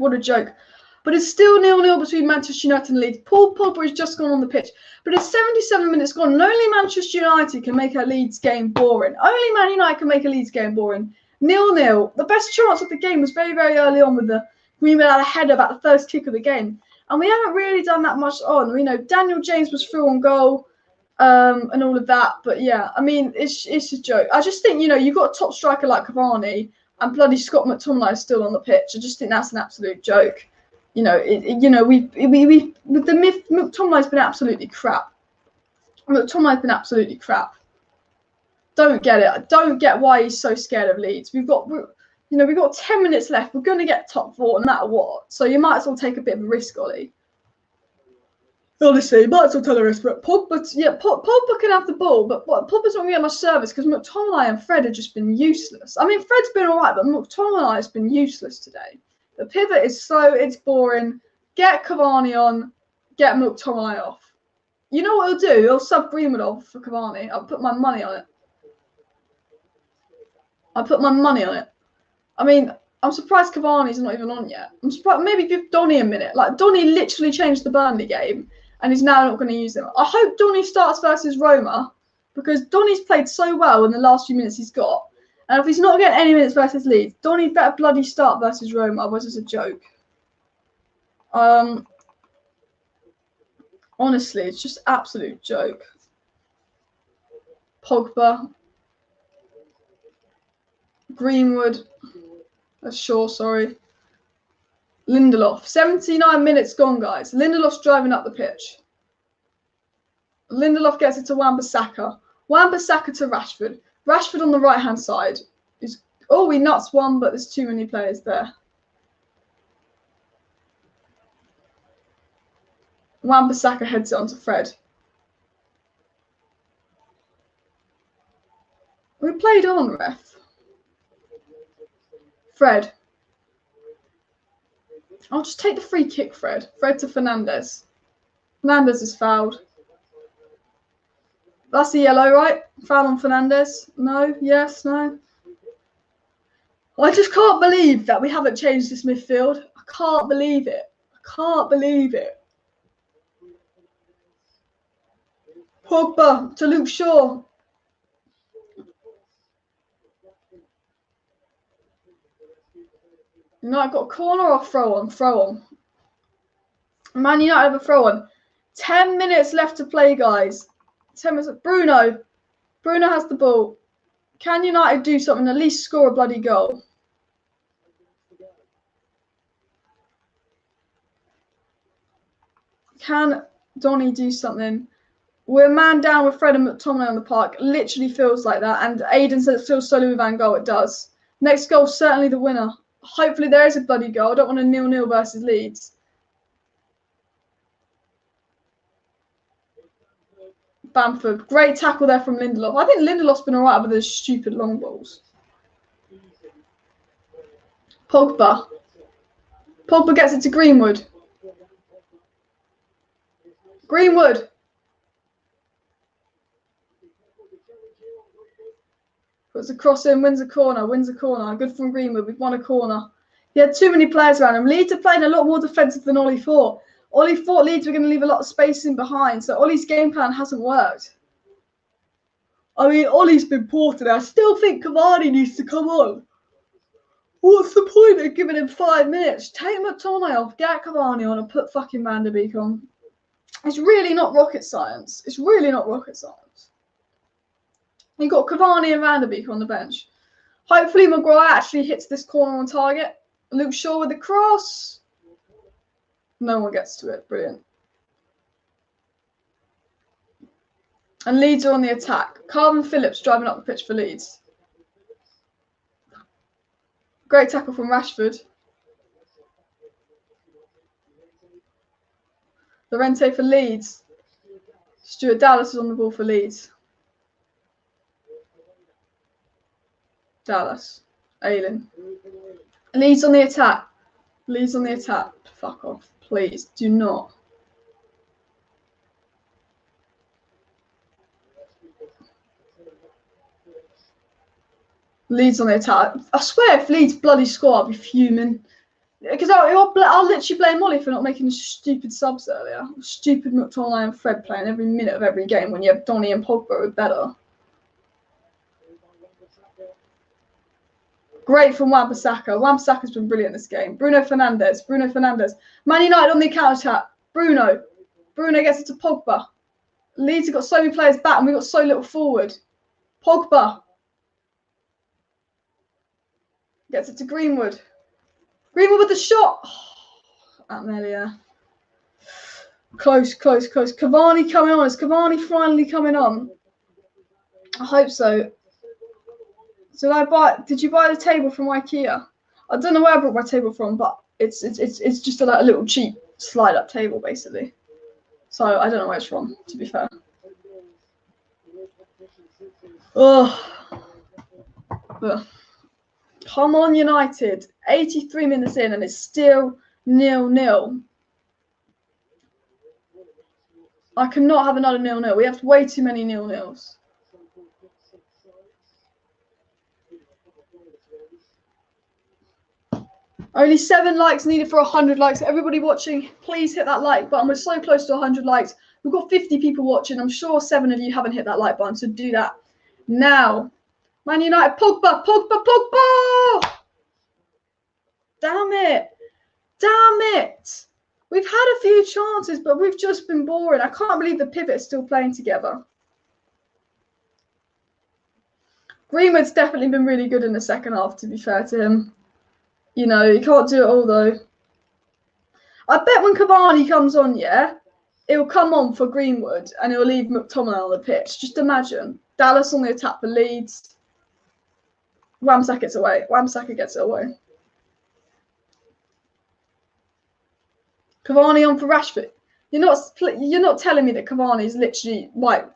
A: But it's still 0-0 between Manchester United and Leeds. Paul Pogba has just gone on the pitch. But it's 77 minutes gone. And only Manchester United can make a Leeds game boring. Only Man United can make a Leeds game boring. 0-0. The best chance of the game was very, very early on with the Greenwood had a header about the first kick of the game. And we haven't really done that much on. You know, Daniel James was through on goal and all of that. But yeah, I mean, it's a joke. I just think, you know, you've got a top striker like Cavani and bloody Scott McTominay is still on the pitch. I just think that's an absolute joke. You know, McTominay's been absolutely crap. Don't get it. I don't get why he's so scared of Leeds. We've got 10 minutes left. We're going to get top 4 no matter what. So you might as well take a bit of a risk, Ollie. Honestly, you might as well take a risk. But Pogba can have the ball, but Pogba's not going to get much service because McTominay and Fred have just been useless. I mean, Fred's been all right, but McTominay has been useless today. The pivot is slow. It's boring. Get Cavani on. Get McTominay off. You know what he'll do? He'll sub Greenwood off for Cavani. I'll put my money on it. I mean, I'm surprised Cavani's not even on yet. I'm surprised. Maybe give Donny a minute. Like, Donny literally changed the Burnley game, and he's now not going to use him. I hope Donny starts versus Roma, because Donny's played so well in the last few minutes he's got. And if he's not getting any minutes versus Leeds, Donny better bloody start versus Roma, otherwise it's a joke. Honestly, it's just absolute joke. Pogba. Greenwood. Shaw, sorry. Lindelof. 79 minutes gone, guys. Lindelof's driving up the pitch. Lindelof gets it to Wan-Bissaka. Wan-Bissaka to Rashford. Rashford on the right-hand side. He nuts one, but there's too many players there. Wan-Bissaka heads it onto Fred. We played on, ref. Fred. I'll just take the free kick, Fred. Fred to Fernandes. Fernandes is fouled. That's a yellow, right? Foul on Fernandes. No? Yes? No? I just can't believe that we haven't changed this midfield. I can't believe it. Pogba to Luke Shaw. United got a corner or throw on? Throw on. Man United have a throw on. 10 minutes left to play, guys. 10 minutes. Bruno has the ball. Can United do something? At least score a bloody goal. Can Donny do something? We're man down with Fred and McTominay on the park. Literally feels like that. And Aiden says it feels solely with Van Gogh. It does. Next goal, certainly the winner. Hopefully there is a bloody goal. I don't want a 0-0 versus Leeds. Bamford. Great tackle there from Lindelof. I think Lindelof's been alright with those stupid long balls. Pogba. Pogba gets it to Greenwood. Greenwood. Puts a cross in, wins a corner. Good from Greenwood. We've won a corner. He had too many players around him. Leeds are playing a lot more defensive than Ollie thought. Ollie thought Leeds were going to leave a lot of space in behind, so Ollie's game plan hasn't worked. I mean, Ollie's been poor today. I still think Cavani needs to come on. What's the point of giving him 5 minutes? Take McTominay off, get Cavani on, and put fucking Van der Beek on. It's really not rocket science. It's really not rocket science. You got Cavani and Van der Beek on the bench. Hopefully Maguire actually hits this corner on target. Luke Shaw with the cross. No one gets to it. Brilliant. And Leeds are on the attack. Calvin Phillips driving up the pitch for Leeds. Great tackle from Rashford. Llorente for Leeds. Stuart Dallas is on the ball for Leeds. Dallas. Ayling. Leeds on the attack. Leeds on the attack. Fuck off. Please, do not. Leeds on the attack. I swear if Leeds bloody score, I'll be fuming. Because I'll literally blame Molly for not making the stupid subs earlier. Stupid McTominay and Fred playing every minute of every game when you have Donny and Pogba with better. Great from Wan-Bissaka. Wan-Bissaka's been brilliant this game. Bruno Fernandes. Man United on the counter-attack. Bruno gets it to Pogba. Leeds have got so many players back and we've got so little forward. Pogba. Gets it to Greenwood. Greenwood with the shot. Amelia. Close. Cavani coming on. Is Cavani finally coming on? I hope so. Did you buy the table from IKEA? I don't know where I brought my table from, but it's just a little cheap slide up table basically. So I don't know where it's from, to be fair. Ugh. Come on, United. 83 minutes in and it's still 0-0. I cannot have another 0-0. We have way too many 0-0s. Only 7 likes needed for 100 likes. Everybody watching, please hit that like button. We're so close to 100 likes. We've got 50 people watching. I'm sure 7 of you haven't hit that like button, so do that now. Man United, Pogba! Damn it! We've had a few chances, but we've just been boring. I can't believe the pivot's still playing together. Greenwood's definitely been really good in the second half, to be fair to him. You know, you can't do it all, though. I bet when Cavani comes on, yeah, he'll come on for Greenwood and he'll leave McTominay on the pitch. Just imagine. Dallas on the attack for Leeds. Wan-Bissaka gets away. Wan-Bissaka gets it away. Cavani on for Rashford. You're not telling me that Cavani is literally like,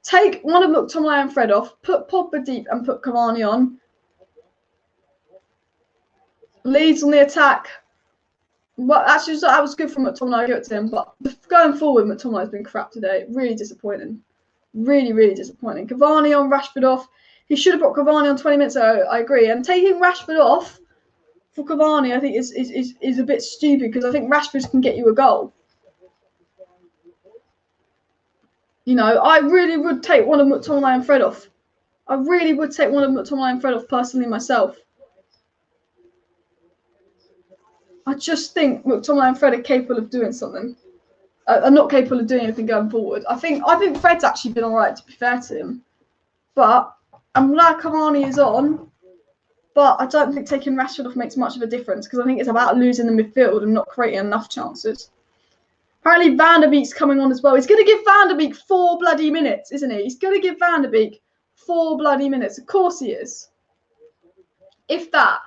A: take one of McTominay and Fred off, put Pogba deep and put Cavani on. Leeds on the attack. Well, actually, that was good from McTominay. I give it to him. But going forward, McTominay's been crap today. Really disappointing. Really disappointing. Cavani on, Rashford off. He should have brought Cavani on 20 minutes ago. I agree. And taking Rashford off for Cavani, I think is a bit stupid because I think Rashford can get you a goal. You know, I really would take one of McTominay and Fred off. I really would take one of McTominay and Fred off personally myself. I just think McTominay and Fred are capable of doing something. Are not capable of doing anything going forward. I think Fred's actually been all right, to be fair to him. But I'm glad Cavani is on. But I don't think taking Rashford off makes much of a difference because I think it's about losing the midfield and not creating enough chances. Apparently Van der Beek's coming on as well. He's going to give Van der Beek 4 bloody minutes, isn't he? He's going to give Van der Beek 4 bloody minutes. Of course he is. If that.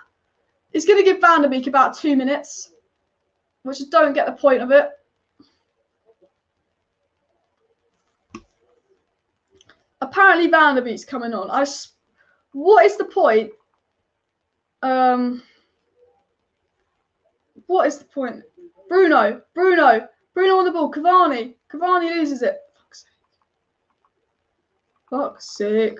A: He's going to give Van der Beek about 2 minutes, which I don't get the point of it. Apparently Van der Beek's coming on. What is the point? What is the point? Bruno on the ball. Cavani loses it. Fuck's sake.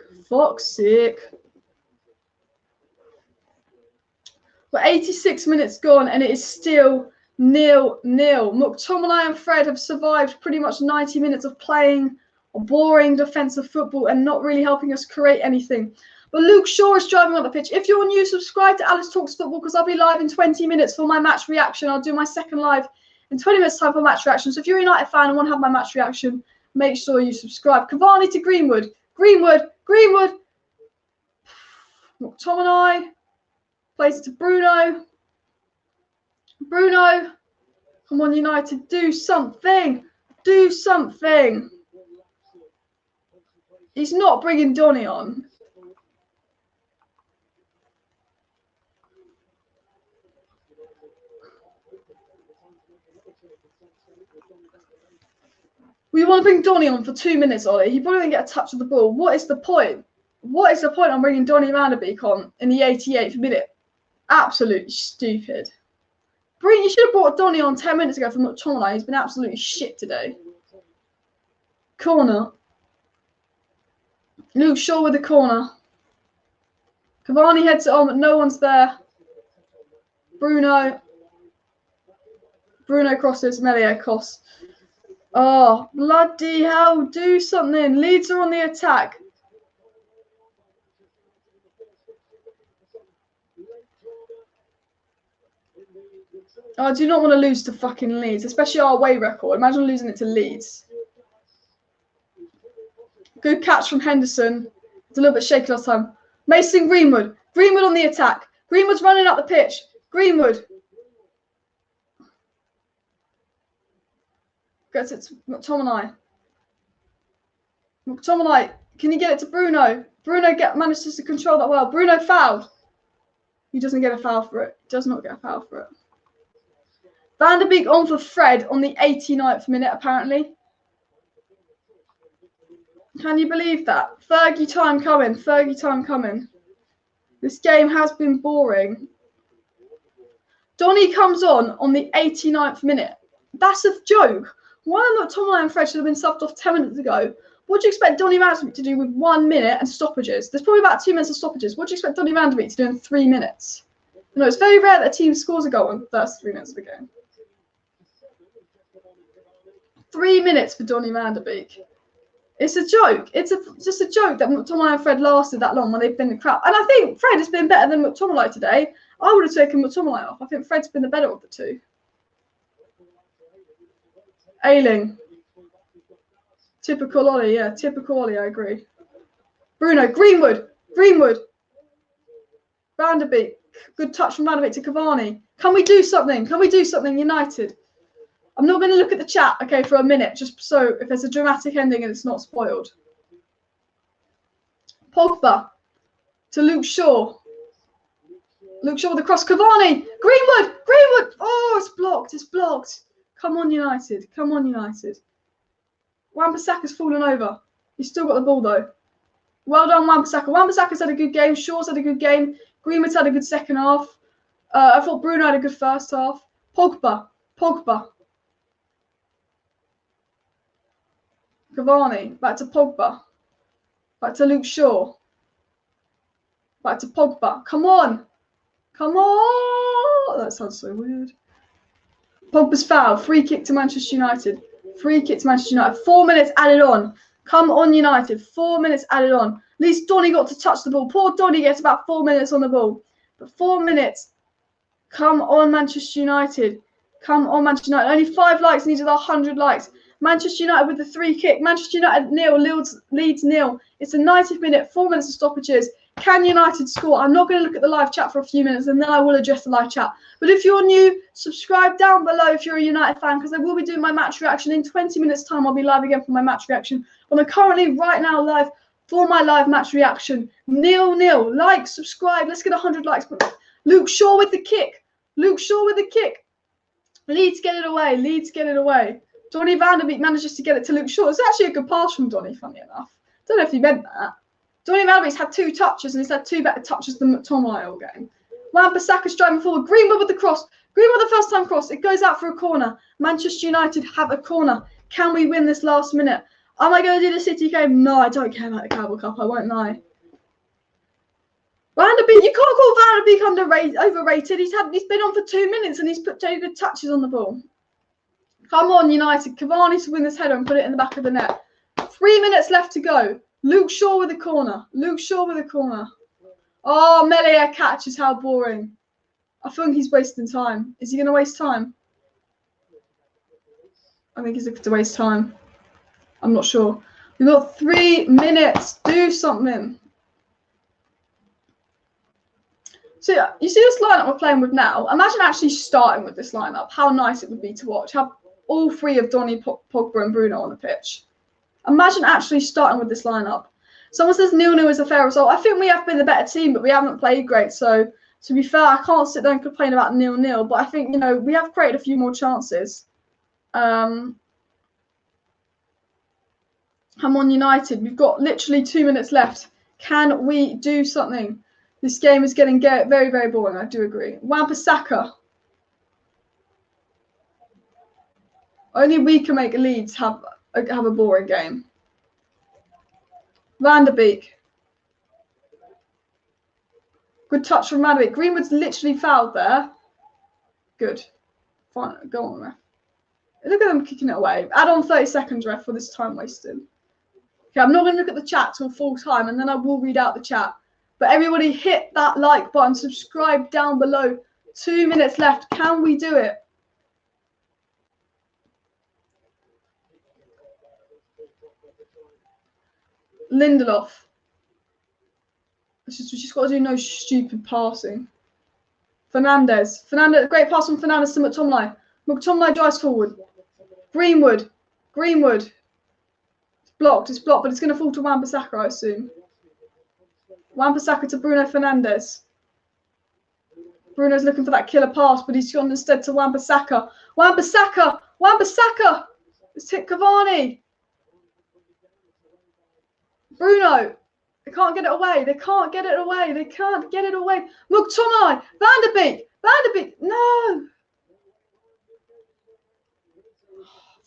A: But 86 minutes gone and it is still 0-0. McTominay and Fred have survived pretty much 90 minutes of playing a boring defensive football and not really helping us create anything. But Luke Shaw is driving on the pitch. If you're new, subscribe to Alice Talks Football because I'll be live in 20 minutes for my match reaction. I'll do my second live in 20 minutes time for match reaction. So if you're a United fan and want to have my match reaction, make sure you subscribe. Cavani to Greenwood. Greenwood. McTominay plays it to Bruno. Come on, United, do something. Do something. He's not bringing Donny on. We want to bring Donny on for 2 minutes, Ollie. He probably won't get a touch of the ball. What is the point? What is the point on bringing Donny van de Beek on in the 88th minute? Absolutely stupid. You should have brought Donny on 10 minutes ago from McTominay. He's been absolutely shit today. Corner. Luke Shaw with the corner. Cavani heads it on, but no one's there. Bruno crosses. Melia cross. Oh, bloody hell. Do something. Leeds are on the attack. I do not want to lose to fucking Leeds, especially our away record. Imagine losing it to Leeds. Good catch from Henderson. It's a little bit shaky last time. Mason Greenwood. Greenwood on the attack. Greenwood's running up the pitch. Greenwood. Gets it to McTominay. Can you get it to Bruno? Bruno manages to control that well. Bruno fouled. He doesn't get a foul for it. Does not get a foul for it. Van de Beek on for Fred on the 89th minute, apparently. Can you believe that? Fergie time coming. This game has been boring. Donny comes on the 89th minute. That's a joke. Why not McTominay and Fred should have been subbed off 10 minutes ago? What do you expect Donny van de Beek to do with 1 minute and stoppages? There's probably about 2 minutes of stoppages. What do you expect Donny van de Beek to do in 3 minutes? You know, it's very rare that a team scores a goal in the first 3 minutes of the game. 3 minutes for Donny van de Beek. It's a joke. It's just a joke that McTominay and Fred lasted that long when they've been crap. And I think Fred has been better than McTominay today. I would have taken McTominay off. I think Fred's been the better of the two. Ayling. Typical Ollie, yeah. Typical Ollie, I agree. Bruno. Greenwood. Van de Beek. Good touch from Van de Beek to Cavani. Can we do something? United? I'm not going to look at the chat, okay, for a minute, just so if there's a dramatic ending and it's not spoiled. Pogba to Luke Shaw. Luke Shaw with the cross. Cavani. Greenwood. Oh, it's blocked. Come on, United. Wan-Bissaka's fallen over. He's still got the ball, though. Well done, Wan-Bissaka. Wan-Bissaka's had a good game. Shaw's had a good game. Greenwood's had a good second half. I thought Bruno had a good first half. Pogba. Cavani, back to Pogba. Back to Luke Shaw. Back to Pogba. Come on. That sounds so weird. Pogba's foul. Free kick to Manchester United. 4 minutes added on. Come on, United. 4 minutes added on. At least Donny got to touch the ball. Poor Donny gets about 4 minutes on the ball. But 4 minutes. Come on, Manchester United. Only 5 likes needed 100 likes. Manchester United with the free kick. Manchester United 0, Leeds 0. It's the 90th minute, 4 minutes of stoppages. Can United score? I'm not going to look at the live chat for a few minutes and then I will address the live chat. But if you're new, subscribe down below if you're a United fan because I will be doing my match reaction. In 20 minutes time, I'll be live again for my match reaction. I'm currently right now live for my live match reaction. 0-0. Like, subscribe. Let's get 100 likes. Luke Shaw with the kick. Leeds get it away. Donny van de Beek manages to get it to Luke Shaw. It's actually a good pass from Donny, funny enough. Don't know if he meant that. Donny van de Beek's had 2 touches and he's had 2 better touches than McTominay all game. Wan-Bissaka's driving forward. Greenwood with the cross. Greenwood the first time cross. It goes out for a corner. Manchester United have a corner. Can we win this last minute? Am I going to do the City game? No, I don't care about the Carabao Cup. I won't lie. Van de Beek, you can't call Van de Beek overrated. He's been on for 2 minutes and he's put 2 good touches on the ball. Come on, United. Cavani to win this header and put it in the back of the net. 3 minutes left to go. Luke Shaw with a corner. Oh, Melia catches, how boring. I think he's wasting time. Is he going to waste time? I think he's looking to waste time. I'm not sure. We've got 3 minutes. Do something. So you see this lineup we're playing with now? Imagine actually starting with this lineup. How nice it would be to watch. Have all three of Donny, Pogba and Bruno on the pitch. Imagine actually starting with this lineup. Someone says 0-0 is a fair result. I think we have been the better team, but we haven't played great. So to be fair, I can't sit there and complain about 0-0. But I think, you know, we have created a few more chances. I'm on United. We've got literally 2 minutes left. Can we do something? This game is getting very, very boring. I do agree. Wan-Bissaka. Only we can make Leeds have a boring game. Van der Beek. Good touch from Van der Beek. Greenwood's literally fouled there. Good. Fine. Go on, ref. Look at them kicking it away. Add on 30 seconds, ref, for this time wasted. Okay, I'm not going to look at the chat till full time, and then I will read out the chat. But everybody hit that like button. Subscribe down below. 2 minutes left. Can we do it? Lindelof. We just got to do no stupid passing. Fernandez. Great pass from Fernandez to McTominay. McTominay drives forward. Greenwood. It's blocked, but it's going to fall to Wan-Bissaka, I assume. Wan-Bissaka to Bruno Fernandes. Bruno's looking for that killer pass, but he's gone instead to Wan-Bissaka. Wan-Bissaka! It's hit Cavani. Bruno. They can't get it away. McTominay. Van der Beek. No.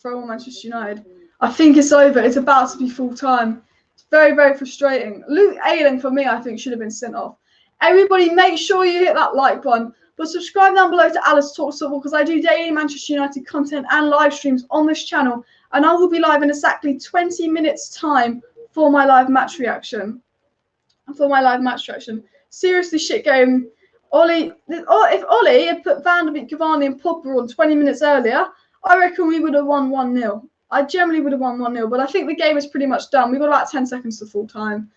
A: Throw on Manchester United. I think it's over. It's about to be full time. It's very, very frustrating. Luke Ayling, for me, I think should have been sent off. Everybody, make sure you hit that like button. But subscribe down below to Alice Talks Football, because I do daily Manchester United content and live streams on this channel. And I will be live in exactly 20 minutes' time for my live match reaction. Seriously, shit game. If Ollie had put Van der Beek, Cavani and Pogba on 20 minutes earlier, I reckon we would have won 1-0. I generally would have won 1-0, but I think the game is pretty much done. We've got about 10 seconds to full time.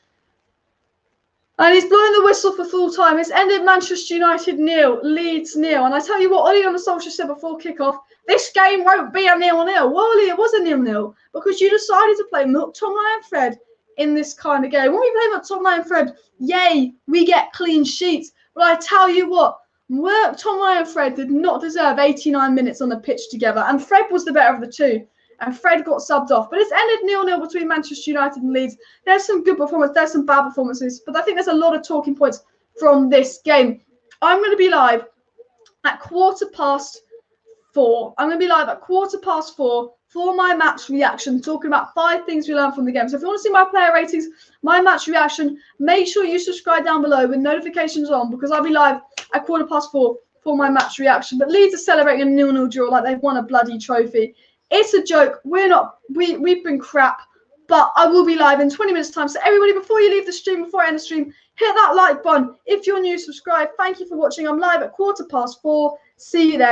A: And he's blowing the whistle for full time. It's ended Manchester United 0, Leeds 0. And I tell you what, Ollie on the Solskjaer said before kickoff, this game won't be a 0-0. Well, Ollie, it was a 0-0 because you decided to play McTominay and Fred in this kind of game. When we play McTominay and Fred, yay, we get clean sheets. But I tell you what, McTominay and Fred did not deserve 89 minutes on the pitch together. And Fred was the better of the two. And Fred got subbed off. But it's ended 0-0 between Manchester United and Leeds. There's some good performances. There's some bad performances. But I think there's a lot of talking points from this game. I'm going to be live at 4:15. I'm going to be live at 4:15 for my match reaction, talking about 5 things we learned from the game. So if you want to see my player ratings, my match reaction, make sure you subscribe down below with notifications on, because I'll be live at 4:15 for my match reaction. But Leeds are celebrating a 0-0 draw like they've won a bloody trophy. It's a joke. We've been crap, but I will be live in 20 minutes time. So everybody, before you leave the stream, before I end the stream, hit that like button. If you're new, subscribe. Thank you for watching. I'm live at 4:15. See you then.